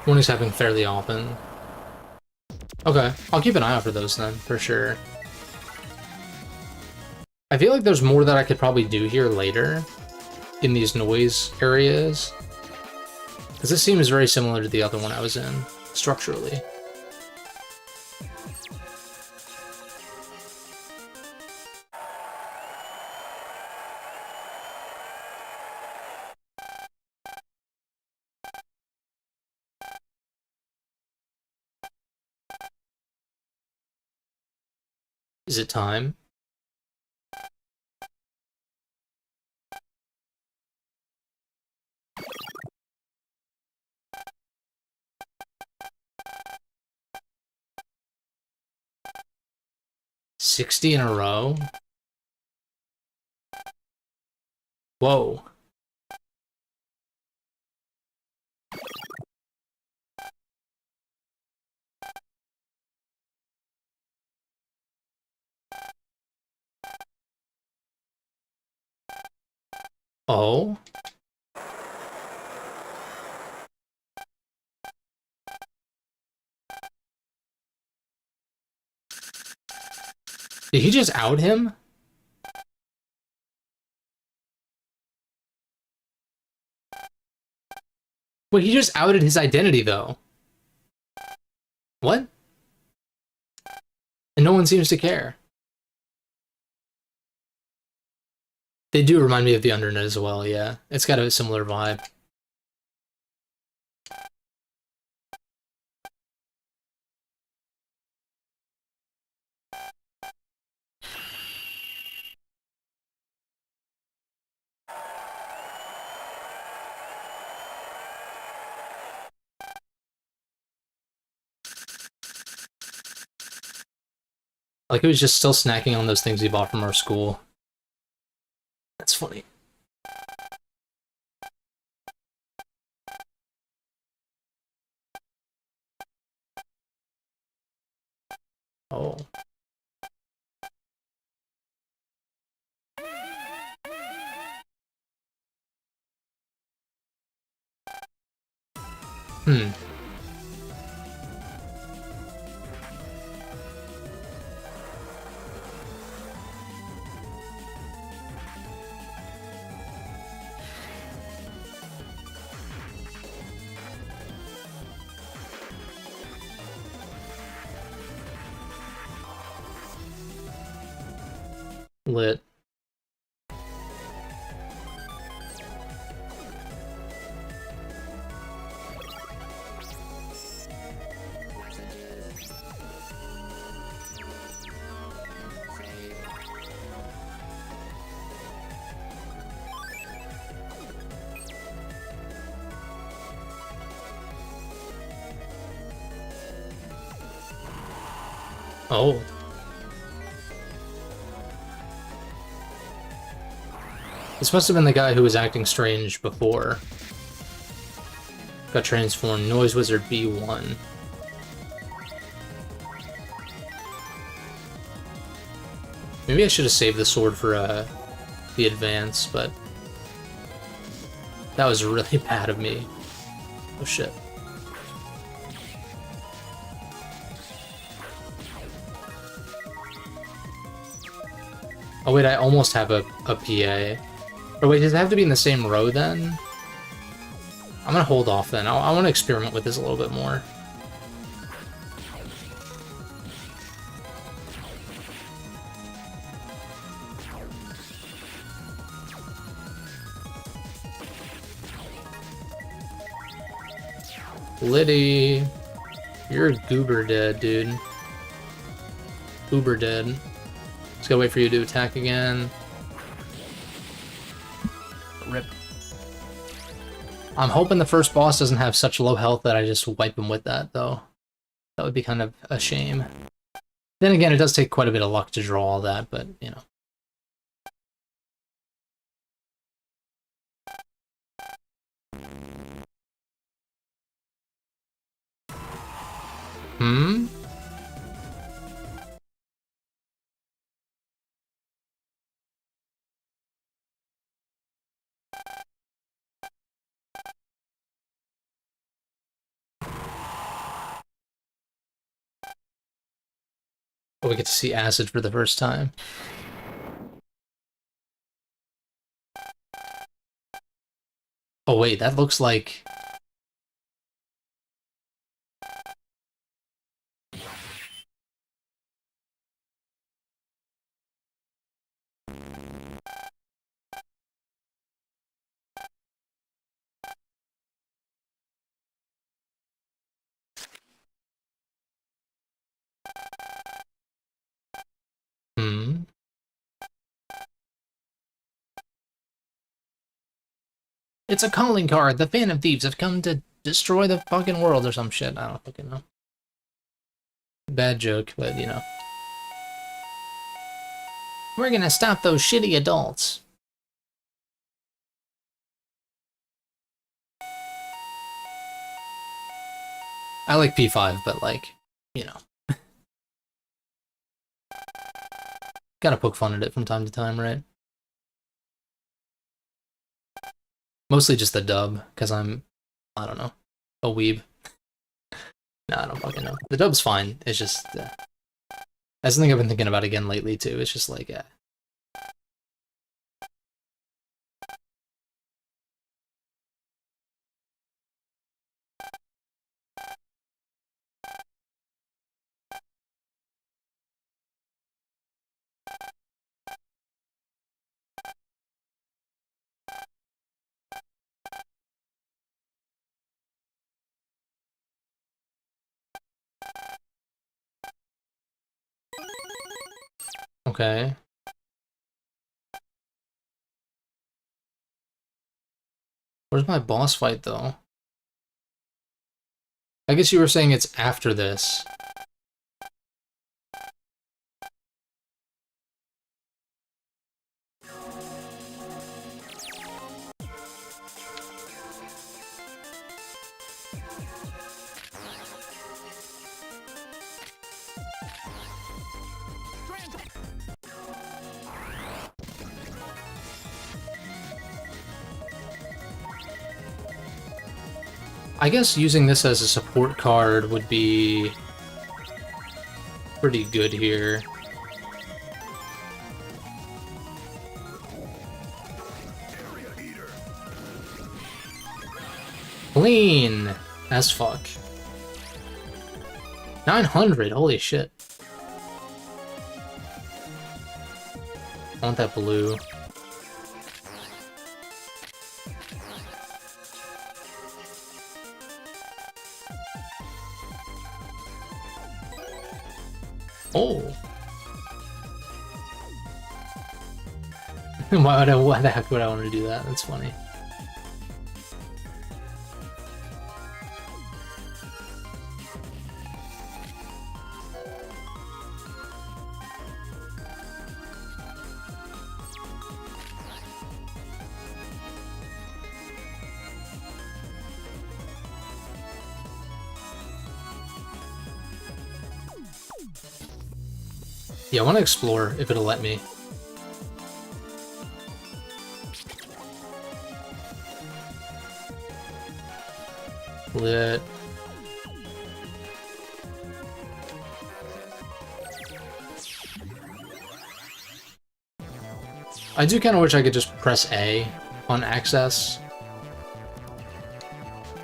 One is happening fairly often. Okay, I'll keep an eye out for those then, for sure. I feel like there's more that I could probably do here later in these noise areas. Because this seems very similar to the other one I was in, structurally. Is it time? $60 in a row? Whoa. Oh? Did he just out him? Wait, he just outed his identity, though. What? And no one seems to care. They do remind me of the Undernet as well, yeah. It's got a similar vibe. Like, he was just still snacking on those things he bought from our school. That's funny. Oh. Hmm. Lit. Oh. This must have been the guy who was acting strange before. Got transformed. Noise Wizard B1. Maybe I should have saved the sword for the advance, but that was really bad of me. Oh shit. Oh wait, I almost have a PA. Or wait, does it have to be in the same row then? I'm gonna hold off then. I want to experiment with this a little bit more. Liddy, you're goober dead, dude. Uber dead. Just gotta wait for you to attack again. Rip. I'm hoping the first boss doesn't have such low health that I just wipe him with that, though. That would be kind of a shame. Then again, it does take quite a bit of luck to draw all that, but, you know. Hmm? Oh, we get to see acid for the first time. Oh wait, that looks like... Hmm? It's a calling card! The Phantom Thieves have come to destroy the fucking world or some shit. I don't fucking know. Bad joke, but you know. We're gonna stop those shitty adults. I like P5, but like, you know. Gotta poke fun at it from time to time, right? Mostly just the dub, because I don't know, a weeb. Nah, I don't fucking know. The dub's fine, it's just, that's something I've been thinking about again lately, too. It's just like, okay. Where's my boss fight, though? I guess you were saying it's after this. I guess using this as a support card would be pretty good here. Clean as fuck. 900, holy shit. I want that blue. Oh. Why the heck would I want to do that? That's funny. Yeah, I want to explore if it'll let me. Lit. I do kind of wish I could just press A on access.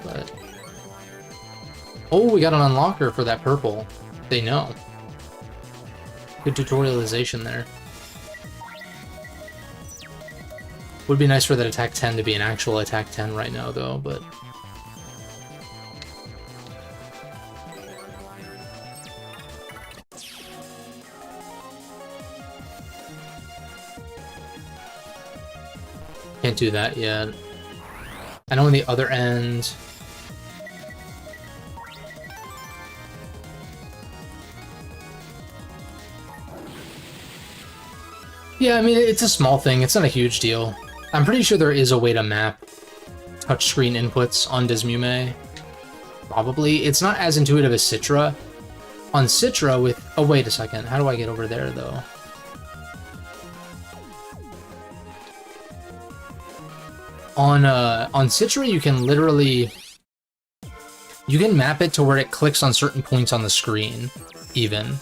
But... oh, we got an unlocker for that purple. They know. Good tutorialization there. Would be nice for that attack 10 to be an actual attack 10 right now, though, but... can't do that yet. I know on the other end... yeah, I mean, it's a small thing. It's not a huge deal. I'm pretty sure there is a way to map touchscreen inputs on Dismume. Probably. It's not as intuitive as Citra. On Citra with... oh, wait a second. How do I get over there, though? On Citra, you can literally... you can map it to where it clicks on certain points on the screen, even.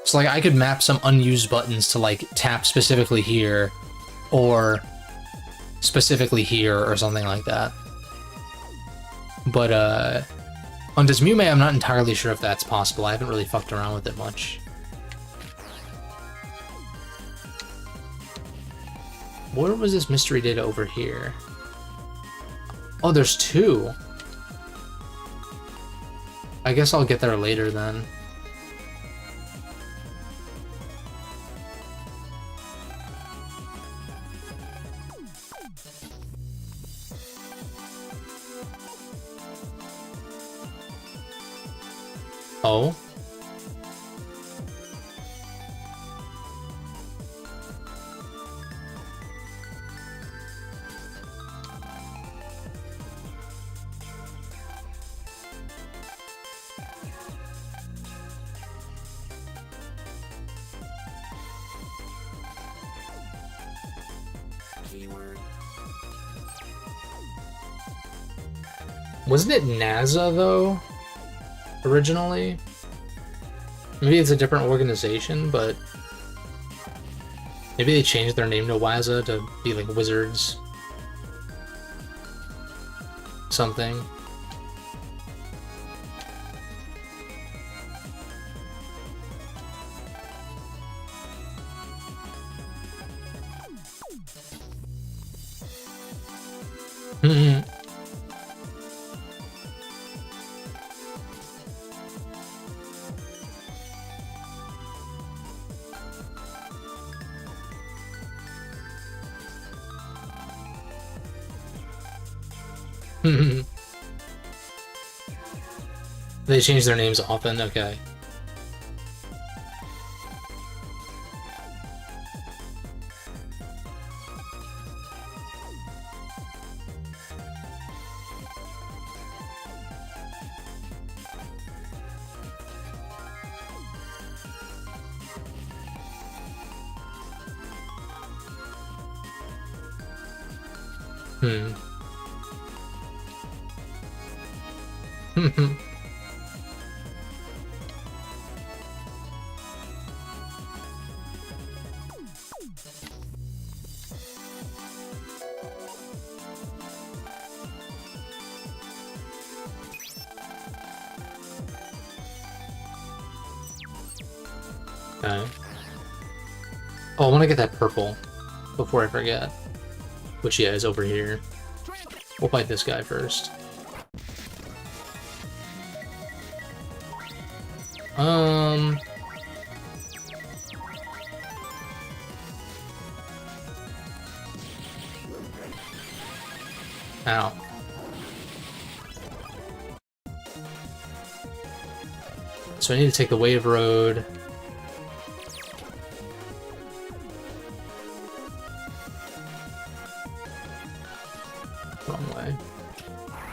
So, like, I could map some unused buttons to, like, tap specifically here, or specifically here, or something like that. But, on Dismume, I'm not entirely sure if that's possible. I haven't really fucked around with it much. Where was this mystery data over here? Oh, there's two. I guess I'll get there later, then. Oh. Wasn't it NASA, though? Originally? Maybe it's a different organization, but... maybe they changed their name to Waza to be like Wizards. Something. They change their names often, okay. Okay. Oh, I want to get that purple before I forget. Which, yeah, is over here. We'll fight this guy first. Ow. So I need to take the wave road. Wrong way.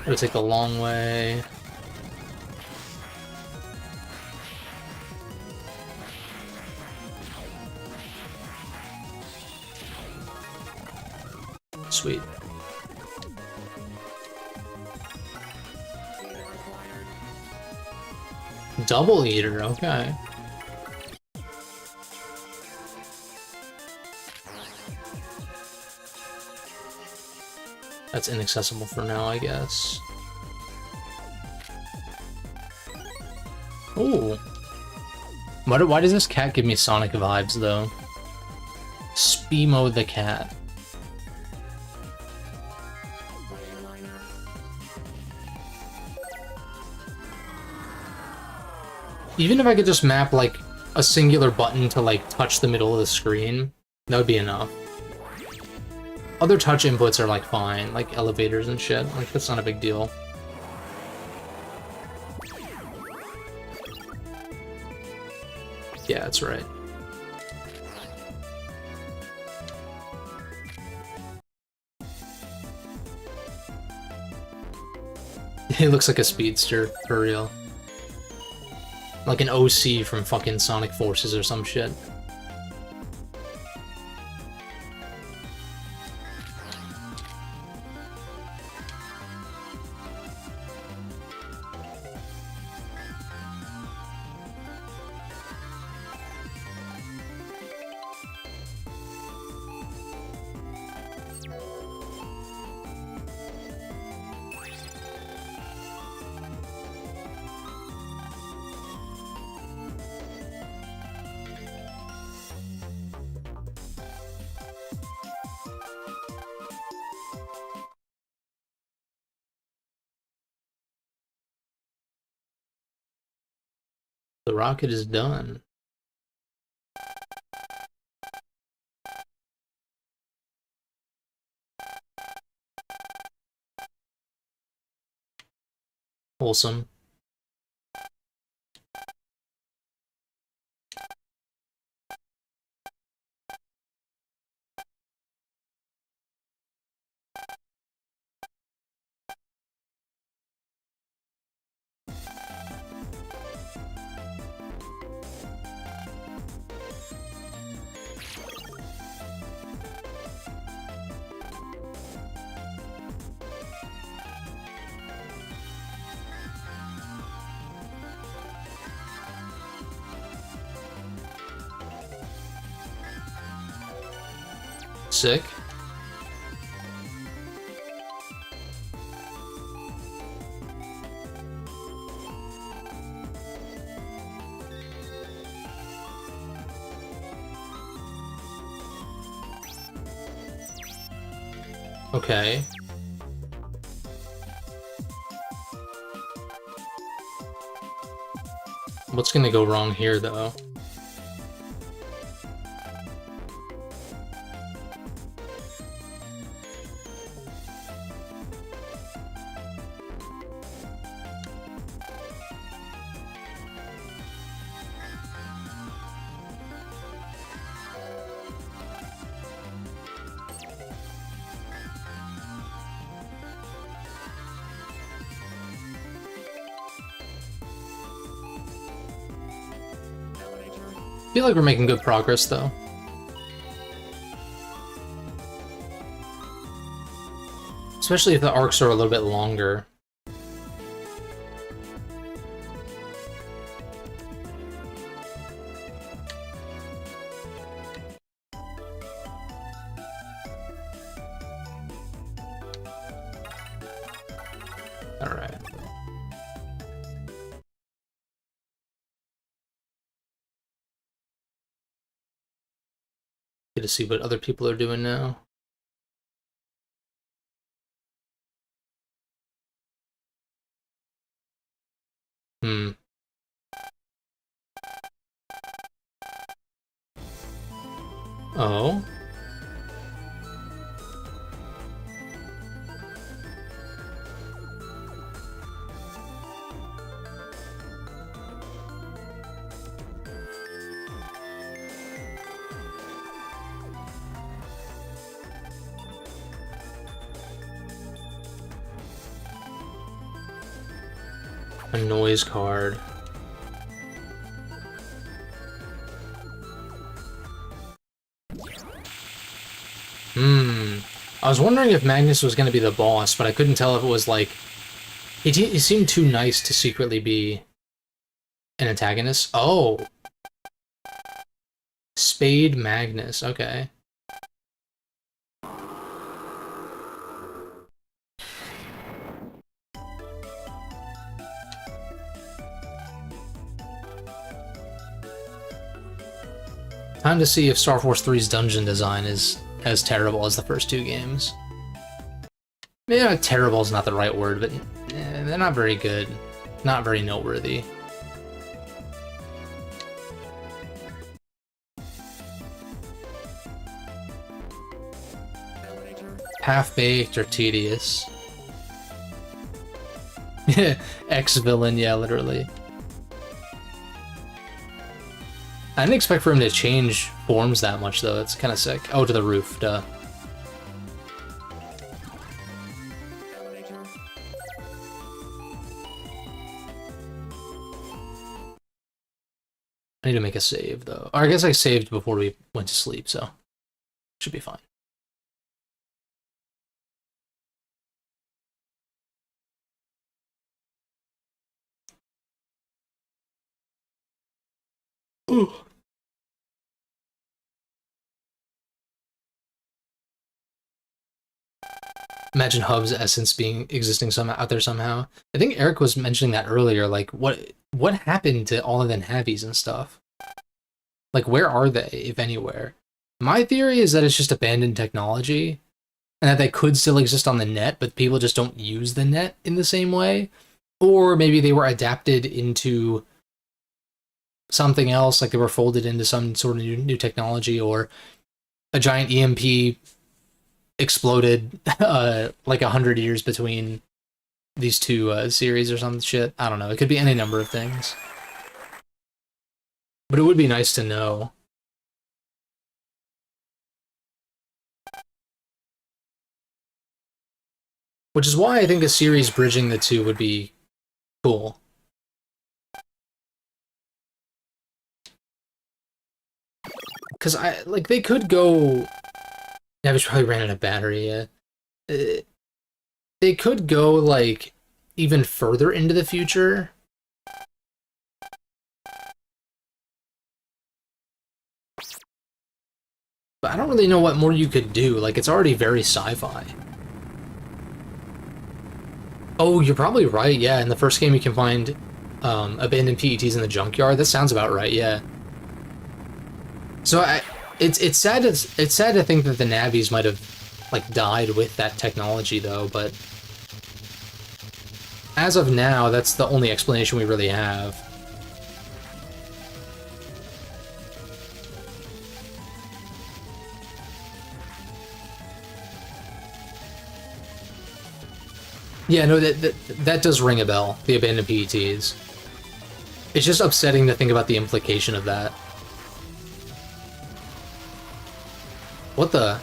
Gotta take the long way. Sweet. Double eater, okay. That's inaccessible for now, I guess. Ooh. Why does this cat give me Sonic vibes, though? Speemo the cat. Even if I could just map, like, a singular button to, like, touch the middle of the screen, that would be enough. Other touch inputs are, like, fine, like elevators and shit. Like, that's not a big deal. Yeah, that's right. It looks like a speedster, for real. Like an OC from fucking Sonic Forces or some shit. The rocket is done. Wholesome. Sick. Okay. What's gonna go wrong here, though? I feel like we're making good progress, though. Especially if the arcs are a little bit longer. Alright. Good to see what other people are doing now. Oh? A noise card. I was wondering if Magnus was going to be the boss, but I couldn't tell if it was like... He seemed too nice to secretly be an antagonist. Oh. Spade Magnus, okay. Time to see if Star Force 3's dungeon design is as terrible as the first two games. Maybe terrible is not the right word, but they're not very good. Not very noteworthy. Half-baked or tedious. Ex-villain, yeah, literally. I didn't expect for him to change forms that much, though. It's kind of sick. Oh, to the roof, duh. I need to make a save, though. Or I guess I saved before we went to sleep, so should be fine. Ooh. Imagine Hub's essence existing out there somehow. I think Eric was mentioning that earlier. Like, what happened to all of the Navis and stuff? Like, where are they, if anywhere? My theory is that it's just abandoned technology, and that they could still exist on the net, but people just don't use the net in the same way. Or maybe they were adapted into something else, like they were folded into some sort of new technology, or a giant EMP exploded like 100 years between these two series or some shit. I don't know. It could be any number of things. But it would be nice to know. Which is why I think a series bridging the two would be cool. Because they could go... Yeah, we probably ran out of battery, yeah. They could go, like, even further into the future. But I don't really know what more you could do. Like, it's already very sci-fi. Oh, you're probably right, yeah. In the first game you can find abandoned PETs in the junkyard. That sounds about right, yeah. So it's sad to think that the Navis might have like died with that technology though, but as of now, that's the only explanation we really have. Yeah, no, that does ring a bell, the abandoned PETs. It's just upsetting to think about the implication of that. What the?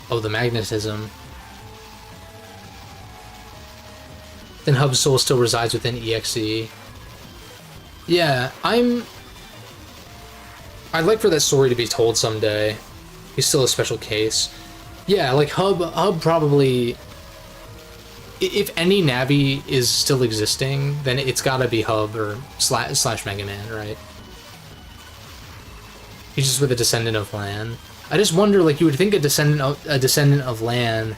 Oh, the magnetism. Then Hub's soul still resides within EXE. Yeah, I'd like for that story to be told someday. He's still a special case. Yeah, like Hub probably... If any Navi is still existing, then it's gotta be Hub or slash Mega Man, right? He's just with a descendant of Lan. I just wonder, like, you would think a descendant of Lan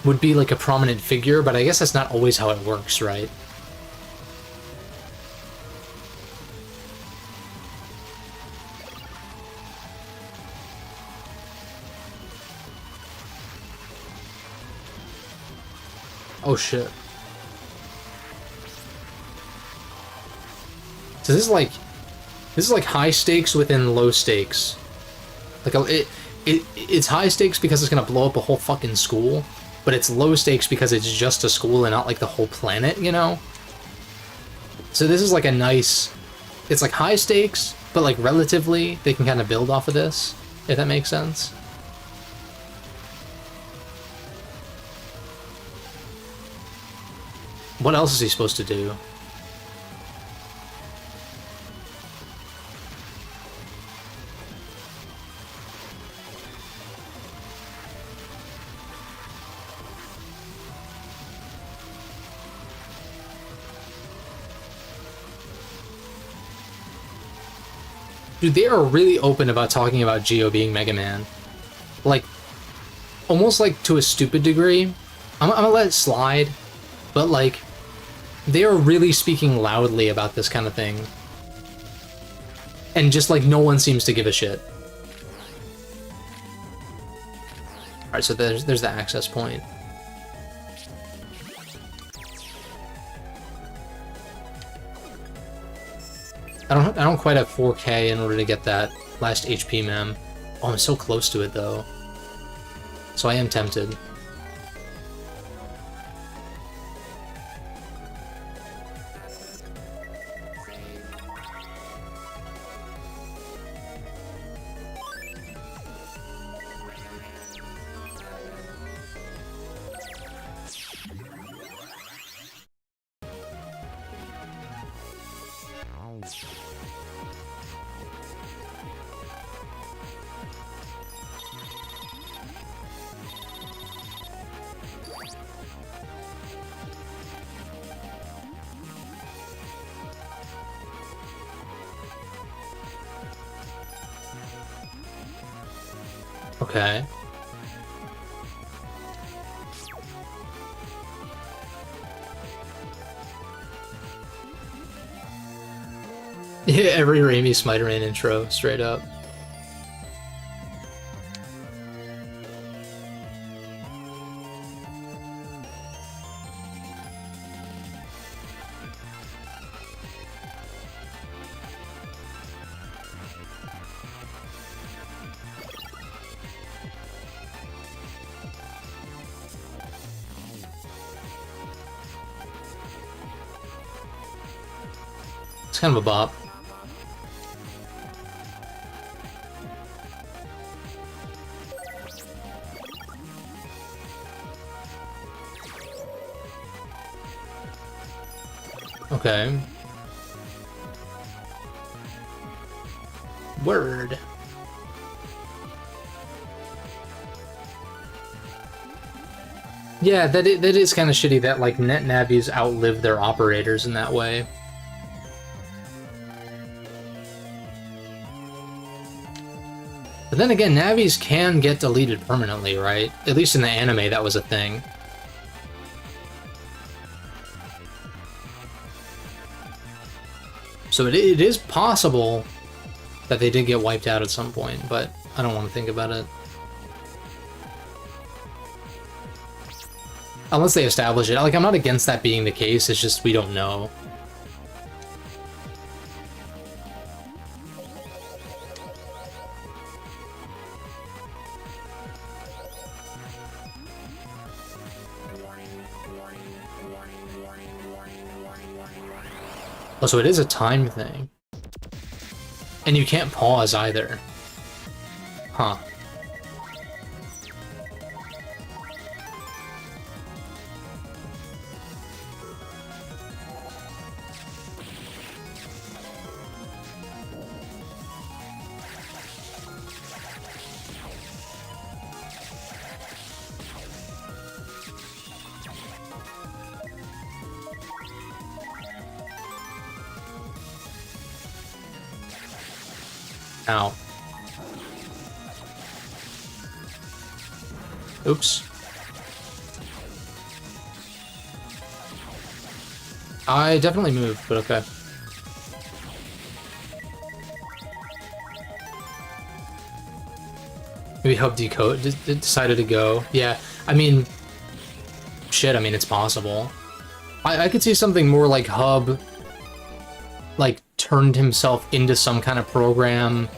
would be like a prominent figure, but I guess that's not always how it works, right? Oh shit. So this is like high stakes within low stakes. Like it's high stakes because it's gonna blow up a whole fucking school, but it's low stakes because it's just a school and not like the whole planet, you know? So this is like a nice... It's like high stakes, but like relatively they can kind of build off of this, if that makes sense. What else is he supposed to do? Dude, they are really open about talking about Geo being Mega Man. Like, almost like to a stupid degree. I'm gonna let it slide, but like, they are really speaking loudly about this kind of thing. And just like, no one seems to give a shit. Alright, so there's the access point. I don't quite have 4K in order to get that last HP mem. Oh, I'm so close to it though. So I am tempted. Okay. Yeah, every Raimi Spider-Man intro, straight up. It's kind of a bop. Okay. Word. Yeah, that is kind of shitty that like net navies outlive their operators in that way. But then again, navies can get deleted permanently, right? At least in the anime, that was a thing. So it is possible that they did get wiped out at some point, but I don't want to think about it. Unless they establish it. Like, I'm not against that being the case, it's just we don't know. Oh, so it is a time thing. And you can't pause either. Huh. Ow. Oops. I definitely moved, but okay. Maybe Hub Decode decided to go. Yeah, I mean, shit, I mean, it's possible. I could see something more like Hub, like, turned himself into some kind of program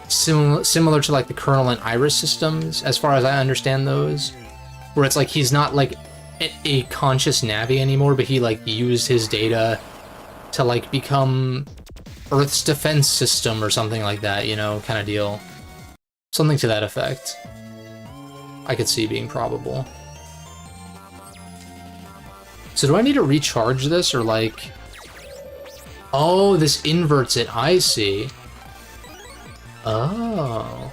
similar to like the Kernel and Iris systems, as far as I understand those, where it's like he's not like a conscious Navi anymore, but he like used his data to like become Earth's defense system or something like that, you know, kind of deal. Something to that effect. I could see being probable. So do I need to recharge this, or like... Oh, this inverts it, I see. Oh.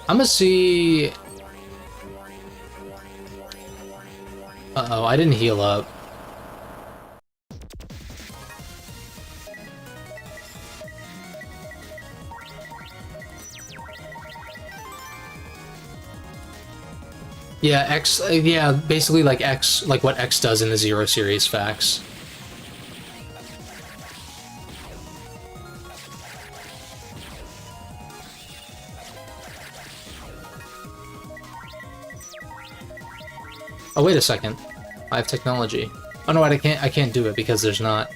I'm gonna see... Uh-oh, I didn't heal up. Yeah, X. Yeah, basically like X, like what X does in the Zero series facts. Oh, wait a second. I have technology. Oh no, I can't. I can't do it because there's not.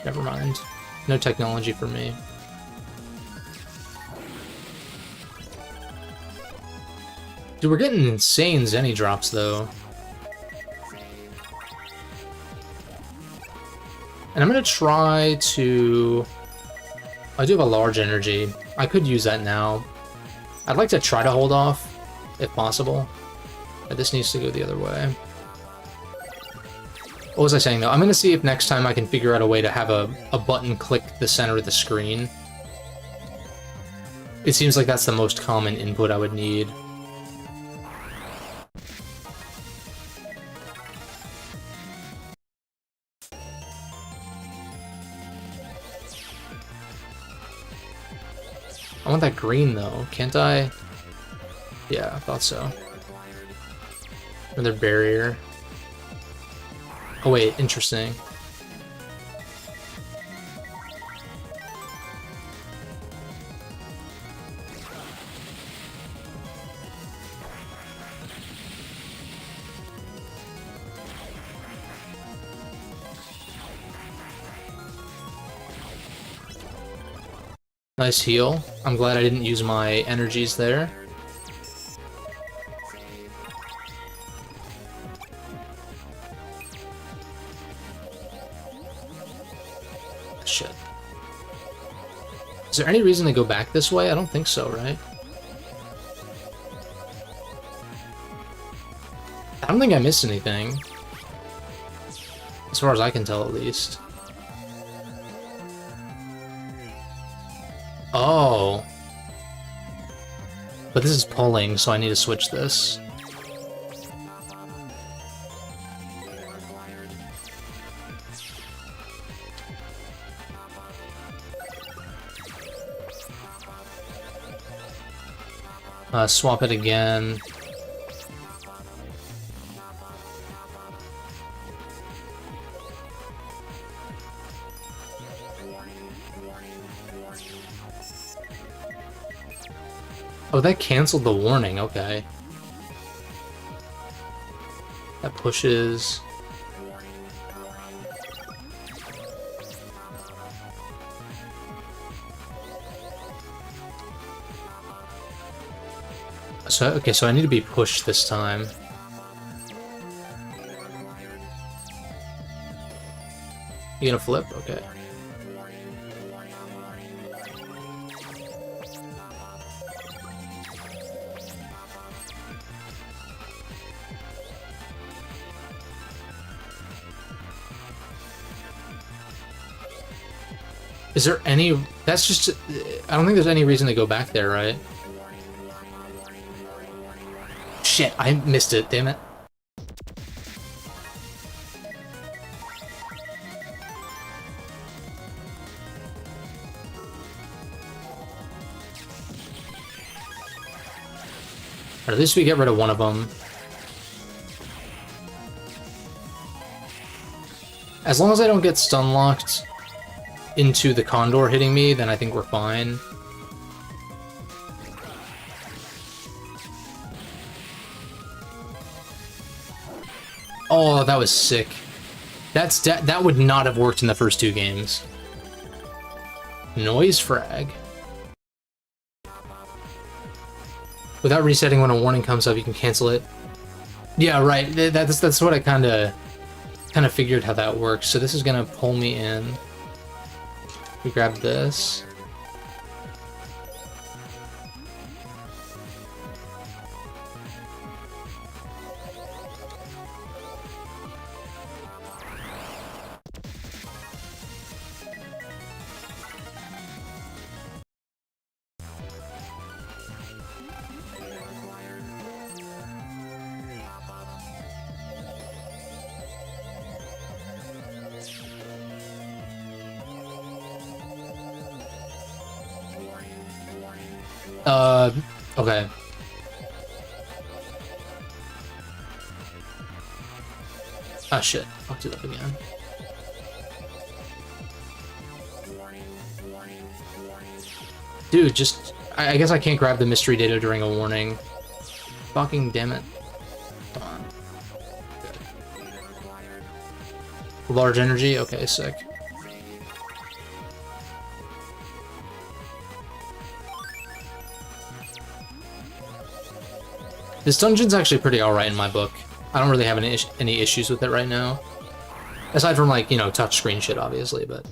Never mind. No technology for me. Dude, we're getting insane Zenny drops though. And I'm gonna try to. I do have a large energy. I could use that now. I'd like to try to hold off, if possible. But this needs to go the other way. What was I saying though? I'm gonna see if next time I can figure out a way to have a button click the center of the screen. It seems like that's the most common input I would need. I want that green though, can't I? Yeah, I thought so. Another barrier. Oh wait, interesting. Nice heal. I'm glad I didn't use my energies there. Shit. Is there any reason to go back this way? I don't think so, right? I don't think I missed anything. As far as I can tell, at least. Oh. But this is pulling, so I need to switch this. Swap it again. Oh, that canceled the warning, okay. That pushes... So, okay, so I need to be pushed this time. You gonna flip? Okay. Is there any... That's just... I don't think there's any reason to go back there, right? Shit, I missed it, damn it. Or at least we get rid of one of them. As long as I don't get stun locked into the Condor hitting me, then I think we're fine. Oh, that was sick. That would not have worked in the first two games. Noise frag. Without resetting when a warning comes up, you can cancel it. Yeah, right. That's what I kind of figured how that works. So this is gonna pull me in. We grab this. Okay. Ah, shit. Fucked it up again. Dude, just... I guess I can't grab the mystery data during a warning. Fucking damn it. Come on. Large energy? Okay, sick. This dungeon's actually pretty alright in my book. I don't really have any issues with it right now. Aside from, like, you know, touchscreen shit, obviously, but...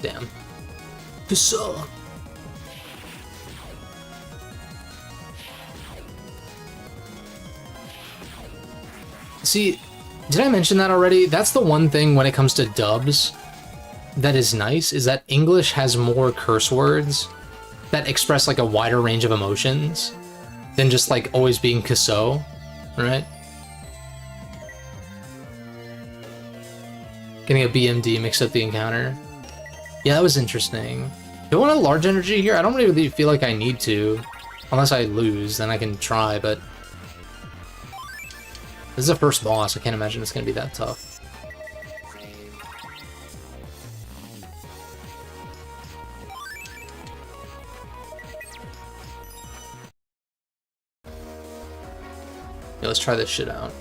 Damn. Pissa! See, did I mention that already? That's the one thing when it comes to dubs that is nice, is that English has more curse words that express like a wider range of emotions than just like always being Kiso, right? Getting a BMD mixed up the encounter. Yeah, that was interesting. Do I want a large energy here? I don't really feel like I need to. Unless I lose, then I can try, but... This is the first boss, I can't imagine it's gonna be that tough. Yeah, let's try this shit out.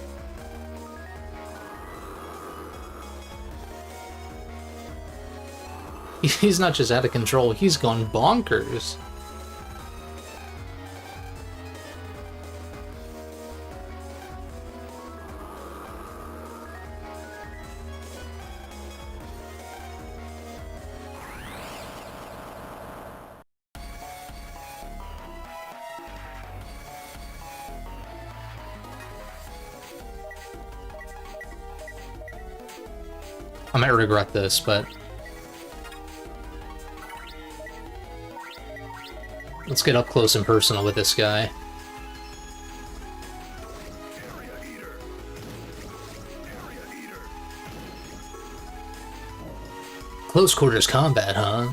He's not just out of control, he's gone bonkers. I might regret this, but... Let's get up close and personal with this guy. Close quarters combat, huh?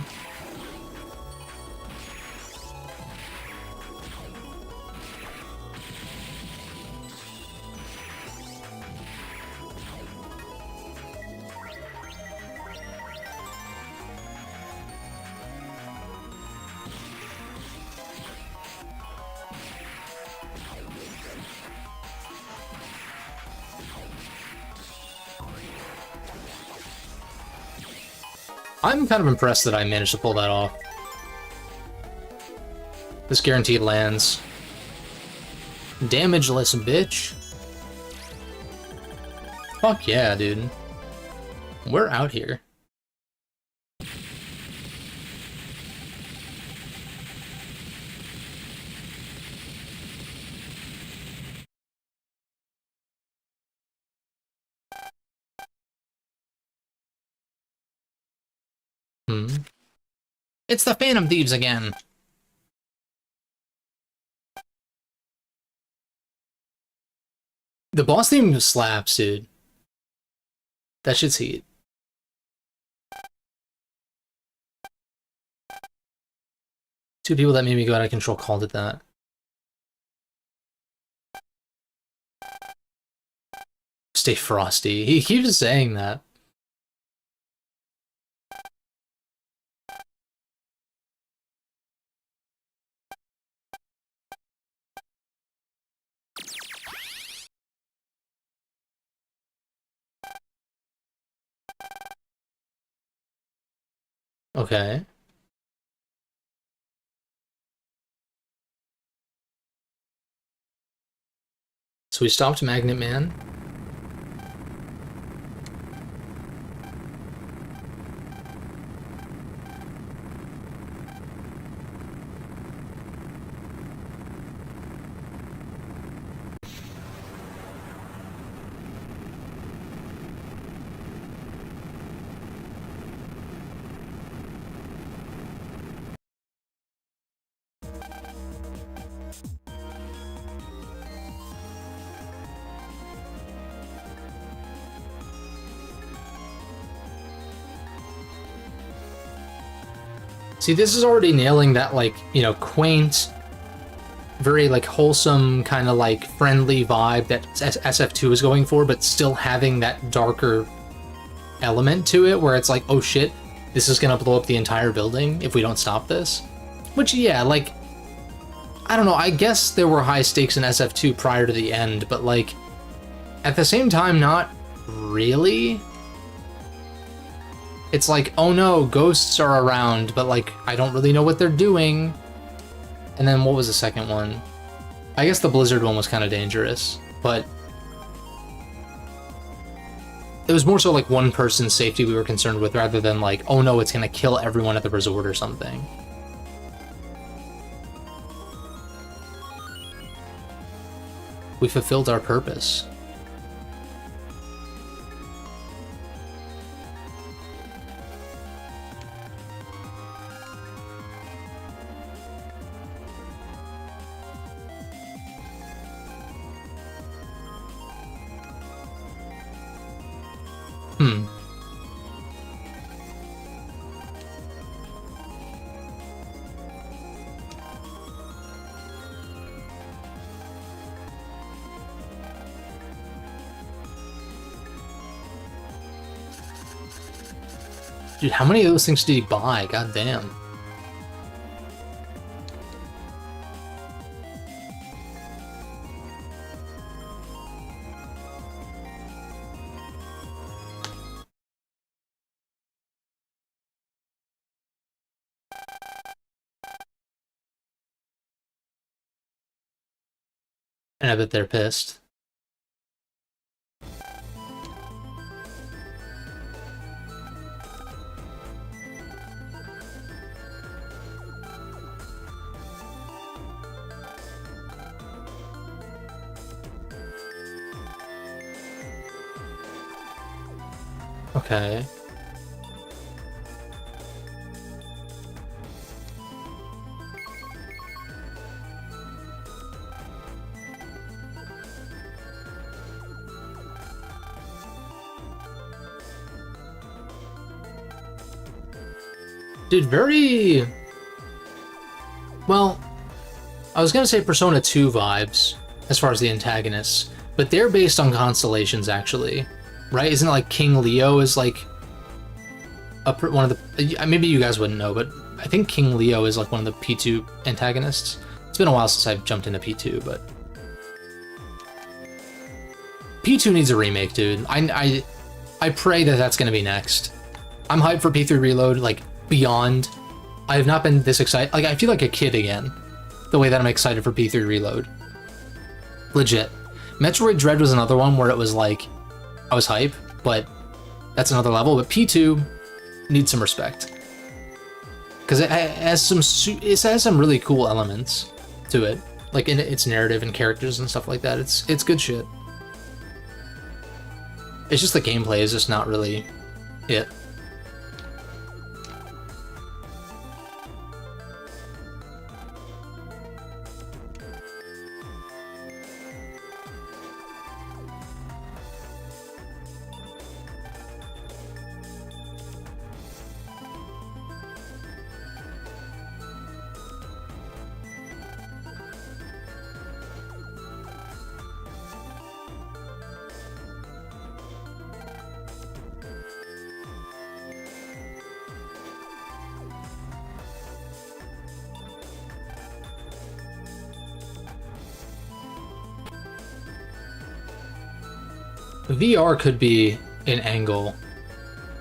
I'm kind of impressed that I managed to pull that off. This guaranteed lands. Damageless, bitch. Fuck yeah, dude. We're out here. It's the Phantom Thieves again. The boss theme slaps, dude. That shit's heat. Two people that made me go out of control called it that. Stay frosty. He keeps saying that. Okay. So we stopped Magnet Man. See, this is already nailing that, like, you know, quaint, very like wholesome kind of like friendly vibe that SF2 is going for, but still having that darker element to it where it's like, oh shit, this is gonna blow up the entire building if we don't stop this. Which, yeah, like, I don't know, I guess there were high stakes in SF2 prior to the end, but like, at the same time, not really. It's like, oh no, ghosts are around, but like, I don't really know what they're doing. And then what was the second one? I guess the Blizzard one was kind of dangerous, but it was more so like one person's safety we were concerned with rather than like, oh no, it's gonna kill everyone at the resort or something. We fulfilled our purpose. Dude, how many of those things did he buy? God damn. And I bet they're pissed. Okay. Dude, very... Well, I was gonna say Persona 2 vibes, as far as the antagonists, but they're based on constellations, actually. Right? Isn't it like King Leo is like... one of the... Maybe you guys wouldn't know, but I think King Leo is like one of the P2 antagonists. It's been a while since I've jumped into P2, but... P2 needs a remake, dude. I pray that that's gonna be next. I'm hyped for P3 Reload, like, beyond. I have not been this excited. Like, I feel like a kid again, the way that I'm excited for P3 Reload. Legit. Metroid Dread was another one where it was like, I was hype, but that's another level. But P2 needs some respect. Because it has some really cool elements to it. Like, in its narrative and characters and stuff like that. It's good shit. It's just the gameplay is just not really it. VR could be an angle,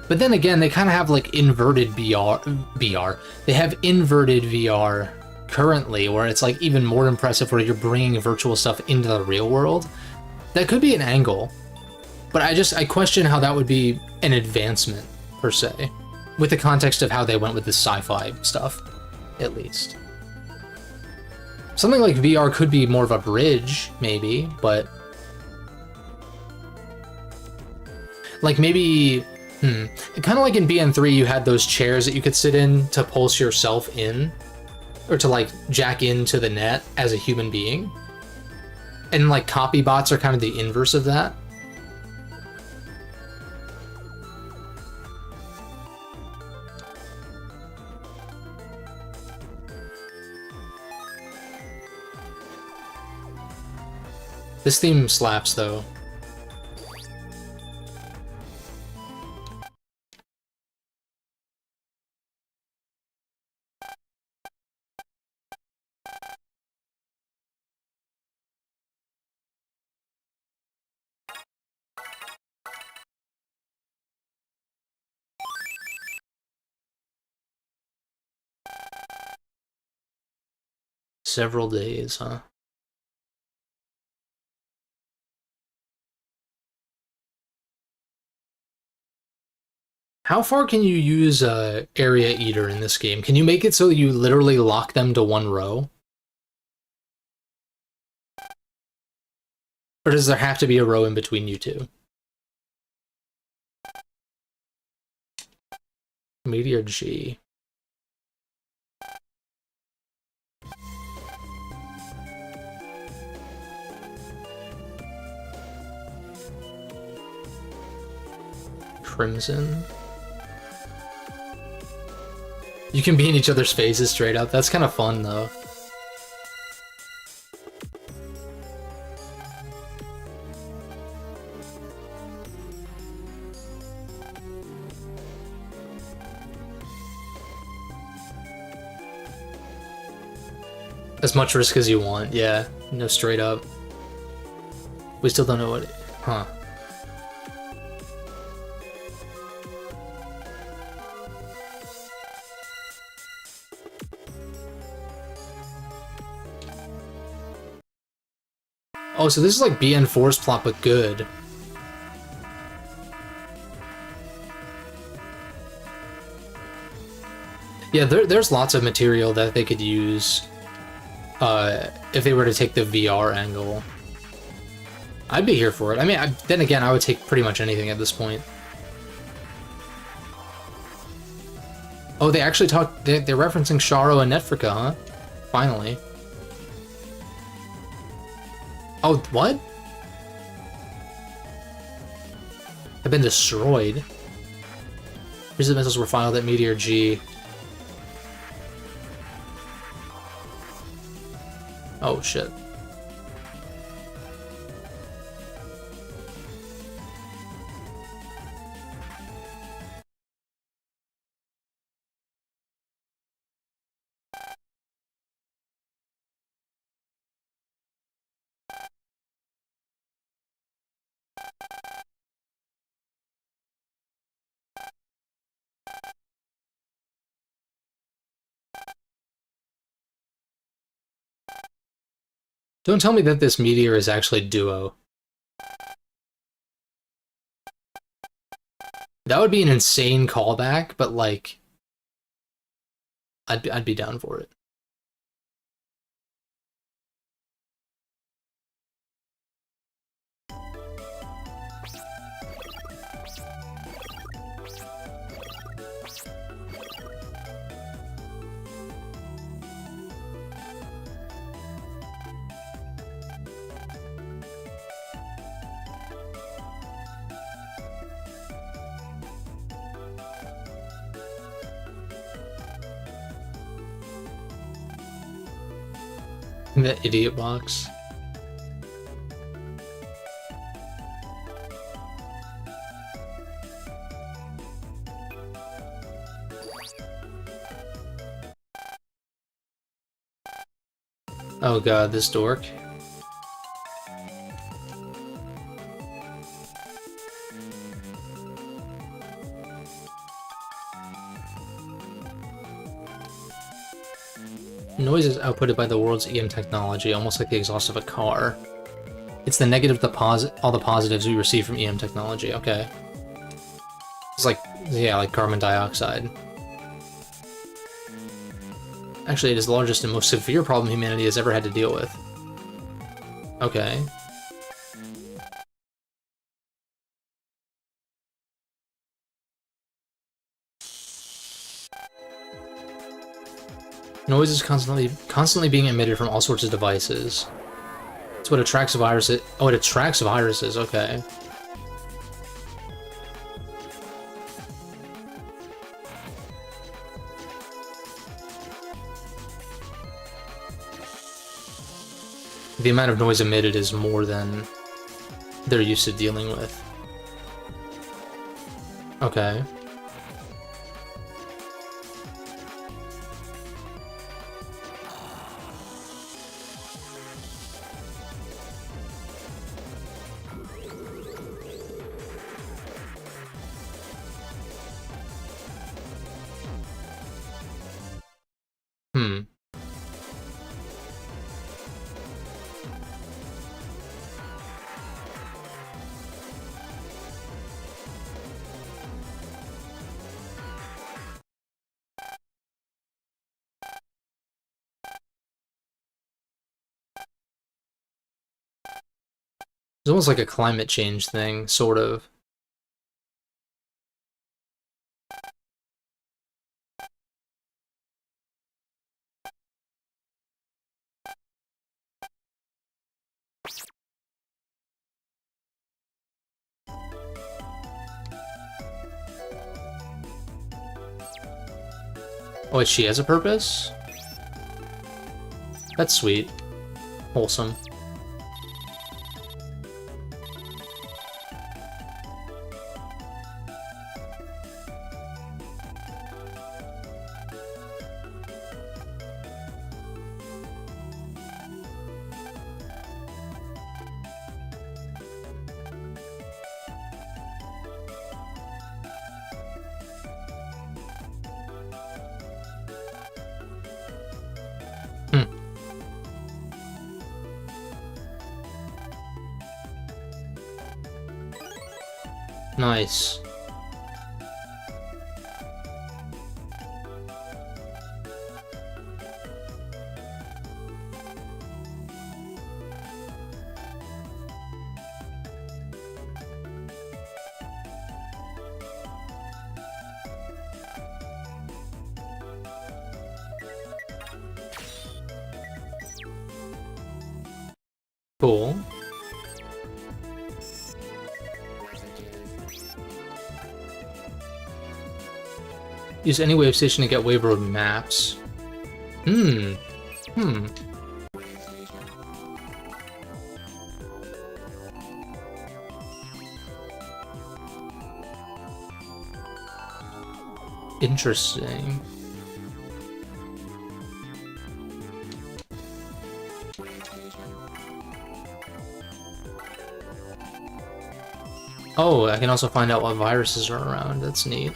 but then again, they kind of have like inverted VR. They have inverted VR currently, where it's like even more impressive, where you're bringing virtual stuff into the real world. That could be an angle, but I question how that would be an advancement per se, with the context of how they went with the sci-fi stuff, at least. Something like VR could be more of a bridge, maybe, but like maybe, kind of like in BN3, you had those chairs that you could sit in to pulse yourself in, or to like jack into the net as a human being. And like copy bots are kind of the inverse of that. This theme slaps, though. Several days, huh? How far can you use Area Eater in this game? Can you make it so you literally lock them to one row? Or does there have to be a row in between you two? Meteor G. Crimson. You can be in each other's faces straight up. That's kind of fun, though. As much risk as you want, yeah. No, straight up. We still don't know what... Huh. Oh, so this is like BN4's plot, but good. Yeah, there's lots of material that they could use if they were to take the VR angle. I'd be here for it. I mean, then again, I would take pretty much anything at this point. Oh, they actually talked... They're referencing Sharo and Netfrika, huh? Finally. Oh, what? Have been destroyed. Recent missiles were filed at Meteor G. Oh, shit. Don't tell me that this meteor is actually Duo. That would be an insane callback, but like, I'd be down for it. That idiot box. Oh god, this dork. Noise is outputted by the world's EM technology, almost like the exhaust of a car. It's the negative deposit, all the positives we receive from EM technology. Okay. It's like, yeah, like carbon dioxide. Actually, it is the largest and most severe problem humanity has ever had to deal with. Okay. Noise is constantly being emitted from all sorts of devices. It's what attracts viruses. Oh, it attracts viruses. Okay. The amount of noise emitted is more than they're used to dealing with. Okay. Hmm. It's almost like a climate change thing, sort of. Oh, she has a purpose? That's sweet. Wholesome. Hmm. Nice. Cool. Use any wave station to get wave road maps. Hmm. Hmm. Interesting. Oh, I can also find out what viruses are around. That's neat.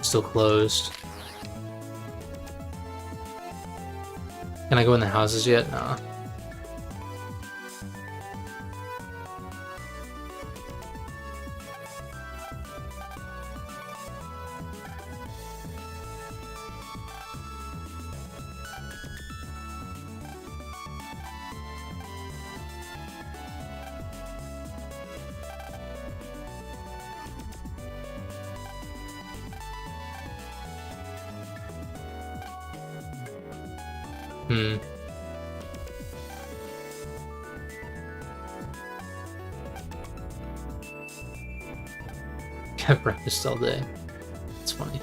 Still closed. Can I go in the houses yet? Nah. Hmm. Have breakfast all day. It's funny.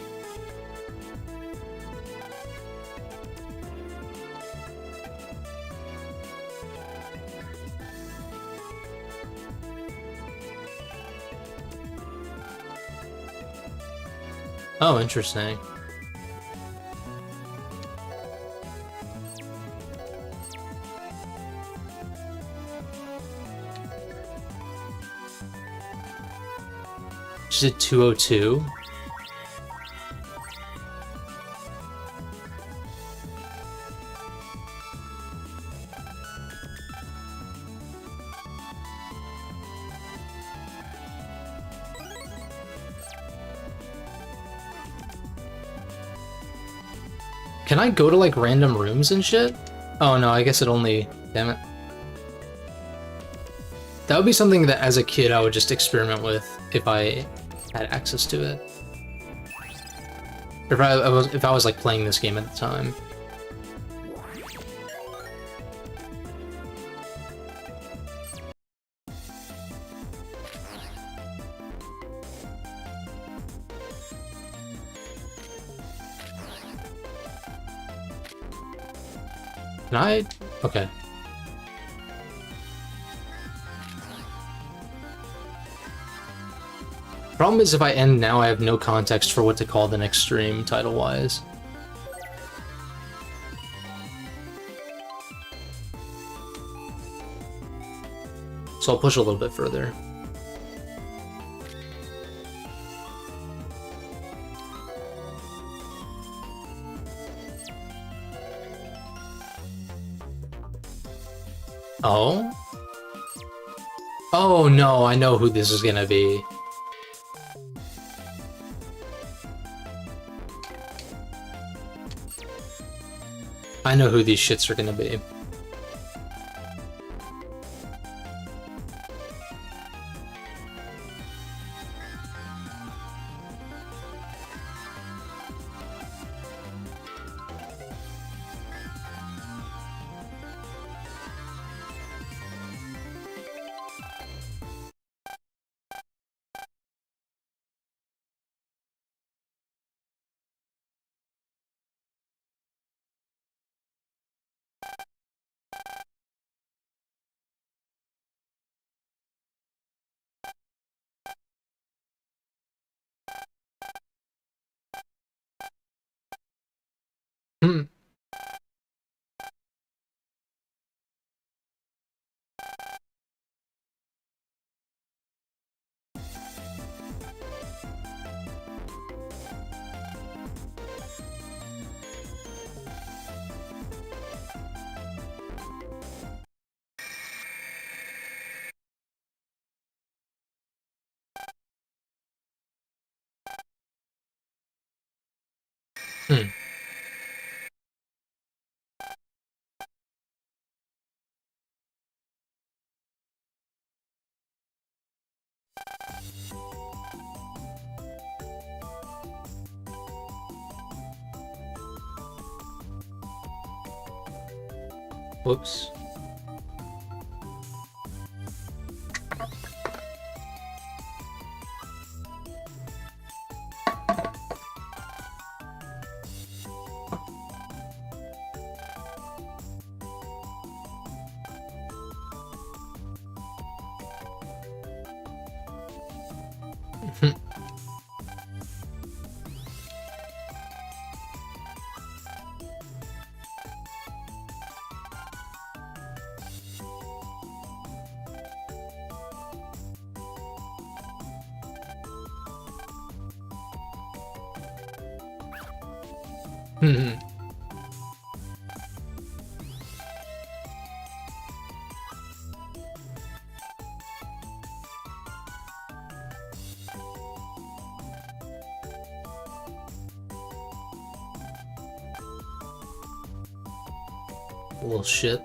Oh, interesting. She did 202. Can I go to like random rooms and shit? Oh no, I guess it only... Damn it. That would be something that as a kid I would just experiment with if I had access to it. if I was like playing this game at the time. Can I? Okay. Problem is, if I end now, I have no context for what to call the next stream, title-wise. So I'll push a little bit further. Oh? Oh no, I know who this is gonna be. I know who these shits are gonna be. Hmm. Hmm. Whoops. Hmm. Little shit.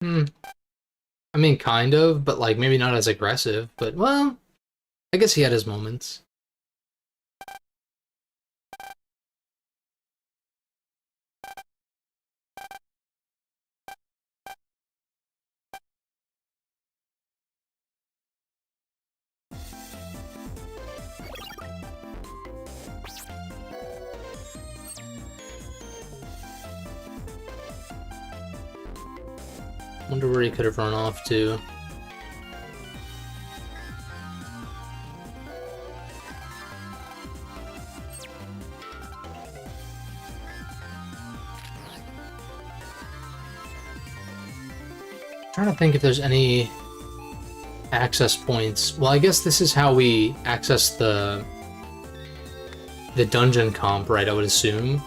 Hmm. I mean, kind of, but like maybe not as aggressive. But well, I guess he had his moments. Wonder where he could have run off to. Trying to think if there's any access points. Well, I guess this is how we access the dungeon comp, right? I would assume.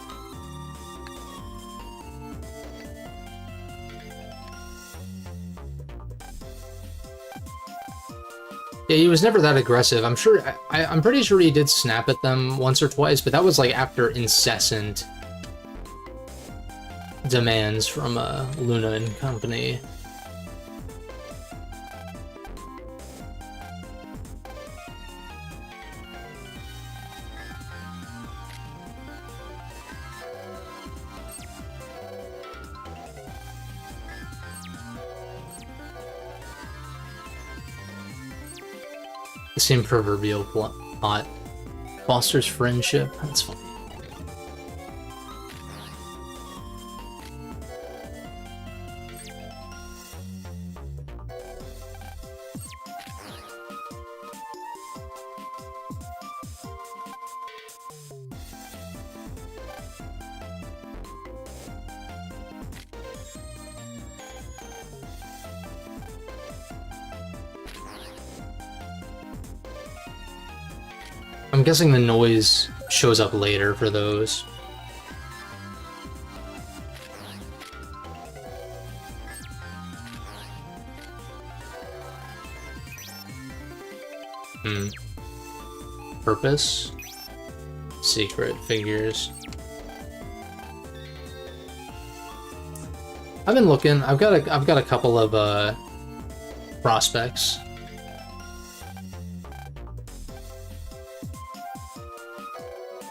Yeah, he was never that aggressive. I'm sure. I'm pretty sure he did snap at them once or twice, but that was like after incessant demands from Luna and company. The same proverbial plot fosters friendship. That's funny. I'm guessing the noise shows up later for those. Purpose? Secret figures. I've been looking. I've got a couple of prospects.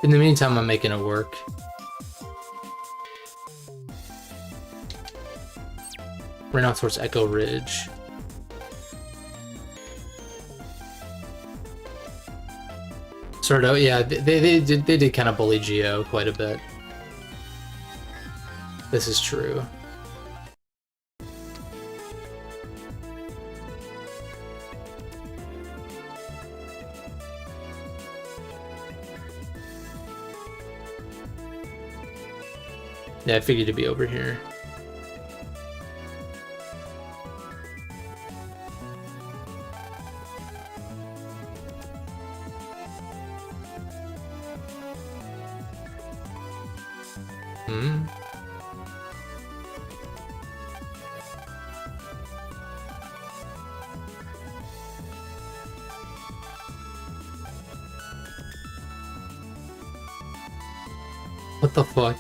In the meantime, I'm making it work. Right now towards Echo Ridge. Sort of, yeah. They did kind of bully Geo quite a bit. This is true. Yeah, I figured it'd be over here. What the fuck?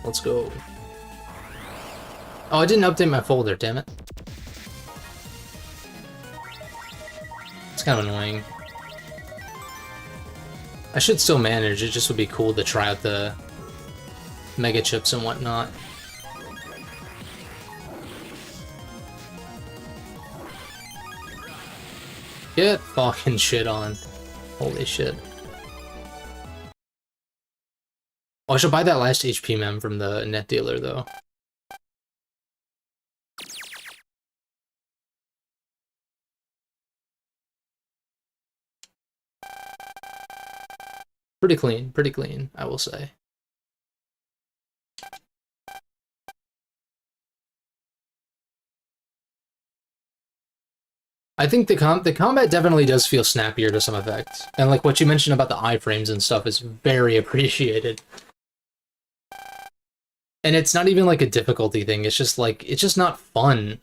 Let's go. Oh, I didn't update my folder, damn it. It's kind of annoying. I should still manage, it just would be cool to try out the mega chips and whatnot. Get fucking shit on. Holy shit. Oh, I should buy that last HP mem from the net dealer, though. Pretty clean, I will say. I think the combat definitely does feel snappier to some effect. And like what you mentioned about the iframes and stuff is very appreciated. And it's not even like a difficulty thing, it's just like, it's just not fun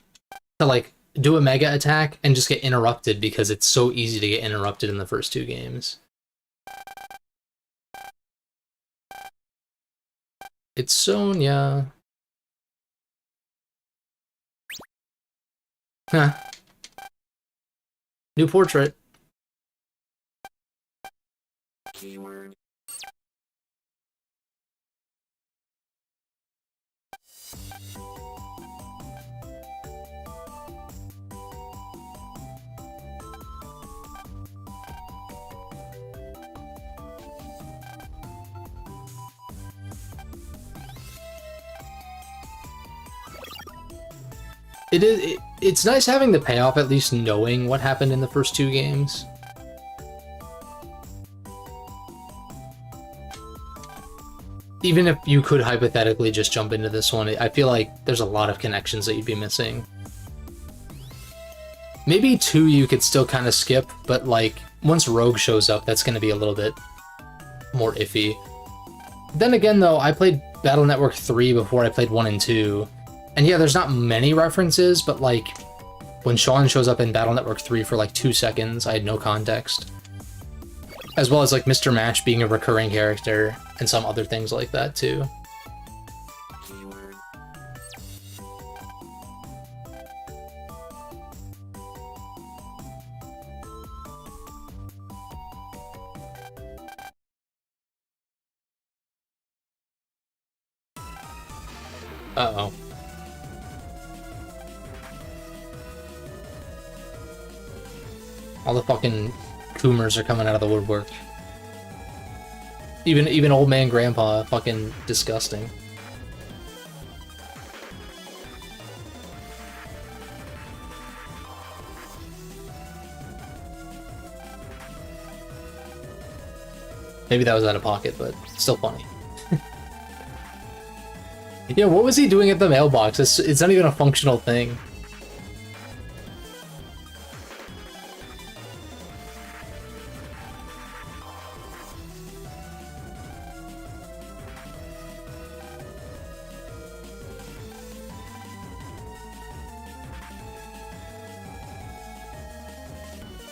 to like do a mega attack and just get interrupted because it's so easy to get interrupted in the first two games. It's Sonya. Huh. New portrait. Keyword. It's nice having the payoff, at least knowing what happened in the first two games. Even if you could hypothetically just jump into this one, I feel like there's a lot of connections that you'd be missing. Maybe 2 you could still kind of skip, but like once Rogue shows up, that's going to be a little bit more iffy. Then again, though, I played Battle Network 3 before I played 1 and 2. And yeah, there's not many references, but like when Sean shows up in Battle Network 3 for like 2 seconds, I had no context. As well as like Mr. Match being a recurring character and some other things like that too. Uh-oh. All the fucking Coomers are coming out of the woodwork. Even old man grandpa, fucking disgusting. Maybe that was out of pocket, but still funny. Yeah, what was he doing at the mailbox? It's not even a functional thing.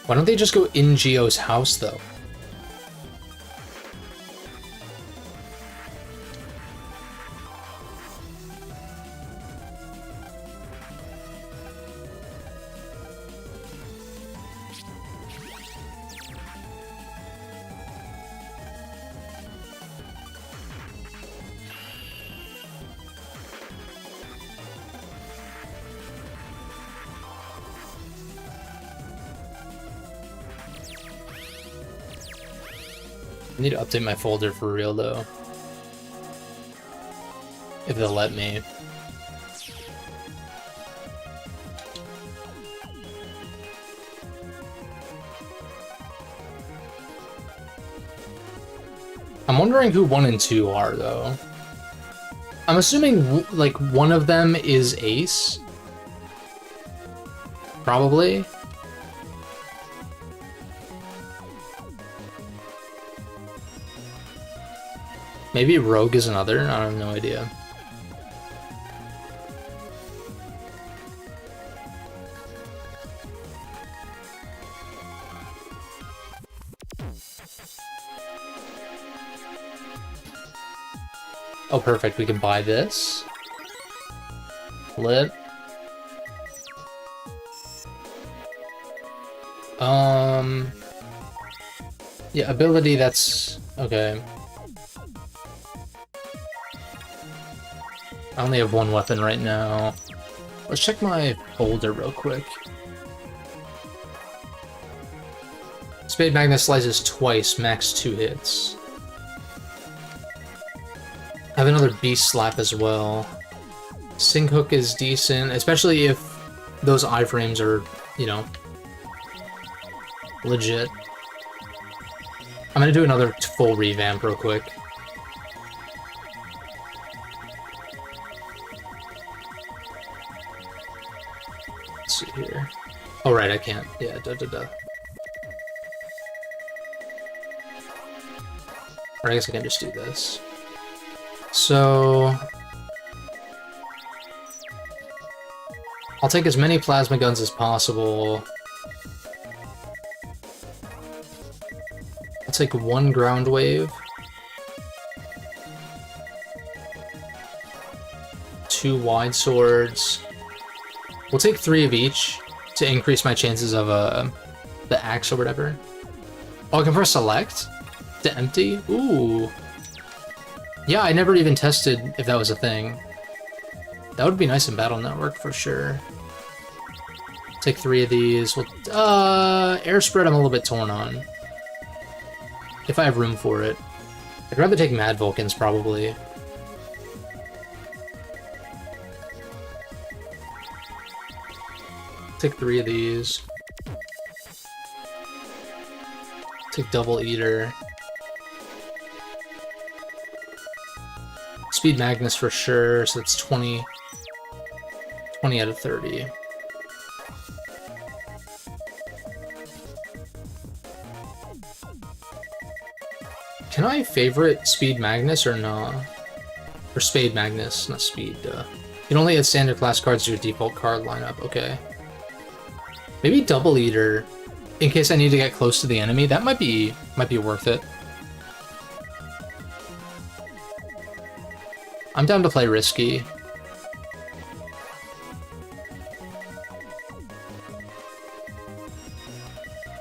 Why don't they just go in Geo's house, though? I need to update my folder for real, though. If they'll let me. I'm wondering who 1 and 2 are, though. I'm assuming, like, one of them is Ace. Probably. Maybe Rogue is another? I have no idea. Oh, perfect. We can buy this. Lit. Yeah, ability, that's... okay. I only have one weapon right now. Let's check my folder real quick. Spade Magnet slices twice, max 2 hits. I have another Beast Slap as well. Sync Hook is decent, especially if those iframes are, you know, legit. I'm gonna do another full revamp real quick. Let's see here. Oh, right, I can't. Yeah, Alright, I guess I can just do this. So... I'll take as many plasma guns as possible. I'll take 1 ground wave. 2 wide swords. We'll take 3 of each to increase my chances of the axe or whatever. Oh, I can press select to empty? Ooh. Yeah, I never even tested if that was a thing. That would be nice in Battle Network for sure. Take 3 of these. We'll, air spread I'm a little bit torn on. If I have room for it. I'd rather take Mad Vulcans, probably. Take 3 of these. Take Double Eater. Speed Magnus for sure, so it's 20 out of 30. Can I favorite Speed Magnus or not? Or Spade Magnus, not Speed, You can only add standard class cards to your default card lineup, okay. Maybe Double Eater, in case I need to get close to the enemy. That might be worth it. I'm down to play risky.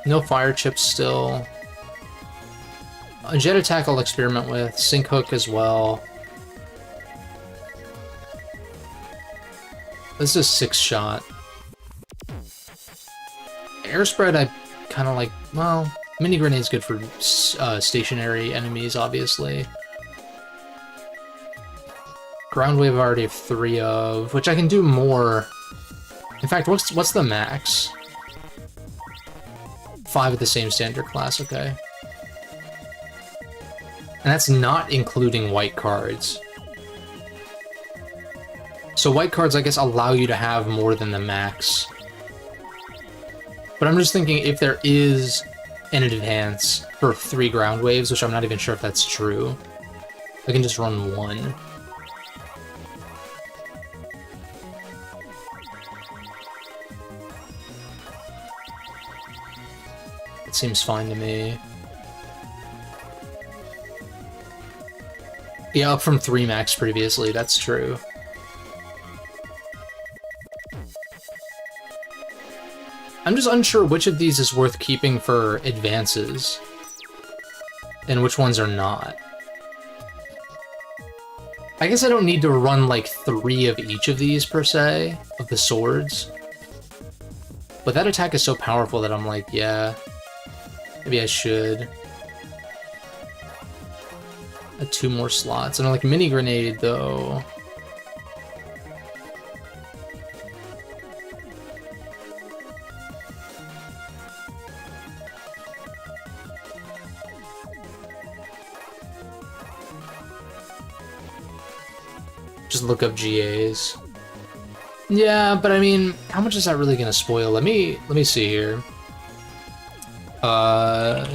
No fire chips still. A jet attack I'll experiment with. Sink hook as well. This is 6-shot. Air spread I kind of like, well, mini grenade's good for stationary enemies, obviously. Ground wave I already have 3 of, which I can do more. In fact, what's the max? 5 of the same standard class, okay. And that's not including white cards. So white cards, I guess, allow you to have more than the max. But I'm just thinking if there is an advance for 3 ground waves, which I'm not even sure if that's true, I can just run 1. It seems fine to me. Yeah, up from 3 max previously, that's true. I'm just unsure which of these is worth keeping for advances, and which ones are not. I guess I don't need to run like 3 of each of these, per se, of the swords. But that attack is so powerful that I'm like, yeah, maybe I should. Add 2 more slots. And like mini grenade, though. Just look up GAs. Yeah, but I mean, how much is that really gonna spoil? Let me see here.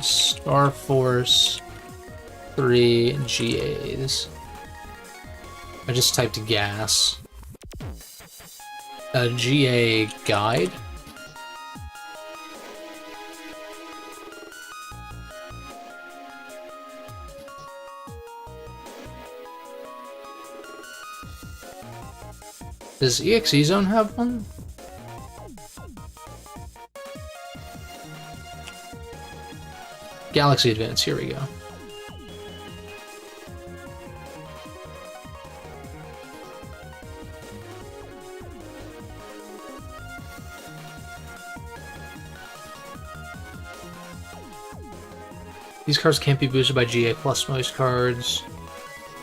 Star Force 3 GAs. I just typed gas. A GA guide. Does EXE Zone have one? Galaxy Advance, here we go. These cards can't be boosted by GA Plus most cards,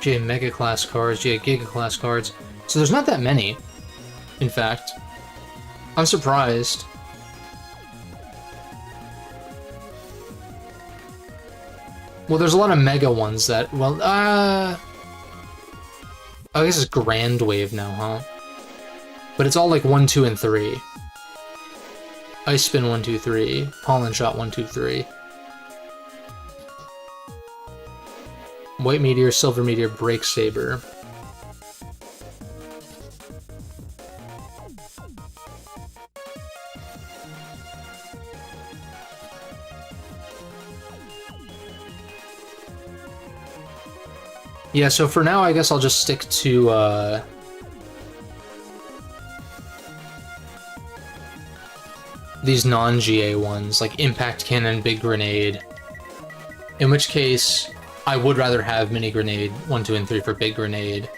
GA Mega Class cards, GA Giga Class cards. So there's not that many, in fact. I'm surprised. Well, there's a lot of Mega ones that, well, I guess it's Grand Wave now, huh? But it's all like 1, 2, and 3. Ice Spin 1, 2, 3. Pollen Shot 1, 2, 3. White Meteor, Silver Meteor, Break Saber. Yeah, so for now, I guess I'll just stick to, these non-GA ones, like Impact Cannon, Big Grenade. In which case, I would rather have Mini Grenade 1, 2, and 3 for Big Grenade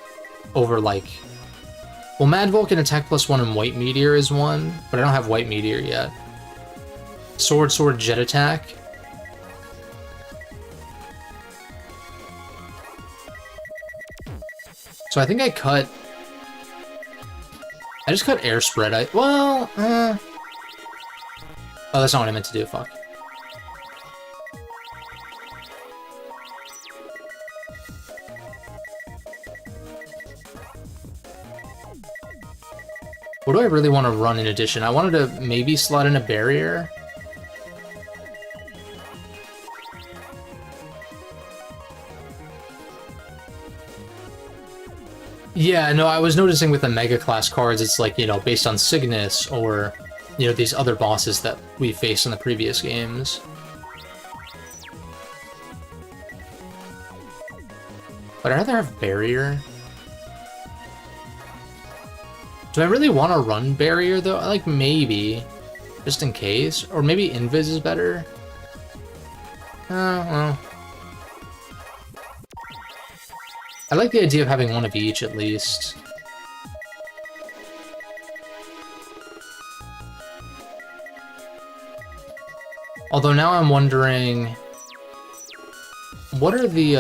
over, like... Well, Mad Vulcan Attack +1 and White Meteor is one, but I don't have White Meteor yet. Sword, Sword, Jet Attack. So I think I just cut Air Spread. Oh, that's not what I meant to do, fuck. What do I really want to run in addition? I wanted to maybe slot in a barrier. Yeah, no, I was noticing with the Mega Class cards, it's like, you know, based on Cygnus or, you know, these other bosses that we faced in the previous games. But I'd rather have Barrier. Do I really want to run Barrier, though? Like, maybe. Just in case. Or maybe Invis is better. Well. I like the idea of having one of each, at least. Although now I'm wondering... What are the,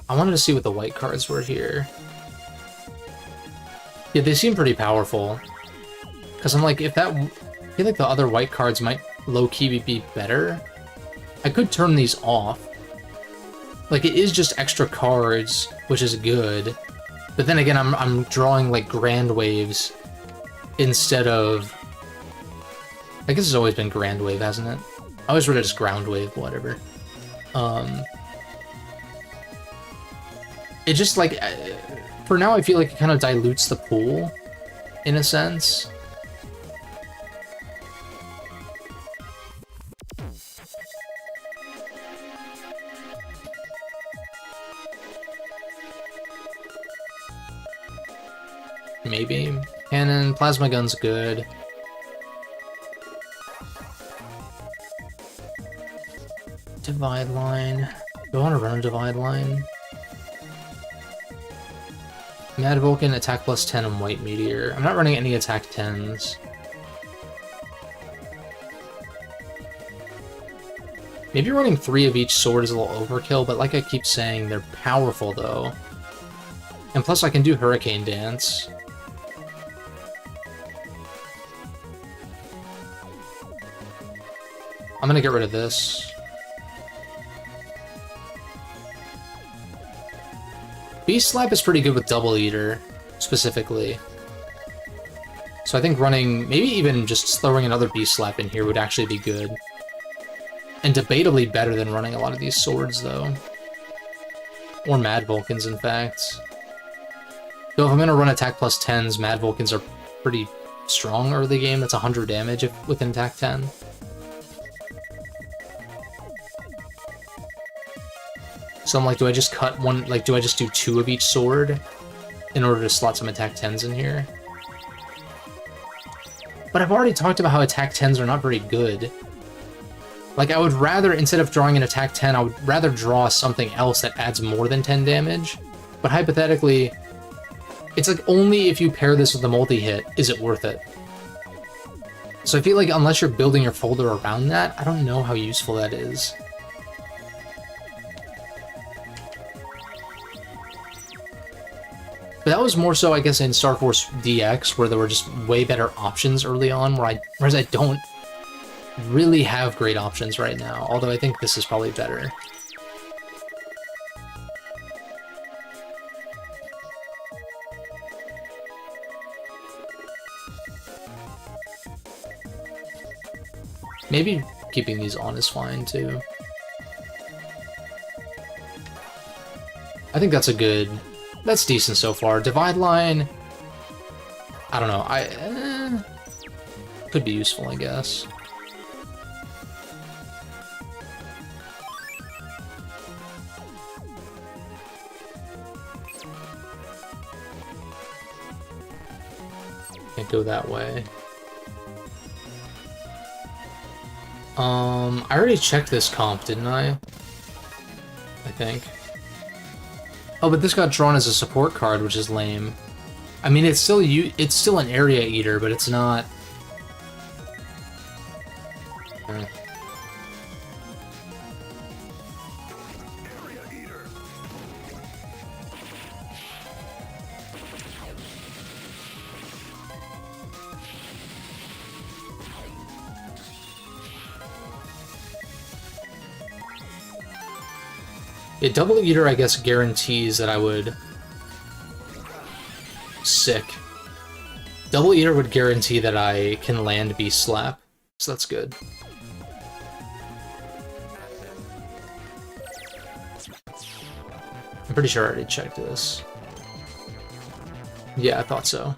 I wanted to see what the white cards were here. Yeah, they seem pretty powerful. Because I'm like, if that... I feel like the other white cards might low-key be better. I could turn these off. Like, it is just extra cards, which is good. But then again, I'm drawing, like, Grand Waves instead of... I guess it's always been Grand Wave, hasn't it? I always read it as Ground Wave, whatever. It just, like... For now, I feel like it kind of dilutes the pool, in a sense. Maybe. Cannon, plasma gun's good. Divide line. Do I want to run a divide line? Mad Vulcan, attack plus 10 and White Meteor. I'm not running any attack 10s. Maybe running 3 of each sword is a little overkill, but like I keep saying, they're powerful though. And plus I can do Hurricane Dance. I'm gonna get rid of this. Beast Slap is pretty good with Double Eater, specifically. So I think running, maybe even just throwing another Beast Slap in here would actually be good. And debatably better than running a lot of these swords, though. Or Mad Vulcans, in fact. Though if I'm gonna run attack plus 10s, Mad Vulcans are pretty strong early game. That's 100 damage with an attack 10. So I'm like, do I just cut one, like, do I just do 2 of each sword in order to slot some attack 10s in here? But I've already talked about how attack 10s are not very good. Like, I would rather, instead of drawing an attack 10, I would rather draw something else that adds more than 10 damage. But hypothetically, it's like only if you pair this with a multi-hit is it worth it. So I feel like unless you're building your folder around that, I don't know how useful that is. But that was more so, I guess, in Star Force DX, where there were just way better options early on, whereas I don't really have great options right now, although I think this is probably better. Maybe keeping these on is fine, too. I think that's a good... That's decent so far. Divide line... I don't know. Could be useful, I guess. Can't go that way. I already checked this comp, didn't I? I think. Oh, but this got drawn as a support card, which is lame. I mean, it's still an area eater, but it's not. Yeah, Double Eater, I guess, guarantees that I would... Sick. Double Eater would guarantee that I can land Beast Slap, so that's good. I'm pretty sure I already checked this. Yeah, I thought so.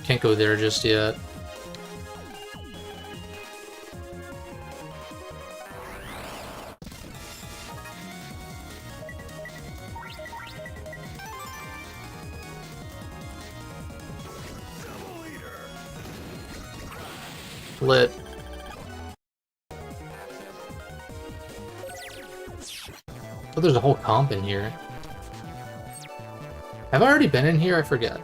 Can't go there just yet. Lit. Oh, there's a whole comp in here. Have I already been in here? I forget.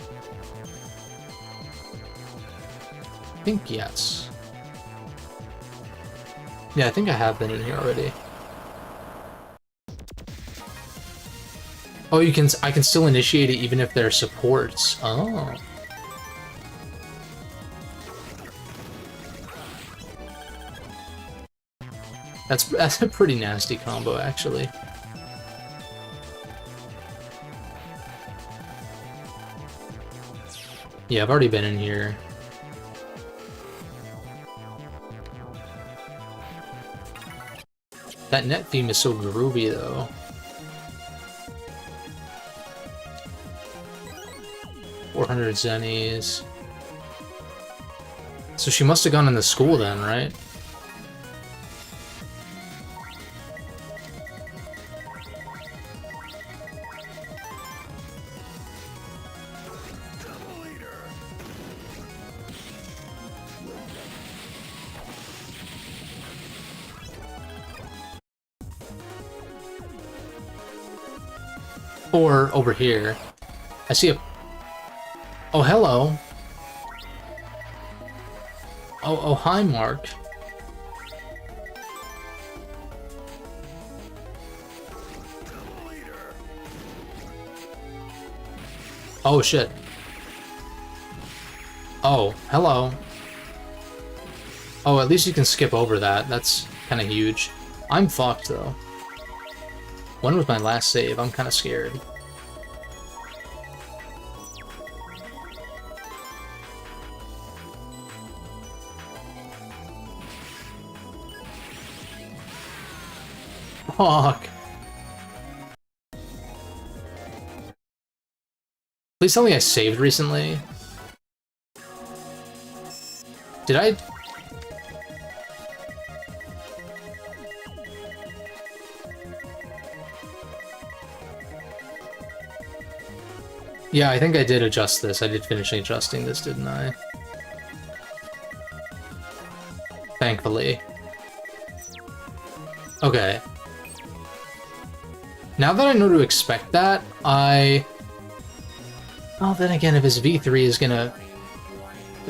I think yes. Yeah, I think I have been in here already. Oh, I can still initiate it even if they're supports. Oh. That's a pretty nasty combo, actually. Yeah, I've already been in here. That net theme is so groovy, though. $400 zennies. So she must have gone in the school then, right? Or over here. I see a... Oh, hello. Oh, hi, Mark. Oh, shit. Oh, hello. Oh, at least you can skip over that. That's kind of huge. I'm fucked, though. When was my last save? I'm kind of scared. Fuck. Please tell me I saved recently. Did I? Yeah, I think I did adjust this. I did finish adjusting this, didn't I? Thankfully. Okay. Now that I know to expect that, well, then again, if his V3 is gonna...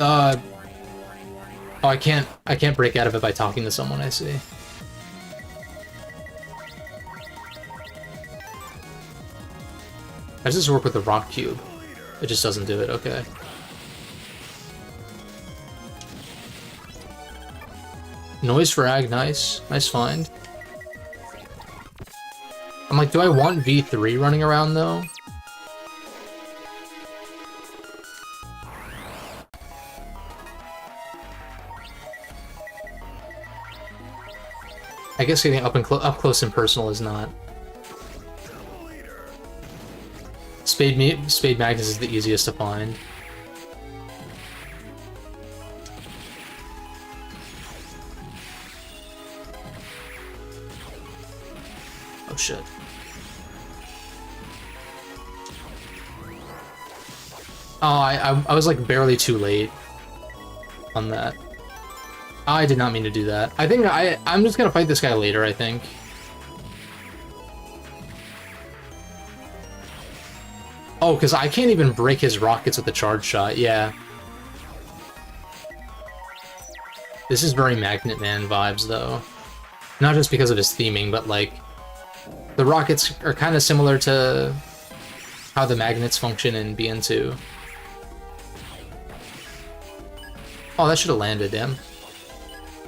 Oh, I can't break out of it by talking to someone, I see. How does this work with the rock cube? It just doesn't do it, okay. Noise frag, nice. Nice find. I'm like, do I want V3 running around, though? I guess getting up close and personal is not. Spade Magnus is the easiest to find. Oh shit. Oh, I was like barely too late on that. I did not mean to do that. I think I'm just gonna fight this guy later, I think. Oh, because I can't even break his rockets with the charge shot, yeah. This is very Magnet Man vibes, though. Not just because of his theming, but like... The rockets are kind of similar to how the magnets function in BN2. Oh, that should have landed, damn.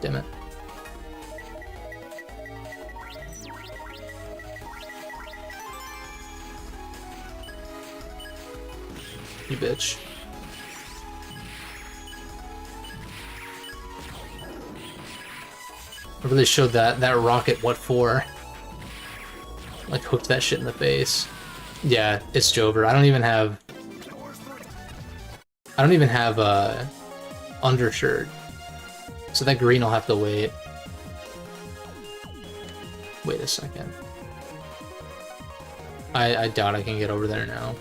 Damn it. you bitch. Remember they showed that rocket, what for? Like, hooked that shit in the face. Yeah, it's Jover. I don't even have undershirt. So that green will have to wait. Wait a second. I doubt I can get over there now.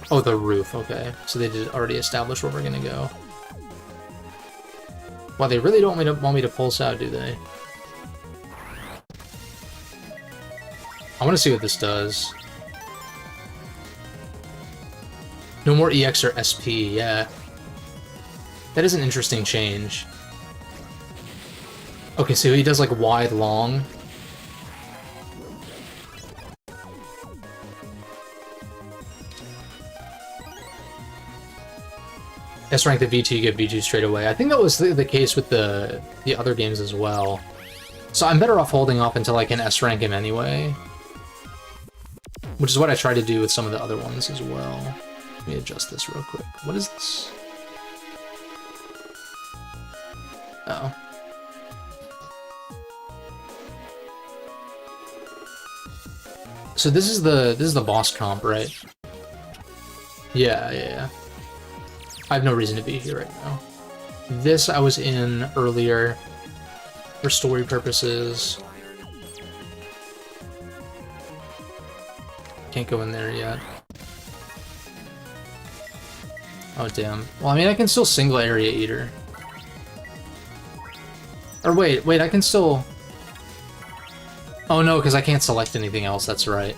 Oh, the roof, okay. So they did already establish where we're gonna go. Well, they really don't want me to pulse out, do they? I want to see what this does. No more EX or SP, yeah. That is an interesting change. Okay, so he does like wide, long. S rank the V2, you get V2 straight away. I think that was the case with the other games as well. So I'm better off holding off until I can S rank him anyway. Which is what I tried to do with some of the other ones as well. Let me adjust this real quick. What is this? Oh. So this is the boss comp, right? Yeah. I have no reason to be here right now. This I was in earlier for story purposes. Can't go in there yet. Oh, damn. Well, I mean, I can still single area eater. Or wait, I can still... Oh no, because I can't select anything else, that's right.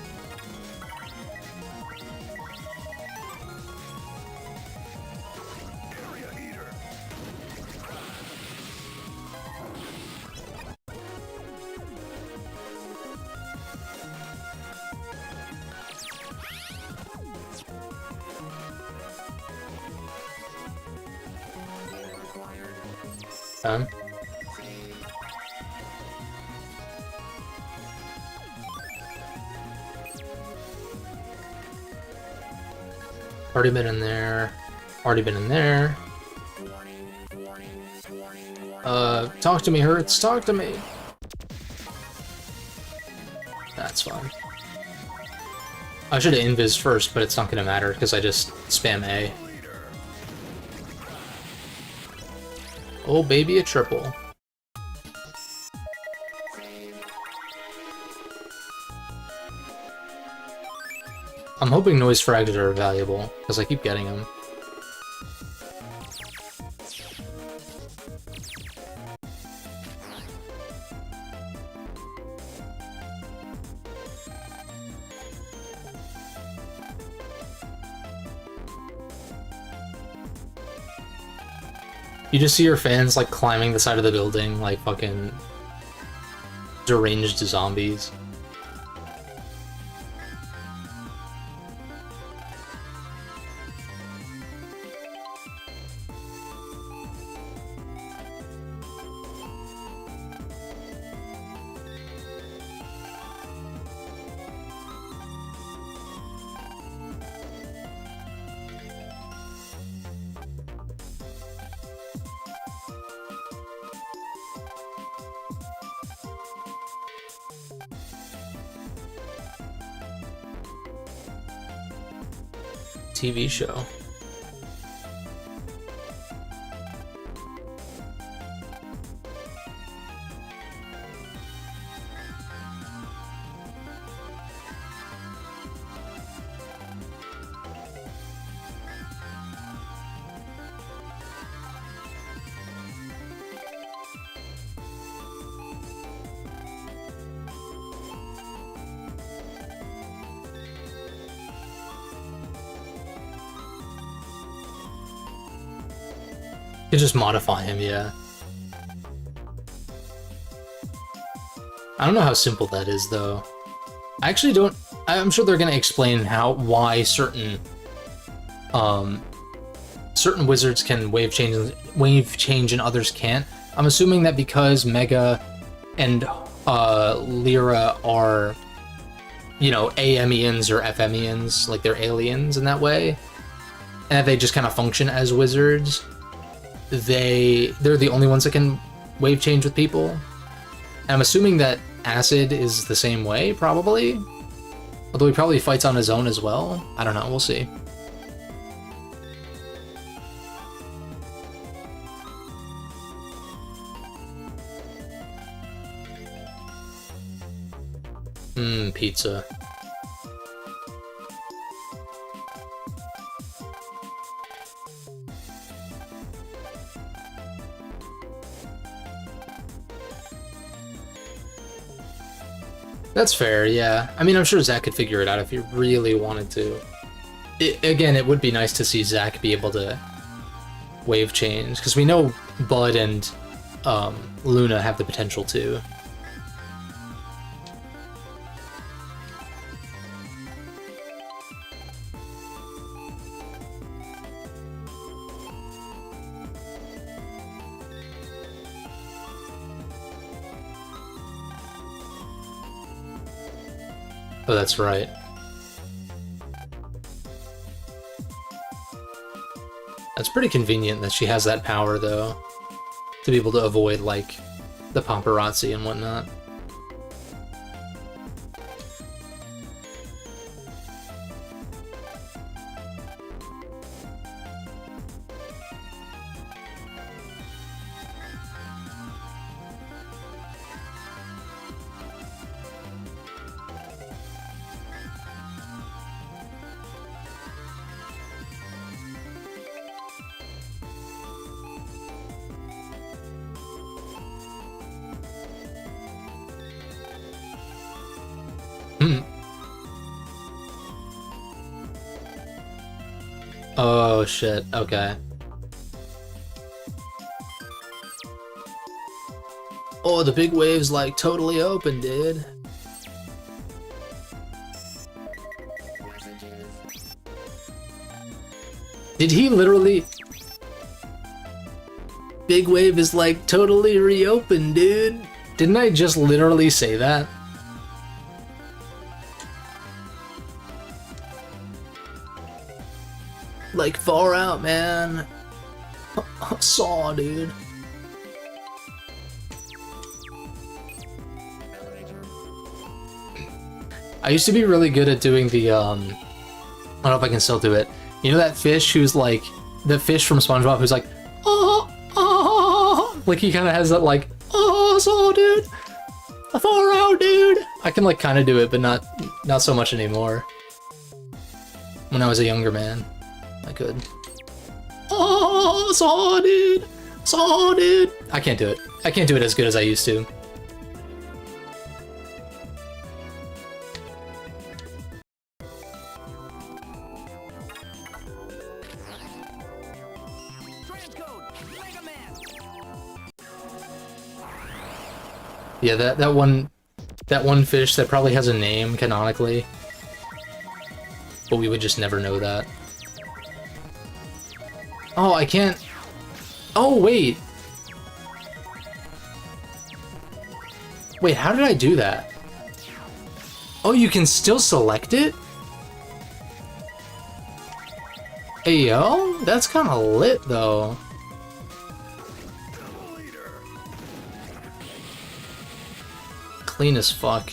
Already been in there. Already been in there. Talk to me, Hurts. Talk to me. That's fine. I should have invis first, but it's not gonna matter because I just spam A. Oh, baby, a triple. I'm hoping noise frags are valuable, because I keep getting them. You just see your fans, like, climbing the side of the building, like fucking deranged zombies. TV show. You could just modify him, yeah. I don't know how simple that is, though. I actually don't... I'm sure they're gonna explain why certain wizards can wave change and others can't. I'm assuming that because Mega and Lyra are you know, AMians or FMians, like they're aliens in that way, and they just kind of function as wizards. They're the only ones that can wave change with people. And I'm assuming that Acid is the same way, probably. Although he probably fights on his own as well. I don't know, we'll see. Pizza. That's fair, yeah. I mean, I'm sure Zach could figure it out if he really wanted to. Again, it would be nice to see Zach be able to wave change, because we know Bud and Luna have the potential to. Oh, that's right. That's pretty convenient that she has that power, though, to be able to avoid, like, the paparazzi and whatnot. Oh shit, okay. Oh, the big wave's like totally open, dude. Did he literally... Big wave is like totally reopened, dude. Didn't I just literally say that? Like, far out, man. Saw, dude. I used to be really good at doing the, I don't know if I can still do it. You know that fish who's like, the fish from SpongeBob who's like, oh, oh, like he kind of has that like, oh, saw, dude. Far out, dude. I can like kind of do it, but not so much anymore. When I was a younger man. I could. Oh, saw, dude! Saw, dude! I can't do it. I can't do it as good as I used to. Yeah, that one fish that probably has a name canonically, but we would just never know that. Oh, I can't... Oh, wait! Wait, how did I do that? Oh, you can still select it? Hey, yo? That's kinda lit, though. Clean as fuck.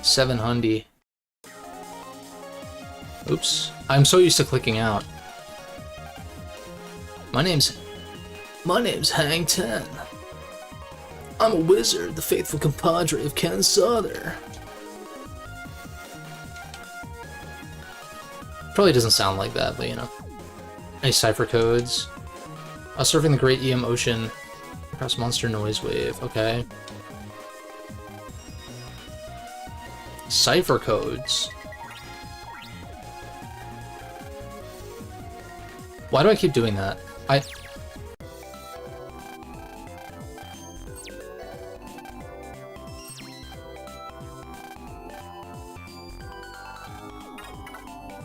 700. Oops. I'm so used to clicking out. My name's Hang Ten. I'm a wizard, the faithful compadre of Ken Souther. Probably doesn't sound like that, but you know. Any cipher codes? Surfing the Great EM Ocean across Monster Noise Wave. Okay. Cipher codes. Why do I keep doing that?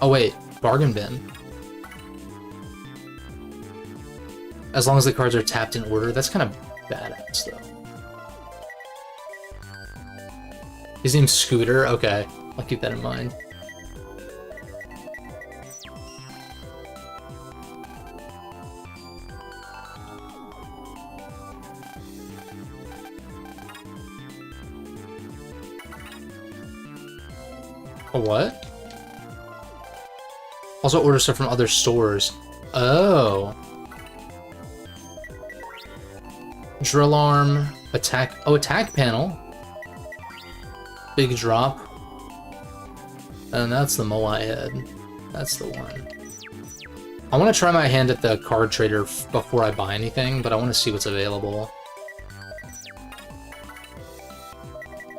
Oh wait, bargain bin. As long as the cards are tapped in order, that's kind of badass though. His name's Scooter? Okay, I'll keep that in mind. A what? Also order stuff from other stores. Oh. Drill arm, attack. Oh, attack panel. Big drop. And that's the Moai head. That's the one. I want to try my hand at the card trader before I buy anything, but I want to see what's available.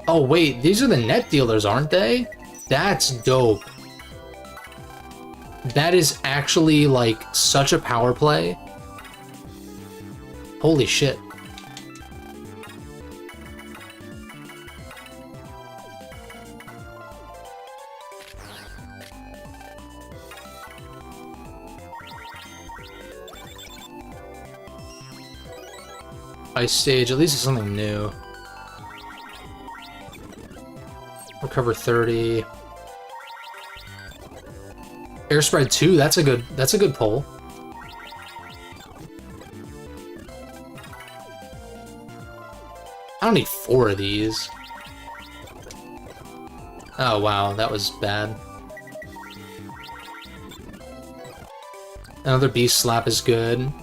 Oh wait, these are the net dealers, aren't they? That's dope. That is actually, like, such a power play. Holy shit. Ice stage, at least it's something new. Recover 30. Air spread 2, that's a good pull. I don't need 4 of these. Oh wow, that was bad. Another beast slap is good.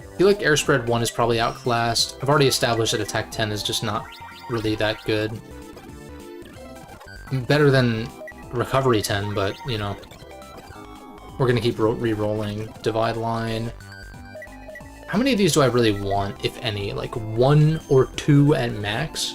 I feel like air spread 1 is probably outclassed. I've already established that attack 10 is just not really that good. Better than recovery 10, but, you know, we're gonna keep re-rolling. Divide line. How many of these do I really want, if any? Like 1 or 2 at max?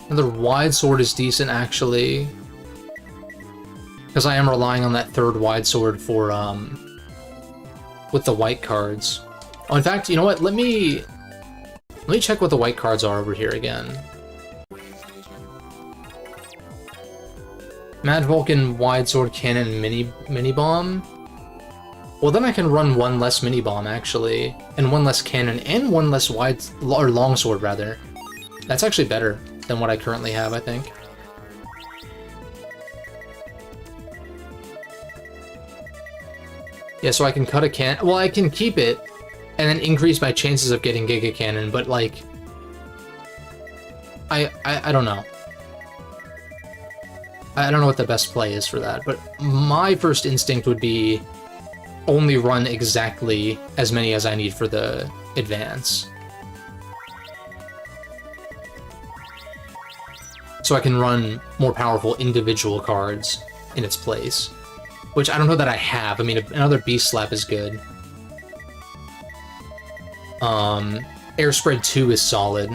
Another wide sword is decent, actually. Because I am relying on that third wide sword for, with the white cards. Oh, in fact, you know what? Let me check what the white cards are over here again. Mad Vulcan, wide sword, cannon, mini bomb. Well, then I can run 1 less mini bomb, actually, and 1 less cannon, and 1 less long sword, rather. That's actually better than what I currently have, I think. Yeah, so I can cut a cannon. Well, I can keep it and then increase my chances of getting Giga Cannon, but like, I don't know. I don't know what the best play is for that, but my first instinct would be only run exactly as many as I need for the advance. So I can run more powerful individual cards in its place. Which I don't know that I have. I mean, another Beast Slap is good. Air Spread 2 is solid.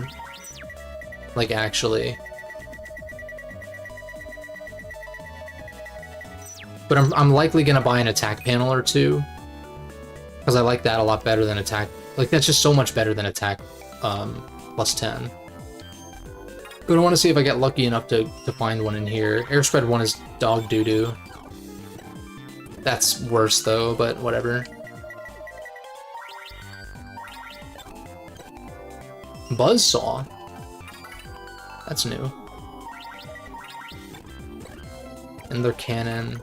Like, actually. But I'm likely gonna buy an attack panel or 2. Because I like that a lot better than attack. Like, that's just so much better than attack plus 10. But I want to see if I get lucky enough to find one in here. Air Spread 1 is dog doo-doo. That's worse, though, but whatever. Buzzsaw. That's new. And their cannon.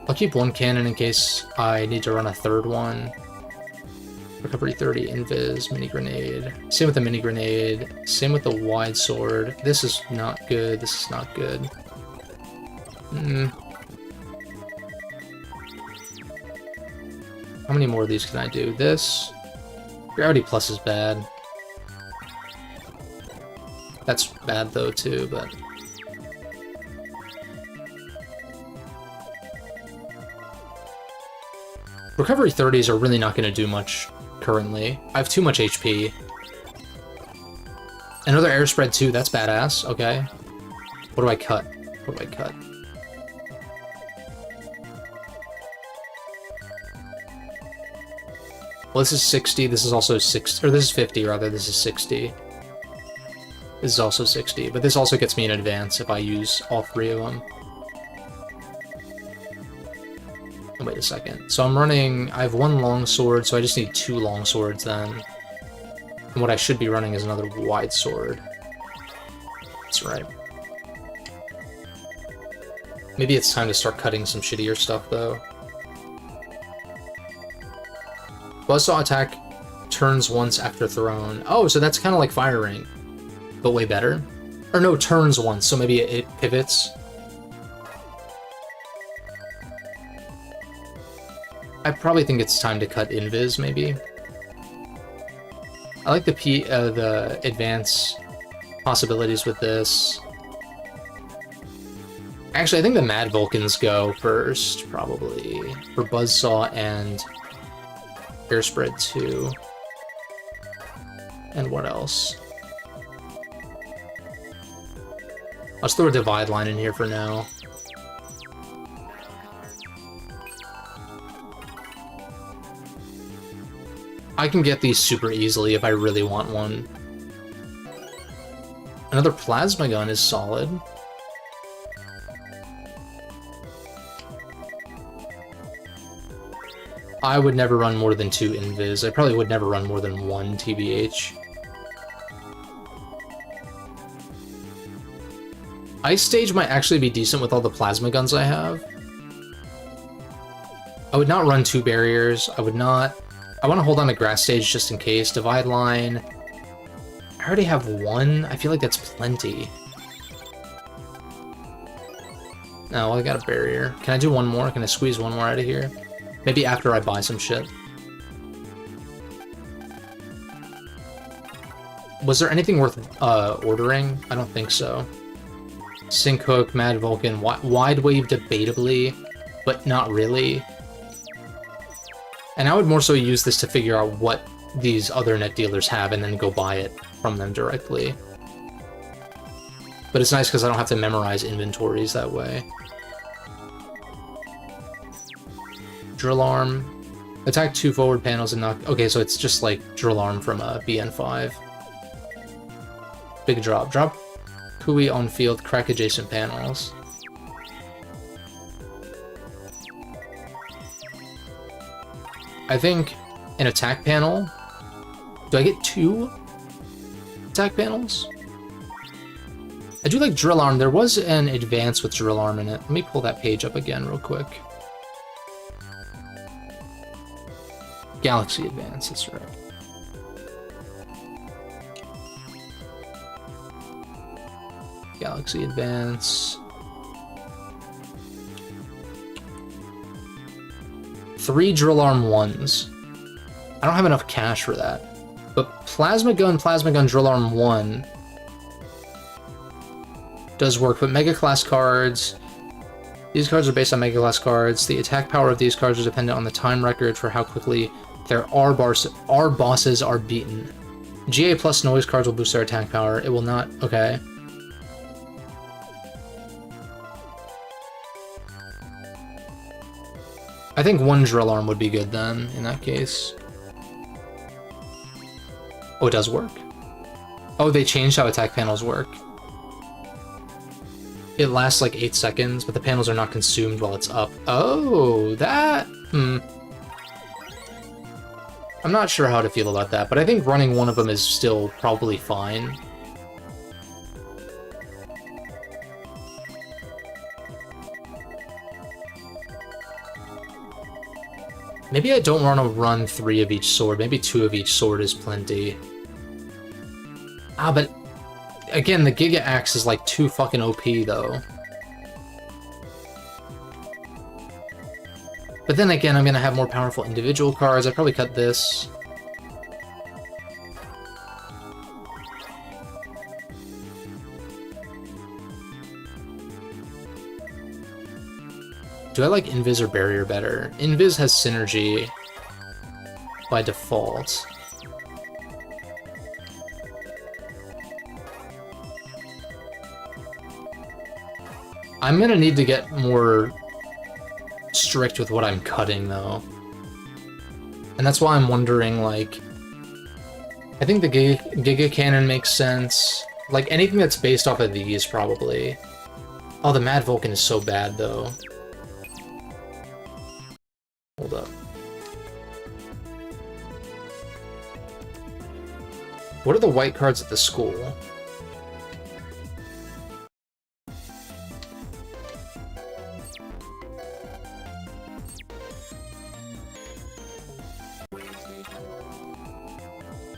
I'll keep 1 cannon in case I need to run a 3rd one. Recovery 30, invis, mini grenade. Same with the mini grenade. Same with the wide sword. This is not good. This is not good. How many more of these can I do? This. Gravity Plus is bad. That's bad though too, but... Recovery 30s are really not going to do much currently. I have too much HP. Another air spread 2, that's badass. Okay. What do I cut? What do I cut? Well, this is 60, this is also 60, or this is 50 rather, this is 60. This is also 60, but this also gets me an advance if I use all 3 of them. Oh, wait a second. So I'm running... I have 1 long sword, so I just need 2 long swords then. And what I should be running is another wide sword. That's right. Maybe it's time to start cutting some shittier stuff, though. Buzzsaw attack turns once after thrown. Oh, so that's kind of like Fire Ring, but way better. Or no, turns once, so maybe it pivots. I probably think it's time to cut Invis, maybe. I like the advance possibilities with this. Actually, I think the Mad Vulcans go first, probably, for Buzzsaw and Air Spread 2. And what else? Let's throw a Divide Line in here for now. I can get these super easily if I really want one. Another Plasma Gun is solid. I would never run more than 2 Invis. I probably would never run more than 1 TBH. Ice Stage might actually be decent with all the Plasma Guns I have. I would not run 2 barriers. I would not... I want to hold on to Grass Stage just in case. Divide Line... I already have 1. I feel like that's plenty. No, I got a barrier. Can I do 1 more? Can I squeeze 1 more out of here? Maybe after I buy some shit. Was there anything worth ordering? I don't think so. Sink Hook, Mad Vulcan, Wide Wave debatably, but not really. And I would more so use this to figure out what these other net dealers have and then go buy it from them directly. But it's nice because I don't have to memorize inventories that way. Drill Arm. Attack 2 forward panels and knock... Okay, so it's just like Drill Arm from BN5. Big drop. Drop Kui on field, crack adjacent panels. I think an attack panel... Do I get 2 attack panels? I do like Drill Arm. There was an advance with Drill Arm in it. Let me pull that page up again real quick. Galaxy Advance, that's right. Galaxy Advance. 3 Drill Arm 1s. I don't have enough cash for that. But Plasma Gun, Drill Arm 1 does work, but Mega Class cards... These cards are based on Mega Class cards. The attack power of these cards is dependent on the time record for how quickly their R bosses are beaten. GA plus noise cards will boost their attack power. It will not... Okay. I think 1 Drill Arm would be good then, in that case. Oh, it does work. Oh, they changed how attack panels work. It lasts like 8 seconds, but the panels are not consumed while it's up. Oh, that... I'm not sure how to feel about that, but I think running 1 of them is still probably fine. Maybe I don't want to run 3 of each sword. Maybe 2 of each sword is plenty. Ah, but... Again, the Giga Axe is like too fucking OP, though. But then again, I'm gonna have more powerful individual cards. I'd probably cut this. Do I like Invis or Barrier better? Invis has synergy by default. I'm gonna need to get more strict with what I'm cutting, though. And that's why I'm wondering, like... I think the Giga Cannon makes sense. Like, anything that's based off of these, probably. Oh, the Mad Vulcan is so bad, though. Hold up. What are the white cards at the school?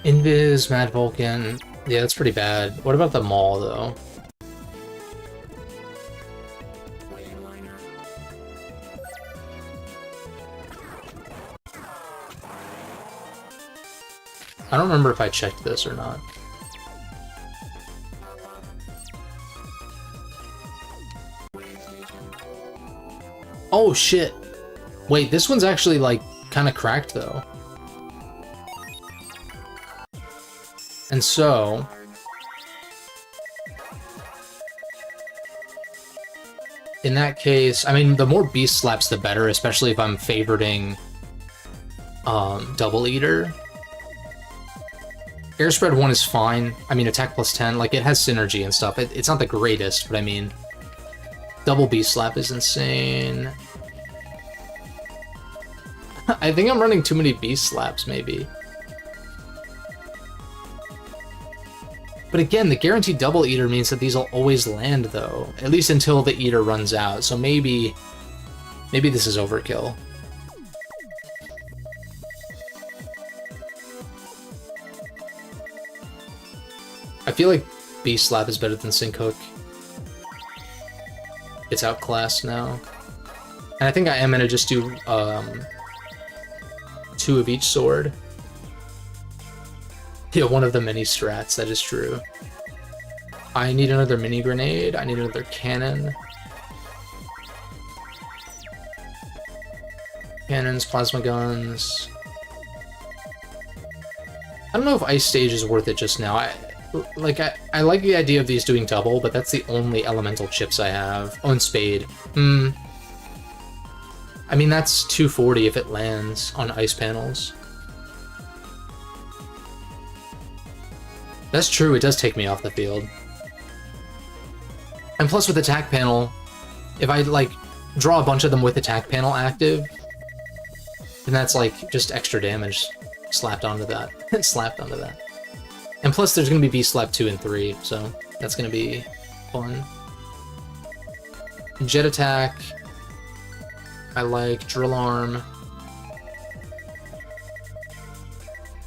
Invis, Mad Vulcan. Yeah, that's pretty bad. What about the Maul, though? I don't remember if I checked this or not. Oh, shit. Wait, this one's actually, like, kind of cracked, though. And so... in that case, I mean, the more Beast Slaps, the better, especially if I'm favoriting Double Eater. Air Spread 1 is fine. I mean, attack plus 10, like, it has synergy and stuff. It's not the greatest, but I mean, Double Beast Slap is insane. I think I'm running too many Beast Slaps, maybe. But again, the guaranteed Double Eater means that these will always land, though. At least until the Eater runs out, so maybe this is overkill. I feel like Beast Slap is better than Sync Hook. It's outclassed now. And I think I am going to just do 2 of each sword. Yeah, one of the mini strats, that is true. I need another mini grenade, I need another cannon. Cannons, plasma guns. I don't know if Ice Stage is worth it just now. I like the idea of these doing double, but that's the only elemental chips I have. Oh, and Spade. I mean, that's 240 if it lands on ice panels. That's true, it does take me off the field. And plus with attack panel, if I, like, draw a bunch of them with attack panel active, then that's, like, just extra damage slapped onto that. Slapped onto that. And plus there's gonna be Beast Slap 2 and 3, so that's gonna be fun. Jet Attack. I like Drill Arm.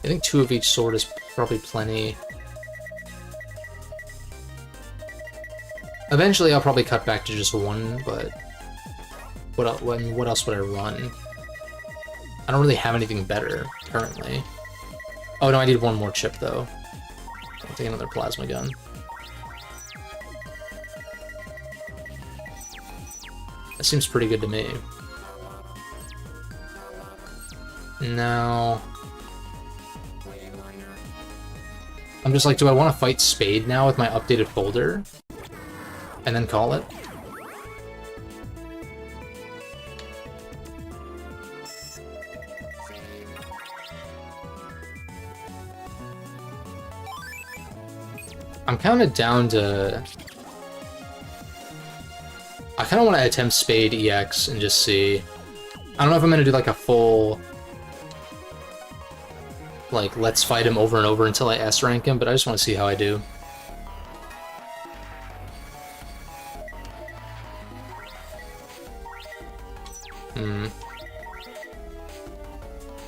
I think 2 of each sword is probably plenty. Eventually I'll probably cut back to just 1, but what else would I run? I don't really have anything better currently. Oh no, I need 1 more chip though. I'll take another plasma gun. That seems pretty good to me. Now... I'm just like, do I want to fight Spade now with my updated folder? And then call it? I'm kind of down to... I kind of want to attempt Spade EX and just see. I don't know if I'm going to do like a full... like, let's fight him over and over until I S-rank him, but I just want to see how I do.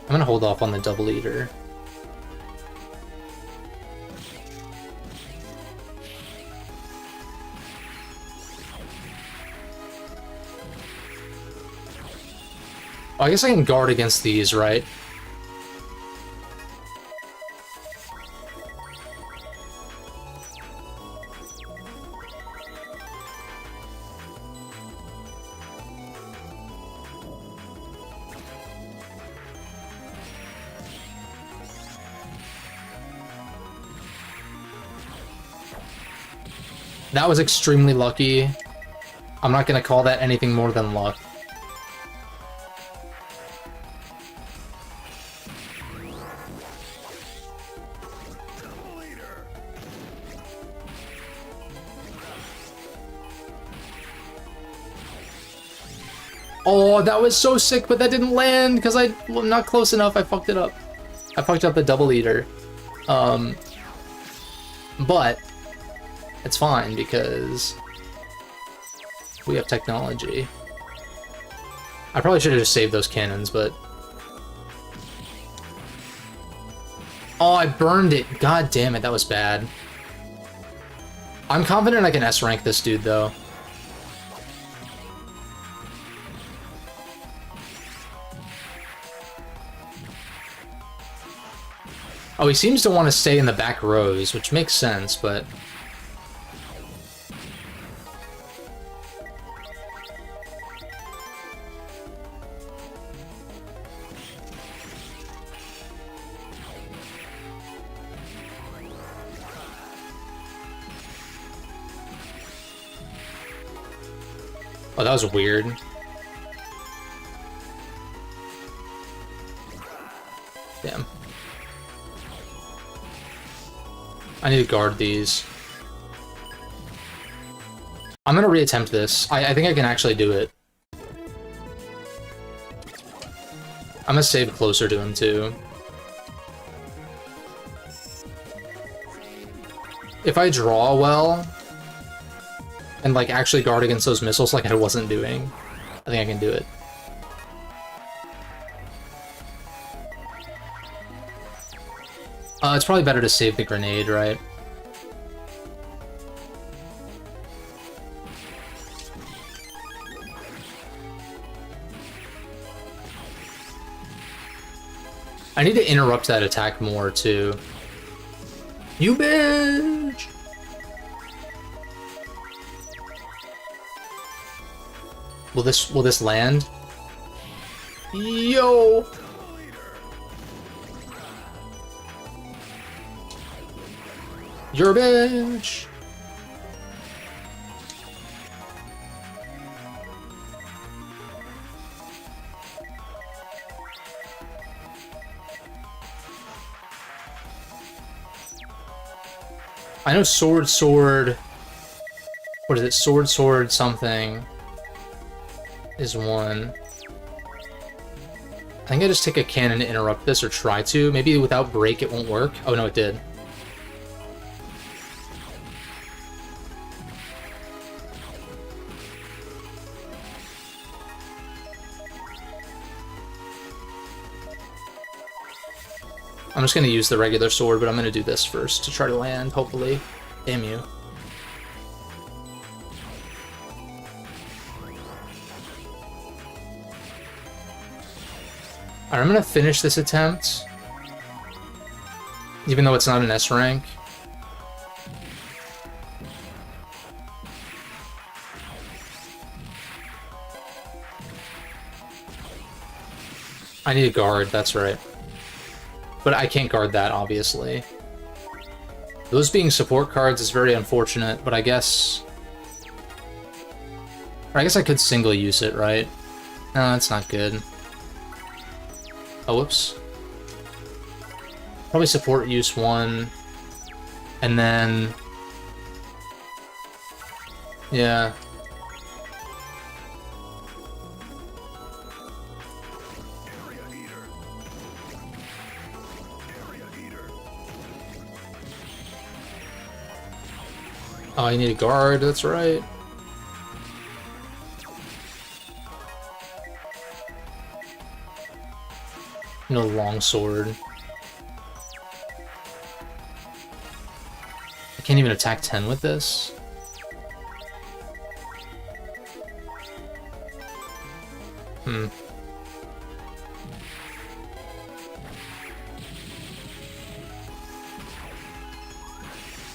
I'm gonna hold off on the Double Eater. Oh, I guess I can guard against these, right? That was extremely lucky. I'm not gonna call that anything more than luck. Oh, that was so sick, but that didn't land because I'm not close enough. I fucked it up. I fucked up the double eater. But it's fine because we have technology. I probably should have just saved those cannons, but... Oh, I burned it. God damn it, that was bad. I'm confident I can S-rank this dude, though. Oh, he seems to want to stay in the back rows, which makes sense, but... Oh, that was weird. Damn. I need to guard these. I'm gonna reattempt this. I think I can actually do it. I'm gonna save closer to him, too. If I draw well, and, like, actually guard against those missiles like I wasn't doing, I think I can do it. It's probably better to save the grenade, right? I need to interrupt that attack more, too. You bitch! Will this land? Yo! You're a bitch! I know sword... What is it? Sword something is one. I think I just take a cannon to interrupt this, or try to. Maybe without break it won't work. Oh no, it did. I'm just gonna use the regular sword, but I'm gonna do this first to try to land, hopefully. Damn you. Alright, I'm gonna finish this attempt, even though it's not an S rank. I need a guard, that's right. But I can't guard that, obviously. Those being support cards is very unfortunate, but I guess... Or I guess I could single use it, right? No, that's not good. Oh, whoops. Probably support use one. And then... Yeah. Oh, I need a guard, that's right. No longsword. I can't even attack 10 with this.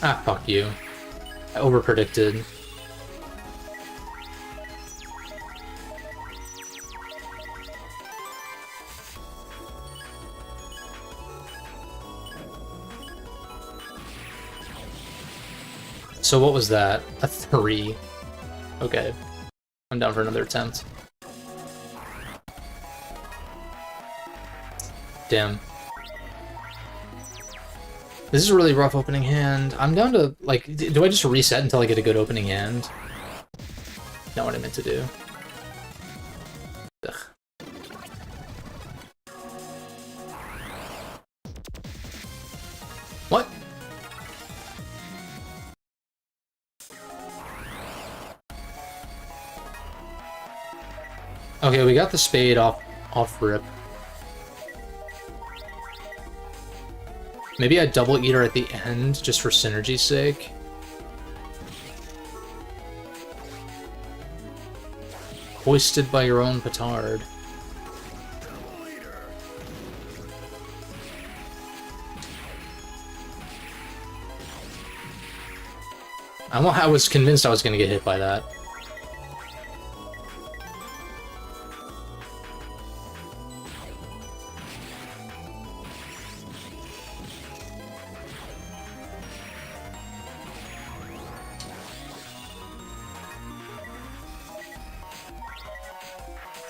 Ah, fuck you. I overpredicted. So what was that? A 3. Okay. I'm down for another attempt. Damn. This is a really rough opening hand. I'm down to, like, do I just reset until I get a good opening hand? Not what I meant to do. Okay, we got the spade off rip. Maybe I double eater at the end, just for synergy's sake. Hoisted by your own petard. I was convinced I was gonna get hit by that.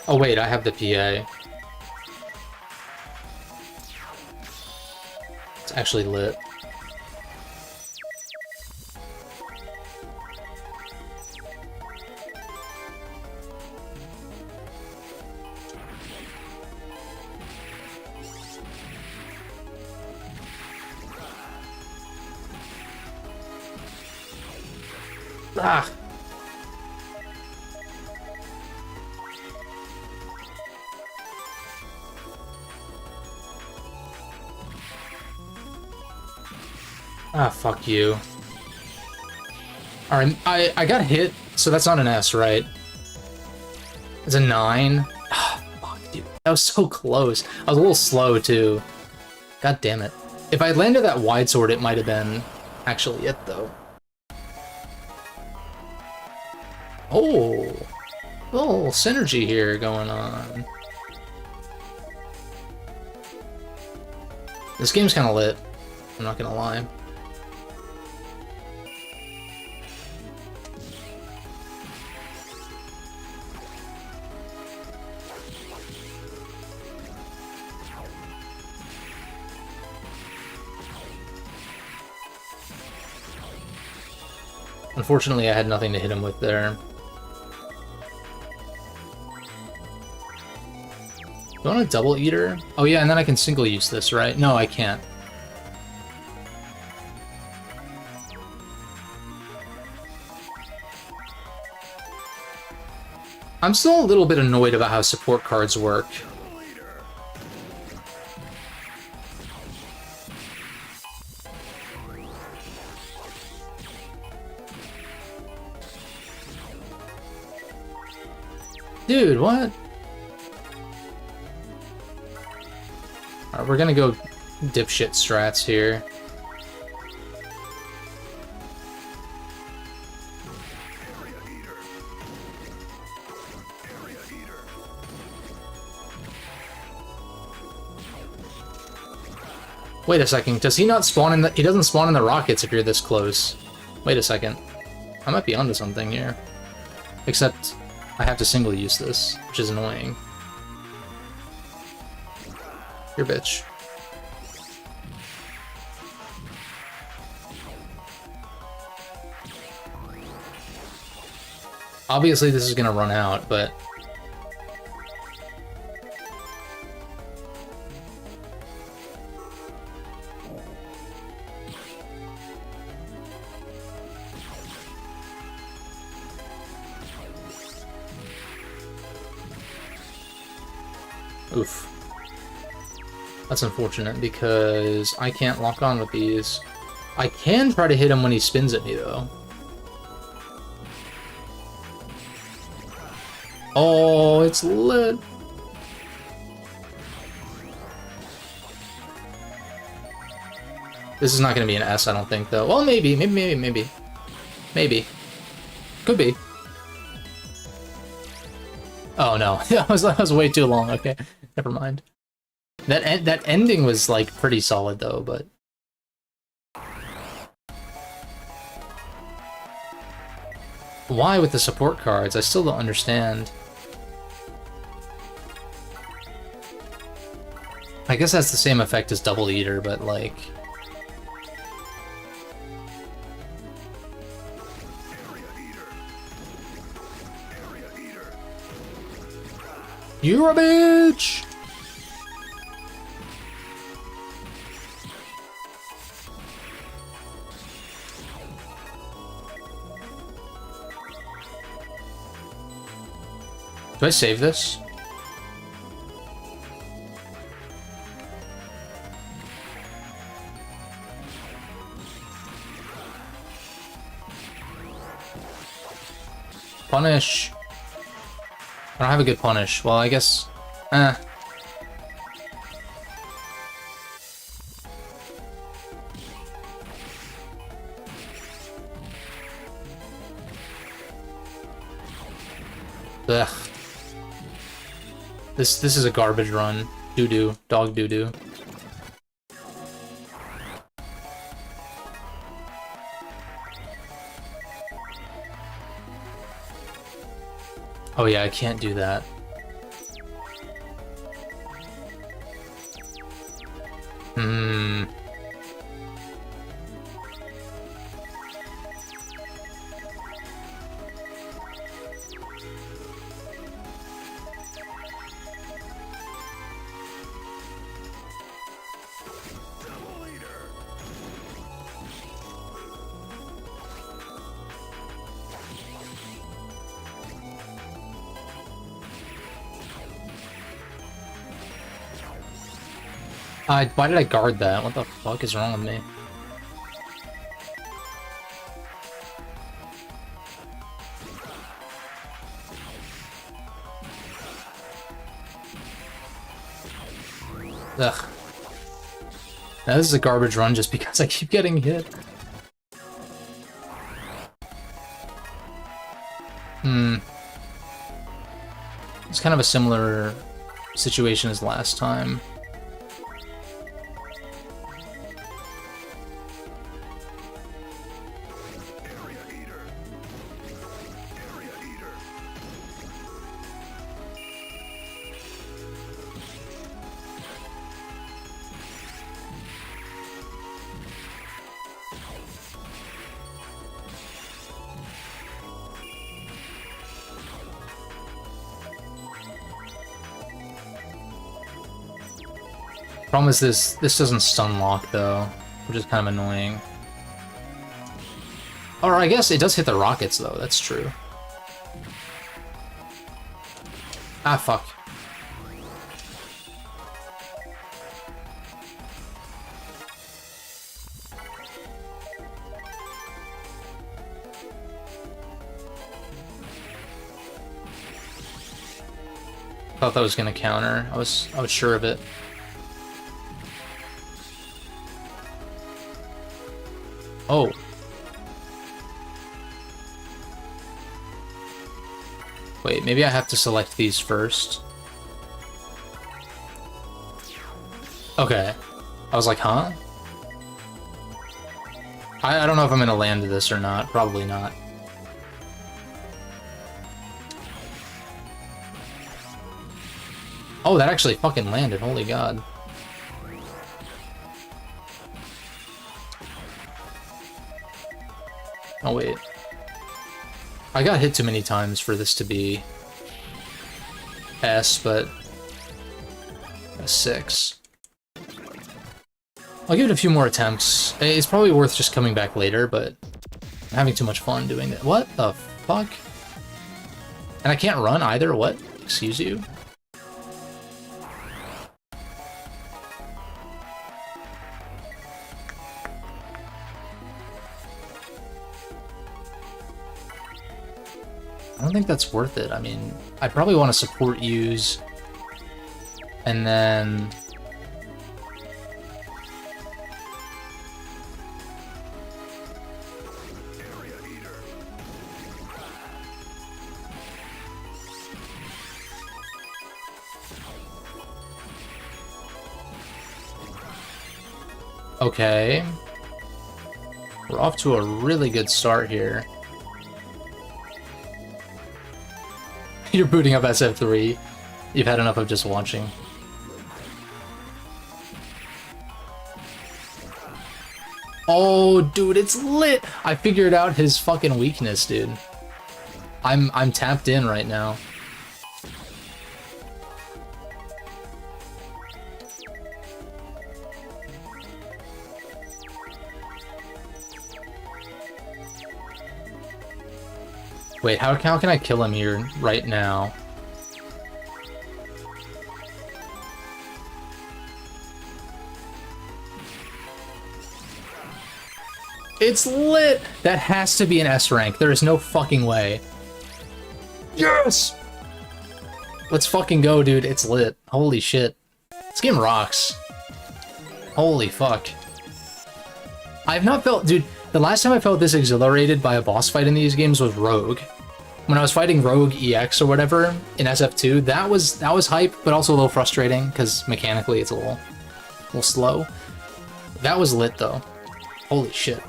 Oh wait, I have the PA. It's actually lit. Ah! Ah, fuck you. Alright, I got hit, so that's not an S, right? It's a 9. Ah, fuck, dude. That was so close. I was a little slow, too. God damn it. If I had landed that wide sword, it might have been actually it, though. Oh! A little synergy here going on. This game's kind of lit. I'm not gonna lie. Unfortunately, I had nothing to hit him with there. Do I want a double eater? Oh yeah, and then I can single use this, right? No, I can't. I'm still a little bit annoyed about how support cards work. Dude, what? Alright, we're gonna go dipshit strats here. Wait a second, does he not spawn in the— he doesn't spawn in the rockets if you're this close. Wait a second. I might be onto something here. Except I have to single use this, which is annoying. Your bitch. Obviously this is gonna run out, but... Oof. That's unfortunate, because I can't lock on with these. I can try to hit him when he spins at me, though. Oh, it's lit. This is not going to be an S, I don't think, though. Well, maybe. Maybe. Could be. Oh, no. that was way too long. Okay, never mind. That ending was, like, pretty solid, though, but... Why with the support cards? I still don't understand. I guess that's the same effect as Double Eater, but, like... You're a bitch! Do I save this? Punish. I don't have a good punish. Well, I guess... Eh. Ugh. This is a garbage run. Doo-doo. Dog doo-doo. Oh yeah, I can't do that. Hmm. Why did I guard that? What the fuck is wrong with me? Ugh. Now this is a garbage run just because I keep getting hit. It's kind of a similar situation as last time. Problem is this doesn't stun lock though, which is kind of annoying. Or I guess it does hit the rockets though, that's true. Ah, fuck. Thought that was gonna counter. I was sure of it. Oh. Wait, maybe I have to select these first. Okay. I was like, huh? I don't know if I'm gonna land this or not. Probably not. Oh, that actually fucking landed. Holy god. Oh, wait. I got hit too many times for this to be S, but a 6. I'll give it a few more attempts. It's probably worth just coming back later, but I'm having too much fun doing that. What the fuck? And I can't run either? What? Excuse you? I don't think that's worth it. I mean, I probably want to support use, and then... Okay. We're off to a really good start here. You're booting up SF3. You've had enough of just watching. Oh, dude, it's lit! I figured out his fucking weakness, dude. I'm tapped in right now. Wait, how can I kill him here right now? It's lit! That has to be an S rank. There is no fucking way. Yes! Let's fucking go, dude. It's lit. Holy shit. This game rocks. Holy fuck. I've not felt... Dude, the last time I felt this exhilarated by a boss fight in these games was Rogue. When I was fighting Rogue EX or whatever in SF2, that was hype, but also a little frustrating, because mechanically it's a little slow. That was lit, though. Holy shit.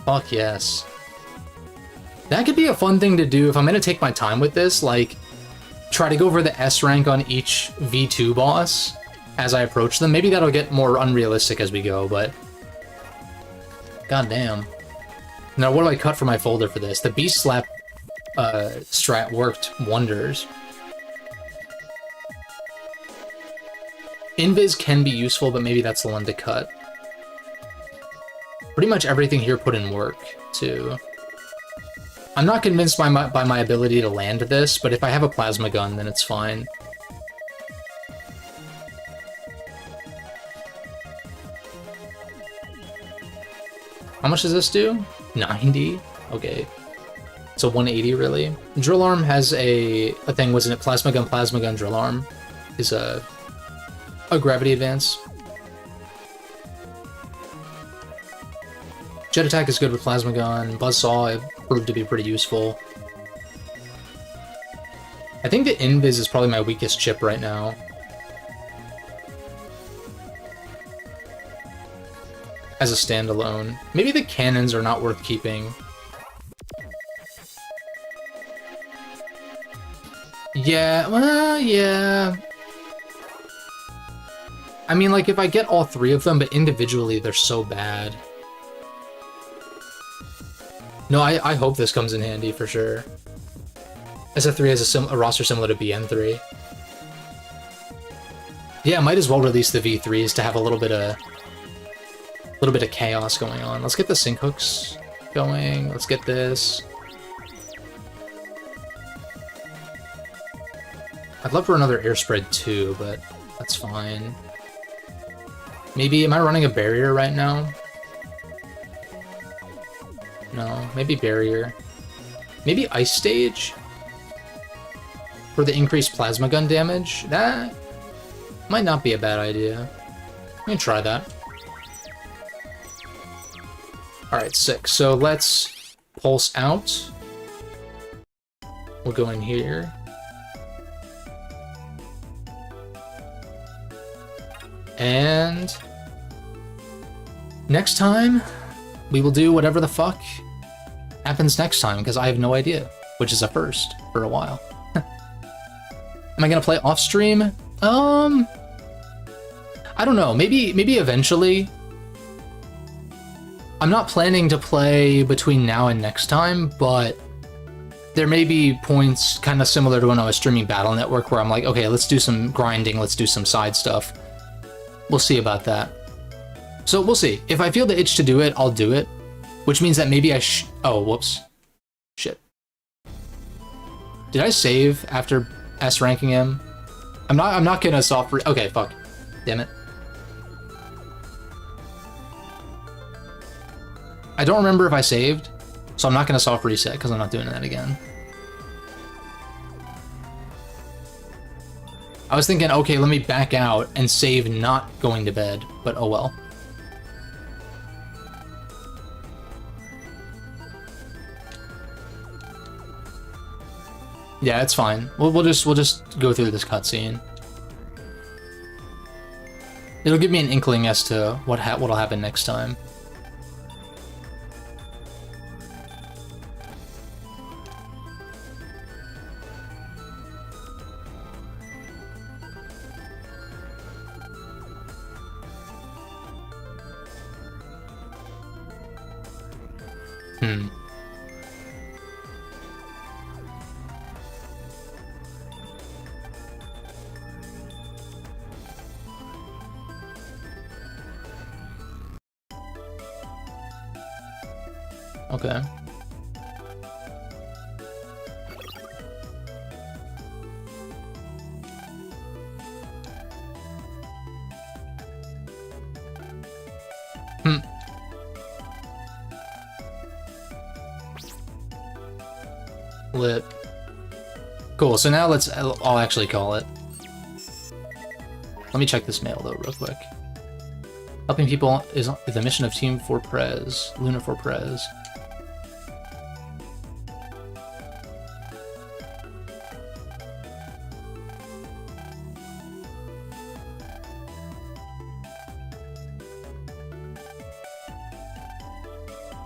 Fuck yes. That could be a fun thing to do if I'm gonna take my time with this, like, try to go over the S rank on each V2 boss as I approach them. Maybe that'll get more unrealistic as we go, but... God damn. Now, what do I cut for my folder for this? The Beast Slap strat worked wonders. Invis can be useful, but maybe that's the one to cut. Pretty much everything here put in work, too. I'm not convinced by my ability to land this, but if I have a plasma gun, then it's fine. How much does this do? 90? Okay. So 180, really? Drill Arm has a thing, wasn't it? Plasma gun, Drill Arm is a gravity advance. Jet Attack is good with Plasma Gun. Buzzsaw proved to be pretty useful. I think the Invis is probably my weakest chip right now. As a standalone. Maybe the cannons are not worth keeping. Yeah, well, yeah. I mean, like, if I get all three of them, but individually they're so bad. No, I hope this comes in handy for sure. SF3 has a roster similar to BN3. Yeah, might as well release the V3s to have a little bit of chaos going on. Let's get the sync hooks going. Let's get this. I'd love for another air spread too, but that's fine. Maybe, am I running a barrier right now? No, maybe barrier. Maybe ice stage? For the increased plasma gun damage? That might not be a bad idea. I'm gonna try that. Alright, sick. So let's pulse out. We'll go in here. And next time, we will do whatever the fuck happens next time, because I have no idea, which is a first for a while. Am I gonna play off stream? I don't know. Maybe eventually. I'm not planning to play between now and next time, but there may be points kind of similar to when I was streaming Battle Network where I'm like, okay, let's do some grinding, let's do some side stuff. We'll see about that. So we'll see. If I feel the itch to do it, I'll do it. Which means that maybe oh, whoops. Shit. Did I save after S ranking him? I'm not gonna soft okay, fuck. Damn it. I don't remember if I saved, so I'm not gonna soft reset because I'm not doing that again. I was thinking, okay, let me back out and save not going to bed, but oh well. Yeah, it's fine. We'll just go through this cutscene. It'll give me an inkling as to what'll happen next time. Okay. Lit. Cool, so now I'll actually call it. Let me check this mail, though, real quick. Helping people is the mission of Team Forprez, Luna Forprez.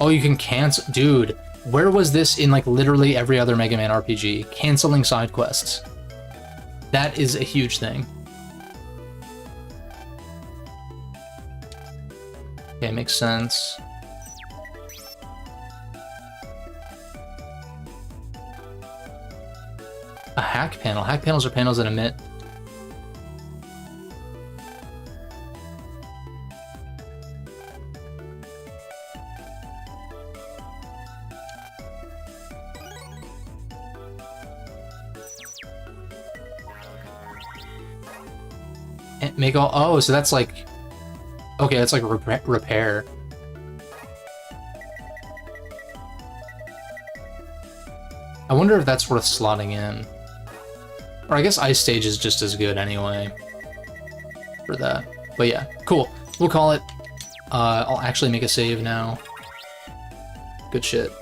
Oh, you can cancel... Dude, where was this in, like, literally every other Mega Man RPG? Canceling side quests. That is a huge thing. Okay, makes sense. A hack panel. Hack panels are panels that emit... Make all... Oh, so that's like... Okay, that's like repair. I wonder if that's worth slotting in. Or I guess Ice Stage is just as good anyway. For that. But yeah, cool. We'll call it. I'll actually make a save now. Good shit.